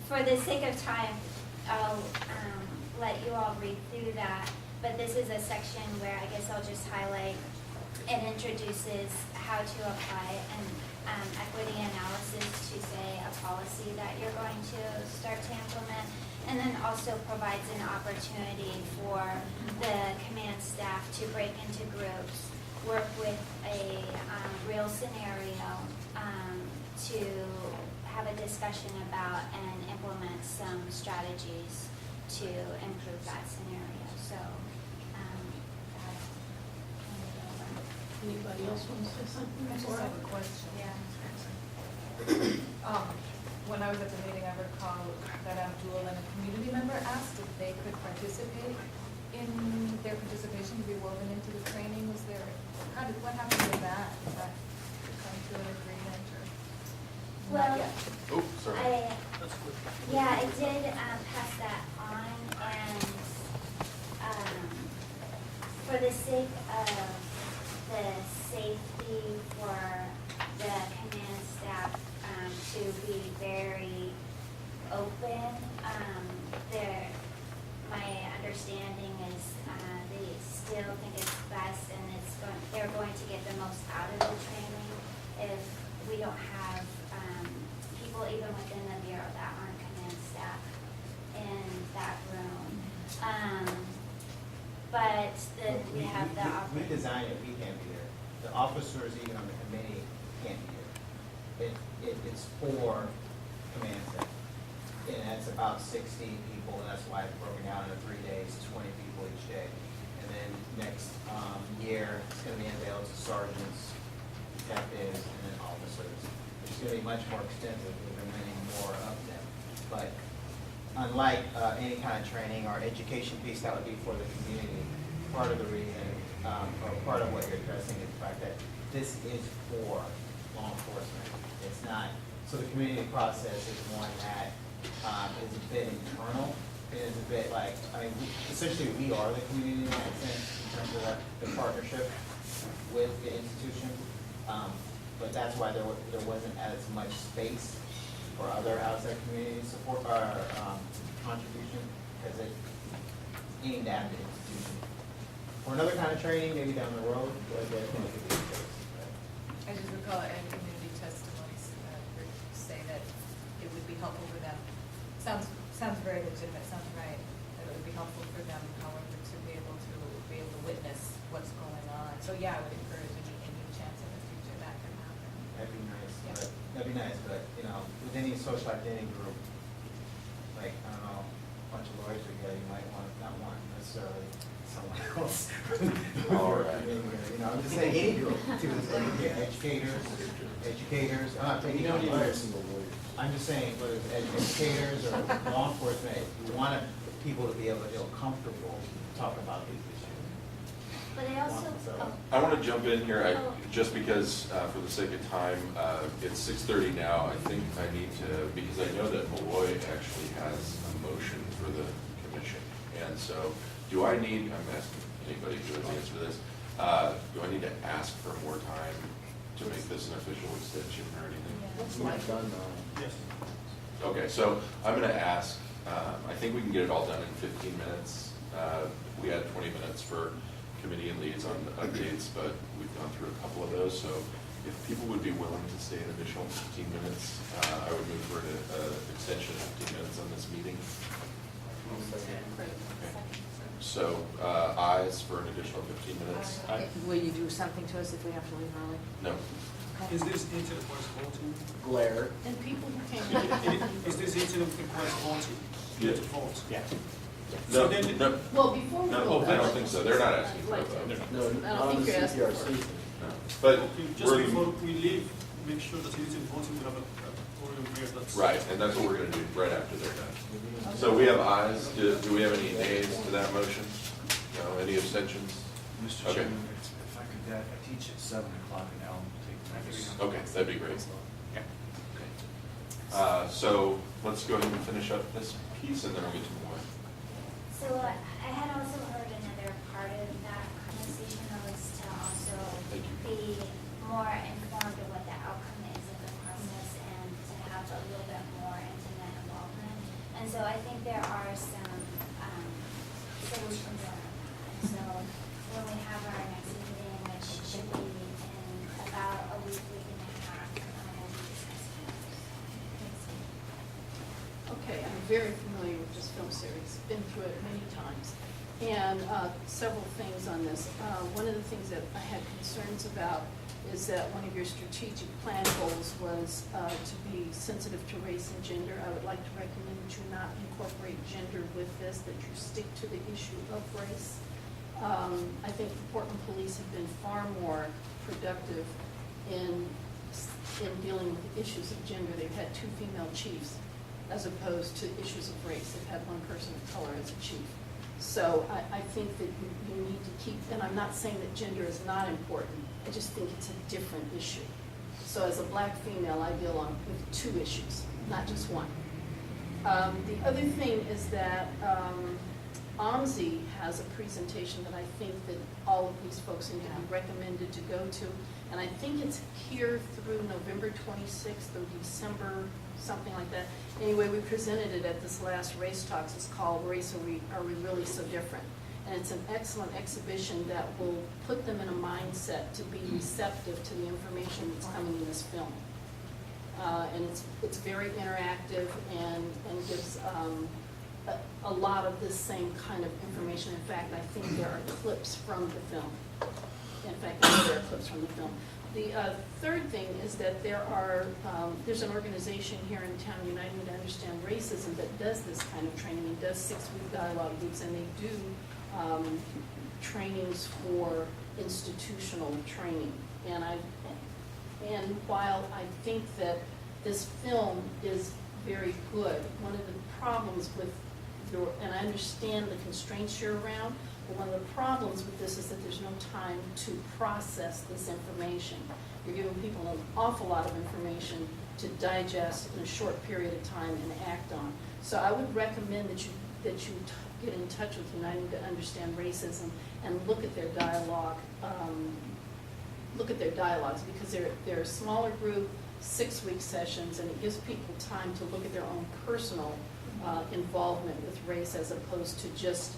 for the sake of time, I'll let you all read through that. But this is a section where I guess I'll just highlight, it introduces how to apply an equity analysis to, say, a policy that you're going to start to implement, and then also provides an opportunity for the command staff to break into groups, work with a real scenario to have a discussion about and implement some strategies to improve that scenario. So, Anybody else want to say something? I just have a question. yeah. When I was at the meeting, I recall that Abdul and a community member asked if they could participate in their participation to be woven into the training? Was there, what happened with that? Did that come to an agreement or? Well, Not yet? Oh, sorry. I did pass that on, and for the sake of the safety for the command staff to be very open, my understanding is they still think it's best and they're going to get the most out of the training if we don't have people even within the Bureau that aren't command staff in that room. But we have the We design it, we can't be there. The officers, even on the committee, can't be there. It's for command staff. And that's about 60 people, and that's why it's broken down into 3 days, 20 people each day. And then next year, it's gonna be unveiled to sergeants, detectives, and then officers. It's gonna be much more extensive, there are many more of them. But unlike any kind of training or education piece that would be for the community, part of the reason, or part of what you're addressing is the fact that this is for law enforcement. It's not, so the community process is one that is a bit internal. It is a bit like, essentially we are the community in that sense, in terms of the partnership with the institution. But that's why there wasn't as much space for other outside community support or contribution, because it aimed at the institution. For another kind of training, maybe down the road, I think it could be the case. I just recall in community testimonies, say that it would be helpful for them. Sounds very legitimate, sounds right, that it would be helpful for them, however, to be able to witness what's going on. So yeah, I would encourage any chance in the future that could happen. That'd be nice, Yeah. but with any social identity group, like, I don't know, a bunch of lawyers together, you might not want necessarily someone else. All right. I'm just saying any group, too, educators, I'm not taking on lawyers. I'm just saying, whether it's educators or law enforcement, you want people to be able to feel comfortable to talk about these issues. But I also, I want to jump in here, just because, for the sake of time, it's 6:30 now. I think I need to, because I know that Malloy actually has a motion for the commission. And so, do I need, I'm asking anybody who has the answer to this, do I need to ask for more time to make this an official extension or anything? Looks like done now. Yes. Okay, so I'm going to ask, I think we can get it all done in 15 minutes. We had 20 minutes for committee and liaison updates, but we've gone through a couple of those. So if people would be willing to stay an additional 15 minutes, I would move for an extension of 15 minutes on this meeting. Okay. So ayes for an additional 15 minutes? Will you do something to us if we have to leave early? No. Okay. Is this incident was voting? Glare. And people who can't. Is this incident was voting? Yeah. To vote? Yeah. So No, then- no, Well, before we no, go. I don't think so. They're not asking for a Like vote. to- No, I don't not on think the you're asking CPRC. for it. No. But Okay, just we're, before we leave, make sure that it is in voting, we have a order here that's. right, and that's what we're going to do right after they're done. So we have ayes. Do we have any nays to that motion? No, any abstentions? Mr. Okay. Chairman, if I could, I teach at 7 o'clock and Ellen will take minutes. Okay, that'd be great. Yeah. So let's go ahead and finish up this piece and then we'll get to more. so I had also heard another part of that conversation that was to also Thank you. be more informed of what the outcome is of the process and to have a little bit more intimate involvement. And so I think there are some solutions around that. And so when we have our next meeting, which should be in about a week and a half, we'll be discussing those. Okay, I'm very familiar with this film series, been through it many times. And several things on this. One of the things that I had concerns about is that one of your strategic plan goals was to be sensitive to race and gender. I would like to recommend that you not incorporate gender with this, that you stick to the issue of race. I think the Portland Police have been far more productive in dealing with the issues of gender. They've had 2 female chiefs as opposed to issues of race. They've had 1 person of color as a chief. So I think that you need to keep, and I'm not saying that gender is not important, I just think it's a different issue. So as a black female, I deal with two issues, not just one. The other thing is that OMSI has a presentation that I think that all of these folks need to be recommended to go to. And I think it's here through November 26th or December, something like that. Anyway, we presented it at this last Race Talks. It's called Race Are We Really So Different? And it's an excellent exhibition that will put them in a mindset to be receptive to the information that's coming in this film. And it's very interactive and gives a lot of this same kind of information. In fact, I think there are clips from the film. In fact, I know there are clips from the film. The third thing is that there's an organization here in town, United to Understand Racism, that does this kind of training and does 6-week dialogue groups, and they do trainings for institutional training. And while I think that this film is very good, one of the problems with and I understand the constraints you're around, but one of the problems with this is that there's no time to process this information. You're giving people an awful lot of information to digest in a short period of time and act on. So I would recommend that you get in touch with United to Understand Racism and look at their dialogue. Look at their dialogues, because they're a smaller group, 6-week sessions, and it gives people time to look at their own personal involvement with race, as opposed to just,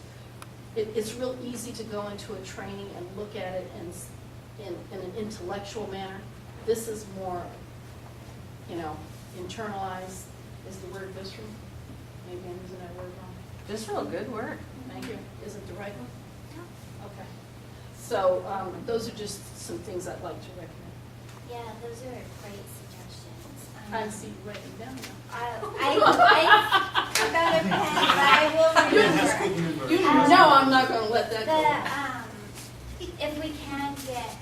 it's real easy to go into a training and look at it in an intellectual manner. This is more, internalized, is the word visceral? Maybe I'm using that word wrong. Visceral, good word. Thank you. Is it the right one? No. Okay. So those are just some things I'd like to recommend. Yeah, those are great suggestions. I see you writing down now. I forgot a pen, but I will remember. You know I'm not going to let that go. If we can get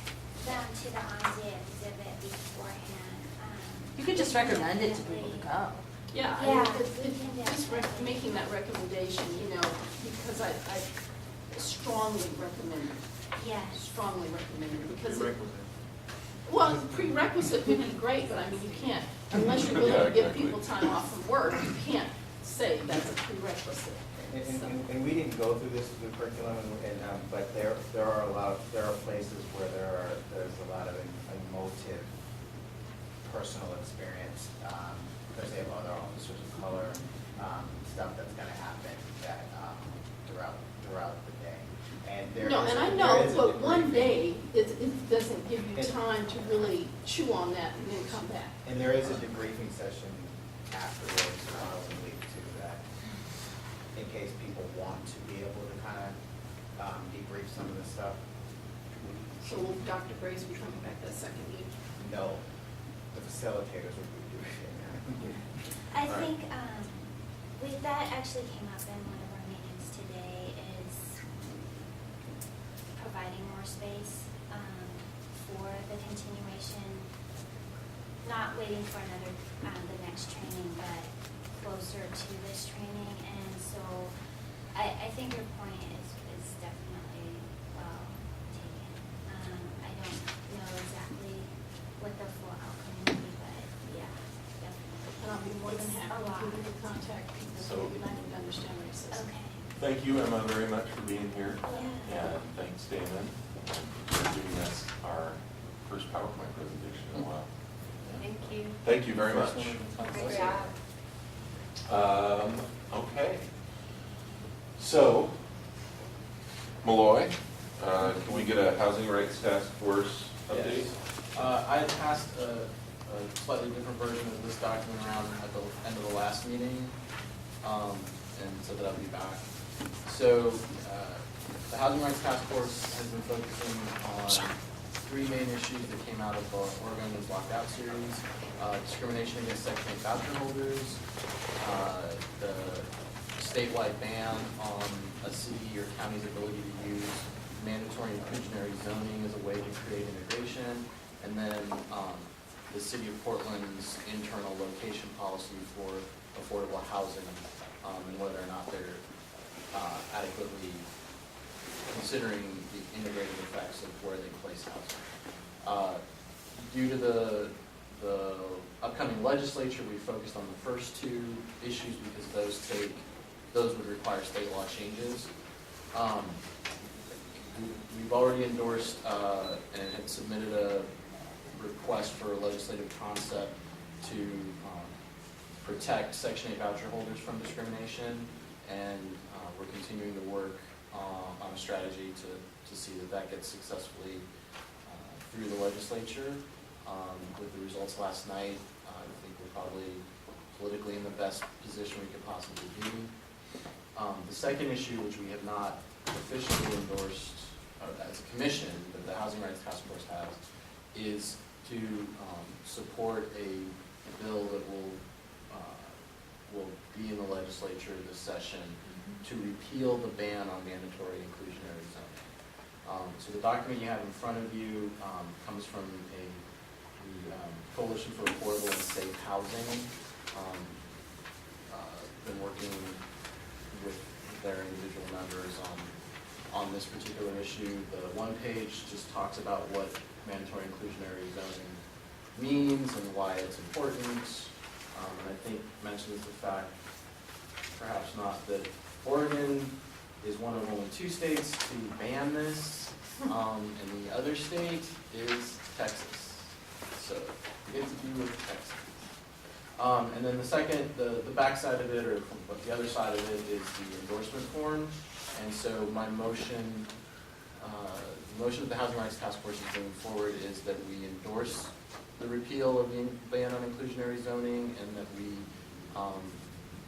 them to the OMSI exhibit beforehand. You could just recommend it to people to go. Yeah, Yeah, just making that recommendation, because I strongly recommend it. Yes. Strongly recommend it, because Prerequisite. well, prerequisite would be great, but I mean, you can't, unless you're willing to give people time off from work, you can't say that's a prerequisite. And we didn't go through this through the curriculum, but there are places where there's a lot of emotive personal experience, because they have other officers of color, stuff that's going to happen that throughout the day. And I know, but one day, it doesn't give you time to really chew on that and then come back. And there is a debriefing session afterwards, in week 2, that in case people want to be able to kind of debrief some of the stuff. So will Dr. Grace be coming back that second week? No, the facilitators will be debriefing that. I think that actually came up in one of our meetings today, is providing more space for the continuation, not waiting for the next training, but closer to this training. And so I think your point is definitely well taken. I don't know exactly what the full outcome will be, but yeah, definitely. And I'll be more than It's a happy lot. to contact people So- who United to Understand Racism. Okay. Thank you, Emma, very much for being here. Yeah. And thanks, Damon, for giving us our first PowerPoint presentation in a while. Thank you. Thank you very much. Great job. Okay. So, Malloy, can we get a Housing Rights Task Force update? I had passed a slightly different version of this document around at the end of the last meeting, and said that I'll be back. So, the Housing Rights Task Force has been focusing on 3 main issues that came out of the Oregon is Locked Out series: discrimination against Section 8 voucher holders, the statewide ban on a city or county's ability to use mandatory inclusionary zoning as a way to create integration, and then the City of Portland's internal location policy for affordable housing, and whether or not they're adequately considering the integrated effects of where they place housing. Due to the upcoming legislature, we focused on the first two issues because those would require state law changes. We've already endorsed and had submitted a request for a legislative concept to protect Section 8 voucher holders from discrimination, and we're continuing to work on a strategy to see that gets successfully through the legislature. With the results last night, I think we're probably politically in the best position we could possibly be. The second issue, which we have not officially endorsed as a commission, but the Housing Rights Task Force has, is to support a bill that will be in the legislature this session to repeal the ban on mandatory inclusionary zoning. So the document you have in front of you comes from the Coalition for Affordable and Safe Housing. Been working with their individual members on this particular issue. The one page just talks about what mandatory inclusionary zoning means and why it's important. And I think mentions the fact, perhaps not, that Oregon is one of only 2 states to ban this, and the other state is Texas. So we get to do with Texas. And then the second, the back side of it, or the other side of it, is the endorsement form. And so my motion, the motion that the Housing Rights Task Force is bringing forward is that we endorse the repeal of the ban on inclusionary zoning, and that we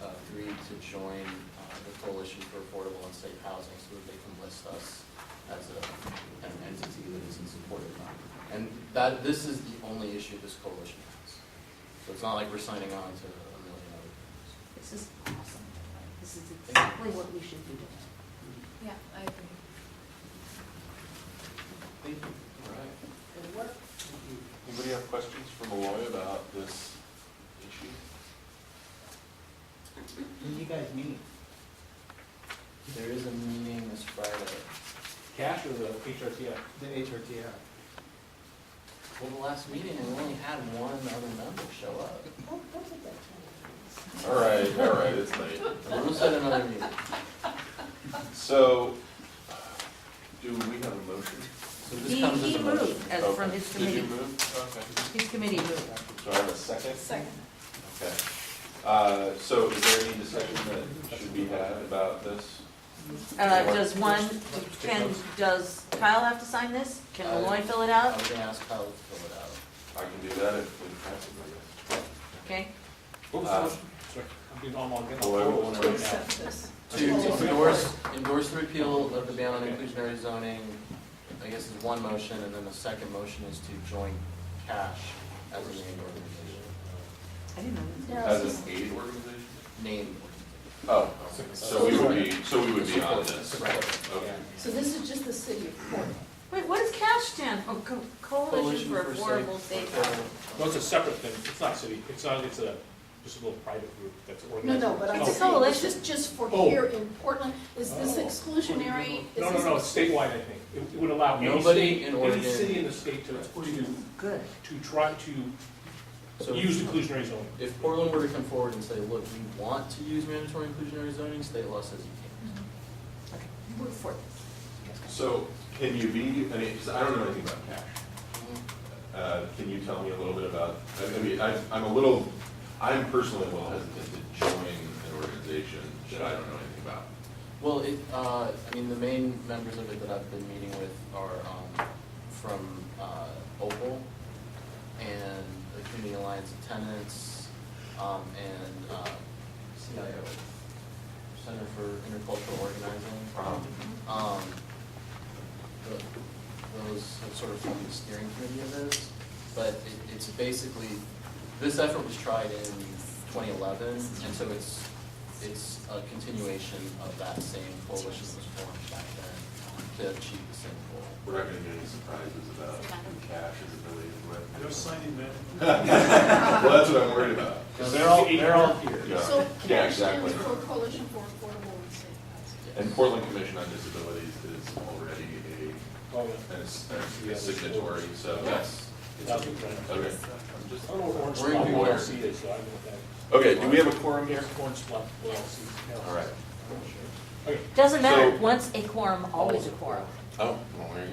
agree to join the Coalition for Affordable and Safe Housing so that they can list us as an entity that is in support of that. And this is the only issue this coalition has. So it's not like we're signing on to a million other things. This is awesome. This is exactly what we should be doing. Yeah, I agree. Thank you. All right. Good work. Anybody have questions for Malloy about this issue? When do you guys meet? There is a meeting this Friday. Cash or the PHRC? The HRTF. Well, the last meeting, we only had one other member show up. All right, it's late. We'll set another meeting. So, do we have a motion? So this comes as He a motion. moved as from his Did committee. you move? Okay. His committee moved. So I have a second? Second. Okay. So is there any discussion that should be had about this? Does Kyle have to sign this? Can Malloy fill it I out? was gonna ask Kyle to fill it out. I can do that if we pass it, I guess. Okay. Oops, sorry, I'm being all again. Malloy, what was it? Accept this. To endorse the repeal of the ban on inclusionary zoning, I guess is one motion, and then the second motion is to join CASH as a named organization. I didn't know this. Yeah, As this an aid organization? Named. Oh, so we would be on this. Right. Okay. So this is just the city of Portland. Wait, what does CASH stand for? Coalition for Safe- Affordable Safe Housing. No, it's a separate thing. It's not city. It's just a little private group that's No, organized. no, but I'm It's a saying, coalition. this is just for Oh. here in Portland. Is this Oh. exclusionary? Is No, this it's statewide, I think. It would allow any Nobody city, in any Oregon- city in the state to Good. try to So use inclusionary zoning. if Portland were to come forward and say, look, we want to use mandatory inclusionary zoning, state law says you can't. Okay, we're for this. So can you be, I mean, because I don't know anything about CASH. Can you tell me a little bit about, I'm personally a little hesitant to join an organization that I don't know anything about. Well, the main members of it that I've been meeting with are from Opal and the Community Alliance of Tenants, and CIO, Center for Intercultural Organizing. Those have sort of formed the steering committee of this, but it's basically, this effort was tried in 2011, and so it's a continuation of that same coalition that was formed back then to achieve the same goal. We're not going to get any surprises about who CASH is affiliated with. You're signing, man. Well, that's what I'm worried about. No, they're all here. Yeah. So Yeah, CASH exactly. stands for Coalition for Affordable and Safe Housing. And Portland Commission on Disabilities is already Oh, yeah. a signatory, so yes. That'll be great. Okay. I don't know what Orange We're Swamp gonna be there. LLC is, so I don't know what that is. Okay, do we have a quorum here? Orange Swamp LLC. All right. Okay. Doesn't matter, So- once a quorum, always a quorum. Oh, well, there you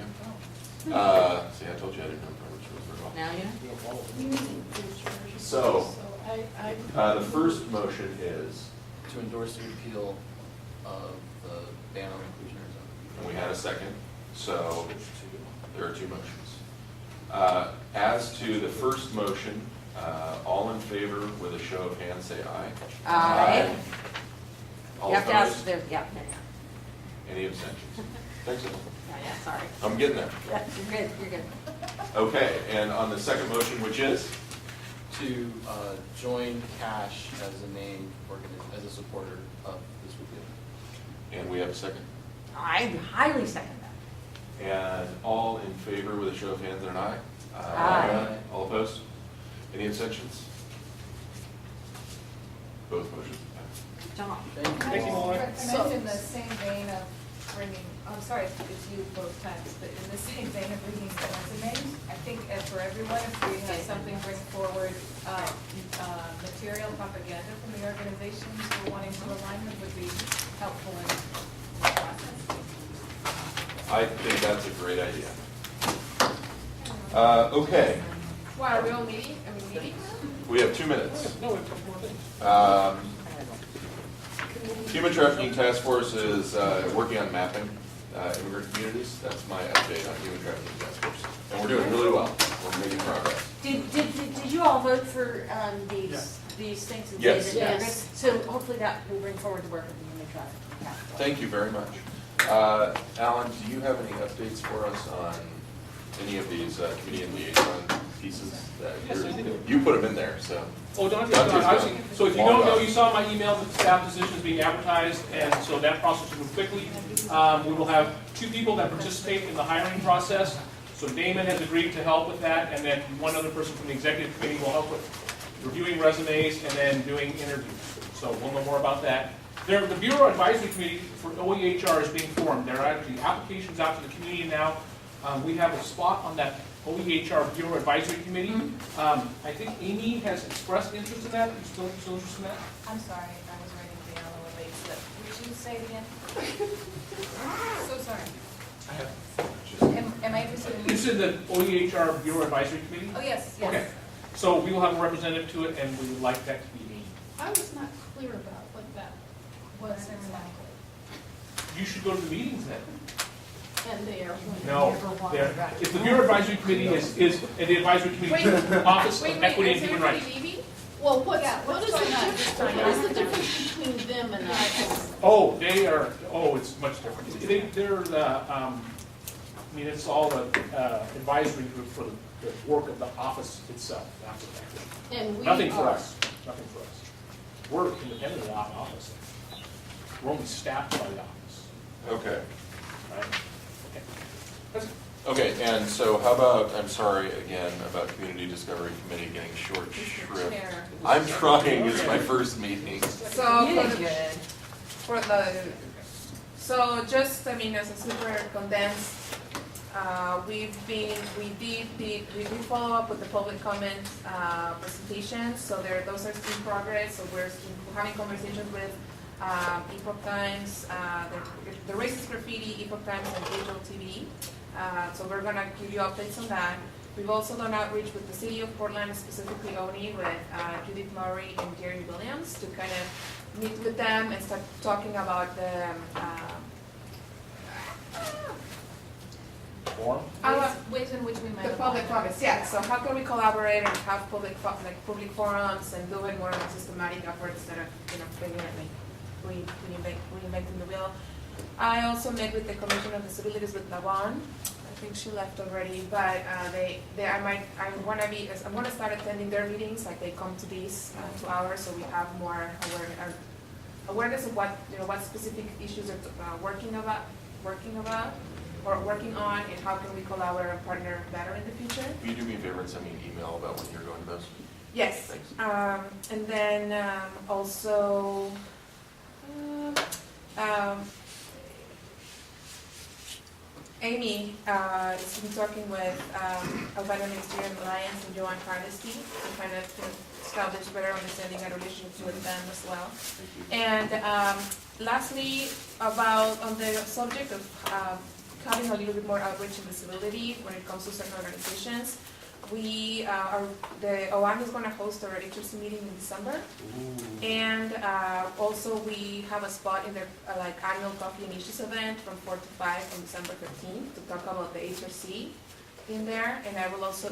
go. See, I told you I didn't know which was very well. Now you know? So, I, the first motion is, To endorse the repeal of the ban on inclusionary zoning. and we had a second, so there are two motions. As to the first motion, all in favor with a show of hands, say aye. Aye. All You have to ask, opposed? there, yeah. Any abstentions? Thanks. Yeah, sorry. I'm getting there. Yeah, you're good. Okay, and on the second motion, which is? To join CASH as a named as a supporter of this repeal. And we have a second. I highly second that. And all in favor with a show of hands and an aye? Aye. All opposed? Any abstentions? Both motions pass. Good job. Thank you, Lauren. Recommend in the same vein of bringing, I'm sorry, it's you both times, but in the same vein of bringing resumes, I think for everyone, if we have something bring forward, material propaganda from the organizations we're wanting to align with would be helpful in the process. I think that's a great idea. Okay, Why, are we all meeting? Meeting? we have 2 minutes. No, we have a couple more things. Human Trafficking Task Force is working on mapping immigrant communities. That's my update on Human Trafficking Task Force. And we're doing really well. We're making progress. Did you all vote for these things? And say Yes. that they're Yes. good? So hopefully that will bring forward the work of the human trafficking task force. Thank you very much. Alan, do you have any updates for us on any of these committee and liaison pieces? Yes, I do. You put them in there, so. Oh, Dante's Dante's gone. gone. So if you Long don't know, gone. you saw my email that the staff position is being advertised, and so that process will move quickly. We will have 2 people that participate in the hiring process. So Damon has agreed to help with that, and then one other person from the executive committee will help with reviewing resumes and then doing interviews. So we'll know more about that. The Bureau Advisory Committee for OEHR is being formed. There are actually applications out to the community now. We have a spot on that OEHR Bureau Advisory Committee. I think Amy has expressed interest in that. Are you still interested in that? I'm sorry, I was writing down a little late slip. Would you say it again? So sorry. Am I interested in? It's in the OEHR Bureau Advisory Committee? Oh, yes, Okay. yes. So we will have a representative to it, and we would like that to be me. I was not clear about what that was exactly. You should go to the meetings then. And they are. No, if the Bureau Advisory Committee is and the Advisory Committee to the Office of Equity and Human Rights. Well, Yeah, what is the going on? difference? What is the difference between them and us? Oh, it's much different. They're it's all the advisory group for the work of the office itself. That's what that is. And we Nothing for are. us, nothing for us. We're independent of the office. We're only staffed by the office, Okay. right? Okay. That's it. Okay, and so how about, I'm sorry again, about Community Discovery Committee getting short shrift. Chair. I'm trying, it's my first meeting. So You did good. so just, as a super condensed, we did follow up with the public comment presentations, so those are still in progress, so we're having conversations with Epoch Times, the Racist Graffiti, Epoch Times, and HLTV. So we're gonna give you updates on that. We've also done outreach with the City of Portland, specifically ONI, with Judith Murray and Gary Williams to kind of meet with them and start talking about the Forum? Ways in which we might. the public apply. comments, yeah. So how can we collaborate and have public forums and do it more of a systematic effort instead of beginning reinventing the wheel. I also met with the Commission of Disabilities with Lawan. I think she left already, but I'm gonna start attending their meetings, like they come to these 2 hours, so we have more awareness of what specific issues are working on, and how can we collaborate and partner better in the future. Will you do me a favor and send me an email about when you're going to those? Yes. Thanks. And then also, Amy has been talking with Albino Ministerial Alliance and Joanne Hardesty to kind of establish better understanding and relationships with them as well. And lastly, about on the subject of having a little bit more outreach and visibility when it comes to certain organizations, the OAN is going to host a HRC meeting in December. And also we have a spot in their annual coffee and issues event from 4 to 5 on December 15th to talk about the HRC in there. And I will also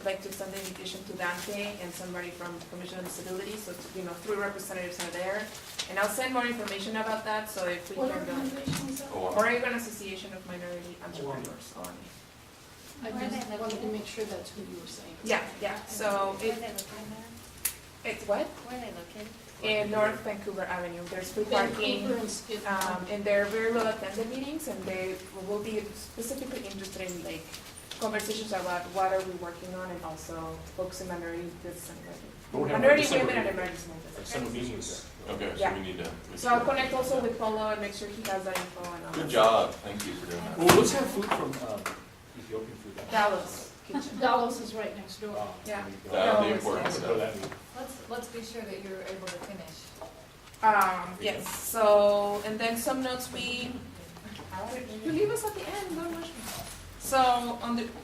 like to extend the invitation to Dante and somebody from Commission on Disability. So 3 representatives are there. And I'll send more information about that. So if we What can organization is that? Oregon Association of Minority Entrepreneurs. OAN. I just wanted to make sure that's who you were saying. Yeah. So Where are they located there? it's what? Where are they located? In North Vancouver Avenue. There's free parking. Vancouver and Skidmore. And they're very well attended meetings, and they will be specifically interested in conversations about what are we working on, and also folks in minority groups and minority women and emergency movements. December meetings. Okay, so Yeah. we need to. So I'll connect also with Polo and make sure he has that info and all that. Good job, thank you for doing that. Well, let's have food from Ethiopian food. Dallas Kitchen. Dallas is right next door. Yeah. That'll be Dallas, important yes. stuff. Let's be sure that you're able to finish. Yes. So and then some notes you leave us at the end. Don't rush me. So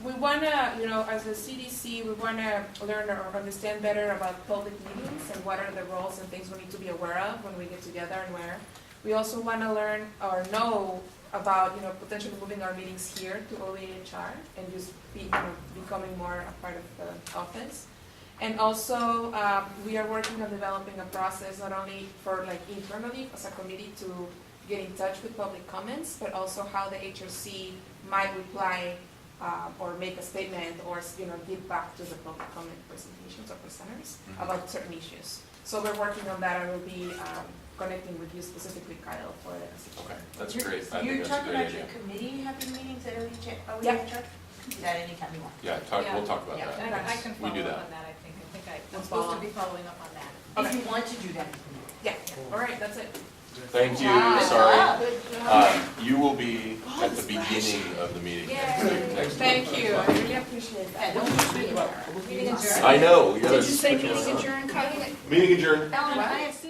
we wanna, as a CDC, we wanna learn or understand better about public meetings and what are the roles and things we need to be aware of when we get together and where. We also wanna learn or know about, potentially moving our meetings here to OEHR and just becoming more a part of the office. And also, we are working on developing a process not only for internally as a committee to get in touch with public comments, but also how the HRC might reply or make a statement or give back to the public comment presentations or presenters about certain issues. So we're working on that, and we'll be connecting with you specifically, Kyle, for it. Okay, that's great. I You're think that's a talking great about your idea. committee having meetings at OEHR? Yeah. Do that anytime you want. Yeah, we'll talk about that. And I can We follow do up that. on that, I think. I'm We'll supposed follow. to be following up on that. If you want to do that. Yeah, all right, that's it. Thank you, Wow. sorry. Good job. You will be at the beginning of the meeting next week. Thank you, I really appreciate that. Meeting adjourned. I know, we gotta Did you say switch meeting around. adjourned, Kyle? Meeting adjourned. Ellen, can I ask